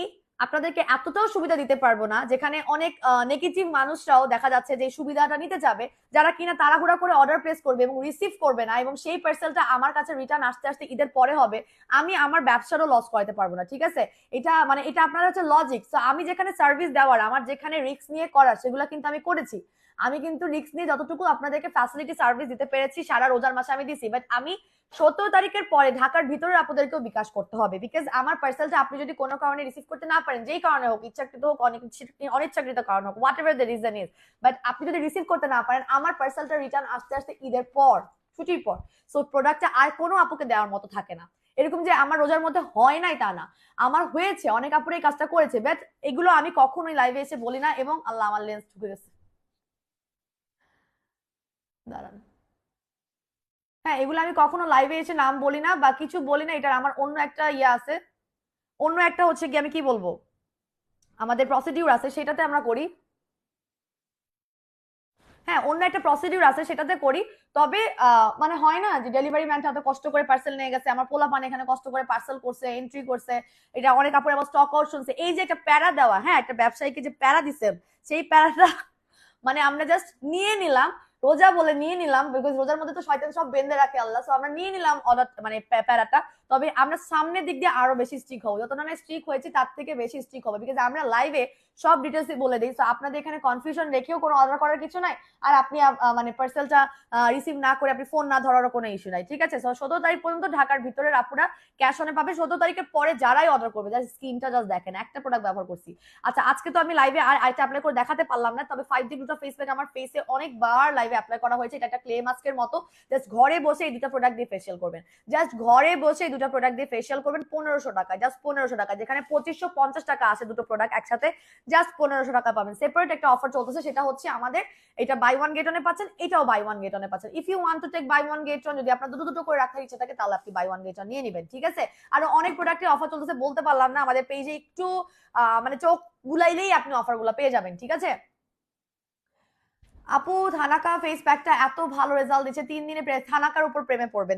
আপনাদেরকে এতটাও সুবিধা দিতে পারবো না, যেখানে অনেক নেগেটিভ মানুষরাও দেখা যাচ্ছে যে সুবিধাটা নিতে যাবে, যারা কিনা তাড়াহুড়া করে অর্ডার প্লেস করবে এবং রিসিভ করবে না, এবং সেই পার্সেলটা আমার কাছে রিটার্ন আসতে আসতে ঈদের পরে হবে। আমি আমার ব্যবসারও লস করাতে পারবো না, ঠিক আছে? এটা আপনার হচ্ছে লজিক। তো আমি যেখানে সার্ভিস দেওয়ার, আমার যেখানে রিস্ক নিয়ে করার, সেগুলো কিন্তু আমি করেছি। আমি কিন্তু রিস্ক নিয়ে যতটুকু আপনাদেরকে ফ্যাসিলিটি সার্ভিস দিতে পেরেছি সারা রোজার মাসে আমি দিছি। বাট আমি 17 তারিখের পরে ঢাকার ভিতরে আপনাদেরকেও বিকাশ করতে হবে, বিকজ আমার পার্সেলটা আপনি যদি কোনো কারণে রিসিভ করতে না পারেন, যেই কারণে হোক, ইচ্ছাকৃত হোক, অনিচ্ছাকৃত কারণ হোক, what ever the reason is, but আপনি যদি রিসিভ করতে না পারেন, আমার পার্সেলটা রিটার্ন আসতে আসতে ঈদের পর, ছুটির পর। সো প্রোডাক্টটা আর কোনো আপুকে দেওয়ার মতো থাকে না। এরকম যে আমার রোজার মধ্যে হয় নাই তা না, আমার হয়েছে, অনেক আপুরা এই কাজটা করেছে, বাট এগুলো আমি কখনোই লাইভে এসে বলি না। এবং আল্লাহ, আমার লেন্স ঢুকে গেছে, দাঁড়ান। হ্যাঁ, এগুলো আমি কখনো লাইভে এসে নাম বলি না বা কিছু বলি না। এটার আমার অন্য একটা ইয়ে আছে, অন্য একটা হচ্ছে কি, আমি কি বলবো, আমাদের প্রসিডিউর আছে, সেটাতে আমরা করি। হ্যাঁ, অন্য একটা প্রসিডিউর আছে, সেটাতে করি। তবে মানে হয় না যে ডেলিভারি ম্যানটা এত কষ্ট করে পার্সেল নিয়ে গেছে, আমার পোলা পান এখানে কষ্ট করে পার্সেল করছে, এন্ট্রি করছে, এটা অনেক কাপড় আবার স্টক আউট শুনছে, এই যে একটা প্যারা দেওয়া, হ্যাঁ একটা ব্যবসায়ীকে যে প্যারা দিছে, সেই প্যারাটা মানে আমরা জাস্ট নিয়ে নিলাম, রোজা বলে নিয়ে নিলাম, বিকজ রোজার মধ্যে তো শয়তান সব বেঁধে রাখে আল্লাহ, সো আমরা নিয়ে নিলাম অর্ডার মানে প্যারাটা। তবে আমরা সামনের দিক দিয়ে আরো বেশি স্ট্রিক হবো, যতটা না স্ট্রিক হয়েছে তার থেকে বেশি স্ট্রিক হবে, বিকজ আমরা লাইভে সব ডিটেলস বলে দিই। সো আপনাদের এখানে কনফিউশন রেখেও কোনো অর্ডার করার কিছু নাই, আর আপনি মানে পার্সেলটা রিসিভ না করে আপনি ফোন না ধরারও কোনো ইস্যু নাই, ঠিক আছে? 17 তারিখ পর্যন্ত ঢাকার ভিতরের আপুরা ক্যাশ অনে পাবে। 17 তারিখের পরে যারাই অর্ডার করবে, জাস্ট স্ক্রিনটা জাস্ট দেখেন, একটা প্রোডাক্ট ব্যবহার করছি। আচ্ছা, আজকে তো আমি লাইভে আর আইটা অ্যাপ্লাই করে দেখাতে পারলাম না, তবে 5D গ্লুটা ফেস প্যাক আমার ফেসে অনেকবার লাইভে অ্যাপ্লাই করা হয়েছে। এটা একটা ক্লে মাস্কের মতো, জাস্ট ঘরে বসে এই দুটো প্রোডাক্ট দিয়ে ফেশিয়াল করবেন। জাস্ট ঘরে বসে এই দুটো প্রোডাক্ট দিয়ে ফেশিয়াল করবেন 1500 টাকা, জাস্ট 1500 টাকা, যেখানে 2550 টাকা আছে দুটো প্রোডাক্ট একসাথে, জাস্ট 1500 টাকা পাবেন। সেপারেট একটা অফার চলতেছে, সেটা হচ্ছে আমাদের এটা বাই ওয়ান গেট ওনে পাচ্ছেন, এটাও বাই ওয়ান গেট ওনে পাচ্ছেন। If you want to take buy one get one, যদি আপনার দুটো দুটো করে রাখার ইচ্ছা থাকে তাহলে আপনি বাই ওয়ান গেট ওয়ান নিয়ে নেবেন, ঠিক আছে? আরো অনেক প্রোডাক্টের অফার চলতেছে, বলতে পারলাম না, আমাদের পেজে একটু মানে চোখ বুলাইলেই আপনি অফারগুলো পেয়ে যাবেন, ঠিক আছে? আপু থানাকা ফেস প্যাকটা এত ভালো রেজাল্ট দিচ্ছে, 3 দিনে থানাকার উপর প্রেমে পড়বেন।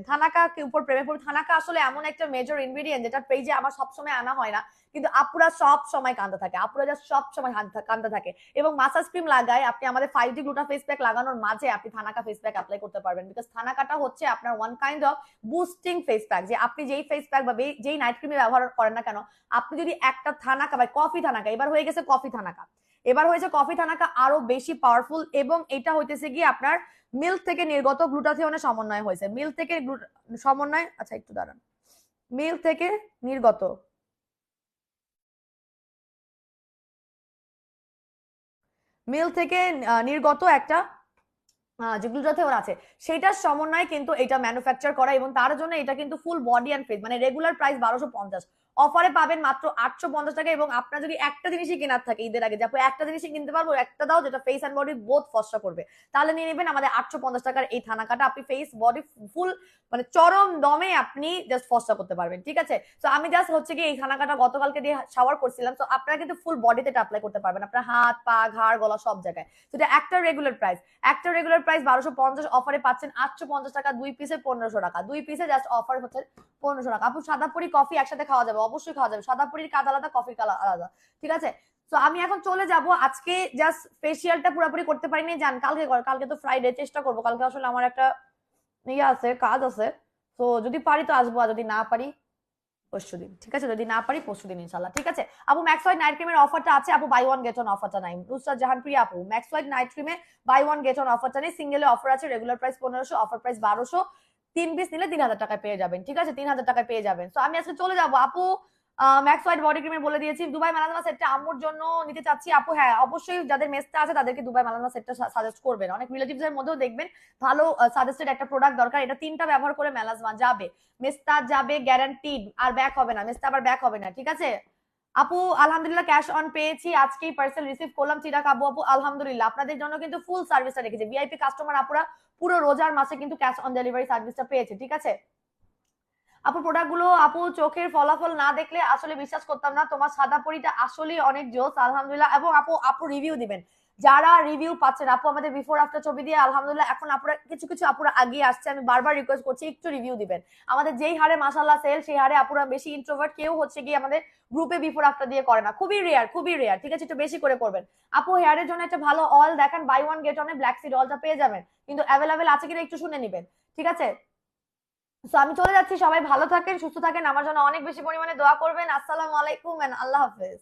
থানাকা আসলে এমন একটা মেজর ইনগ্রিডিয়েন্ট যেটা পেজে আমার সবসময় আনা হয় না, কিন্তু আপুরা সব সময় কান্দা থাকে, আপুরা যা সব সময় কান্দা থাকে। এবং মাসাজ ক্রিম লাগায় আপনি আমাদের 5D গ্লুটা ফেস প্যাক লাগানোর মাঝে আপনি থানাকা ফেস প্যাক অ্যাপ্লাই করতে পারবেন, বিকজ থানাকাটা হচ্ছে আপনার one kind of boosting face pack. যে আপনি যেই ফেস প্যাক বা যেই নাইট ক্রিমে ব্যবহার করেন না কেন, আপনি যদি একটা থানাকা বা কফি থানাকা, এবার হয়ে গেছে কফি থানাকা, এবার হয়েছে কফি থানাকা আরো বেশি পাওয়ারফুল, এবং এটা হইতেছে গিয়ে আপনার মিল্ক থেকে নির্গত গ্লুটাথিওনের সমন্বয় হয়েছে। মিল্ক থেকে সমন্বয়, আচ্ছা একটু দাঁড়ান, মিল্ক থেকে নির্গত, মিল থেকে নির্গত একটা যে গ্লুটাথিওন আছে, সেটার সমন্বয়ে কিন্তু এটা ম্যানুফ্যাকচার করা, এবং তার জন্য এটা কিন্তু ফুল বডি অ্যান্ড ফেস, মানে রেগুলার প্রাইস 1250, অফারে পাবেন মাত্র 850 টাকা। এবং আপনার যদি একটা জিনিসই কেনার থাকে ঈদের আগে, যে আপু একটা জিনিসই কিনতে পারবো, একটা দাও যেটা ফেস অ্যান্ড বডি বোথ ফর্সা করবে, তাহলে নিয়ে নেবেন আমাদের 850 টাকার এই থানাকাটা। আপনি ফেস বডি ফুল মানে চরম দমে আপনি জাস্ট ফর্সা করতে পারবেন, ঠিক আছে? তো আমি জাস্ট হচ্ছে কি এই থানাকাটা গতকালকে দিয়ে শাওয়ার করছিলাম, তো আপনারা কিন্তু ফুল বডিতে এটা অ্যাপ্লাই করতে পারবেন, আপনার হাত পা ঘাড় গলা সব জায়গায়। তো এটা একটা রেগুলার প্রাইস, 1250, অফারে পাচ্ছেন 850 টাকা, 2 পিসে 1500 টাকা, 2 পিসে জাস্ট অফার হচ্ছে 1500 টাকা। আপু সাদাপুরি কফি একসাথে খাওয়া যাবে? অবশ্যই খাওয়া যাবে, সাদাপুরির কাজ আলাদা, কফির কাজ আলাদা, ঠিক আছে? তো আমি এখন চলে যাব, আজকে জাস্ট ফেসিয়ালটা পুরোপুরি করতে পারিনি, জান কালকে তো ফ্রাইডে, চেষ্টা করবো কালকে, আসলে আমার একটা ইয়ে আছে, কাজ আছে, তো যদি পারি তো আসবো, আর যদি না পারি পরশুদিন, ঠিক আছে? যদি না পারি পরশুদিন ইনশাল্লাহ, ঠিক আছে? আপু ম্যাক্স হোয়াইট নাইট ক্রিমের অফারটা আছে আপু, বাই ওয়ান গেট অন অফারটা নাই। নুসরাত জাহান প্রিয়া আপু, ম্যাক্স হোয়াইট নাইট ক্রিমে বাই ওয়ান গেট অন অফারটা নেই, সিঙ্গেলে অফার আছে, regular price 1500, offer price 1200, 3 piece নিলে 3000 টাকায় পেয়ে যাবেন, ঠিক আছে? 3000 টাকায় পেয়ে যাবেন। তো আমি আজকে চলে যাবো আপু, ম্যাক্স হোয়াইট বডি ক্রিমে বলে দিয়েছি, দুবাই মেলাজমা সেটটা আম্মুর জন্য নিতে চাচ্ছি আপু। হ্যাঁ অবশ্যই, যাদের মেসটা আছে তাদেরকে দুবাই মেলাজমা সেটটা সাজেস্ট করবেন, অনেক রিলেটিভস এর মধ্যেও দেখবেন ভালো সাজেস্টেড একটা প্রোডাক্ট দরকার। এটা 3টা ব্যবহার করে মেলাজমা যাবে, মেস্তা যাবে গ্যারান্টিড, আর ব্যাক হবে না, মেস্তা আবার ব্যাক হবে না, ঠিক আছে? আপু আলহামদুলিল্লাহ ক্যাশ অন পেয়েছি, আজকেই পার্সেল রিসিভ করলাম, চিরাক আবু আপু আলহামদুলিল্লাহ। আপনাদের জন্য কিন্তু ফুল সার্ভিসটা রেখেছে, ভিআইপি কাস্টমার আপুরা পুরো রোজার মাসে কিন্তু ক্যাশ অন ডেলিভারি সার্ভিসটা পেয়েছে, ঠিক আছে? আপু প্রোডাক্টগুলো আপু চোখের ফলাফল না দেখলে আসলে বিশ্বাস করতাম না, তোমার সাদা পরিটা আসলেই অনেক জোস আলহামদুলিল্লাহ। এবং আপু আপু রিভিউ দিবেন, যারা রিভিউ পাচ্ছেন আপু আমাদের বিফোর আফটার ছবি দিয়ে আলহামদুলিল্লাহ। এখন আপুরা কিছু কিছু আপুরা আগিয়ে আসছে, আমি বারবার রিকোয়েস্ট করছি একটু রিভিউ দিবেন। আমাদের যেই হারে মাশাআল্লাহ সেল, সেই হারে আপুরা বেশি ইন্ট্রোভার্ট, কেউ হচ্ছে কি আমাদের গ্রুপে বিফোর আফটার দিয়ে করে না, খুবই রেয়ার, খুবই রেয়ার, ঠিক আছে? একটু বেশি করে করবেন। আপু হেয়ারের জন্য একটা ভালো অয়েল দেখান, বাই ওয়ান গেট অনে ব্ল্যাক সিড অয়েলটা পেয়ে যাবেন, কিন্তু অ্যাভেলেবেল আছে কিনা একটু শুনে নেবেন, ঠিক আছে? তো আমি চলে যাচ্ছি, সবাই ভালো থাকেন, সুস্থ থাকেন, আমার জন্য অনেক বেশি পরিমাণে দোয়া করবেন। আসসালামু আলাইকুম এন্ড আল্লাহ হাফেজ।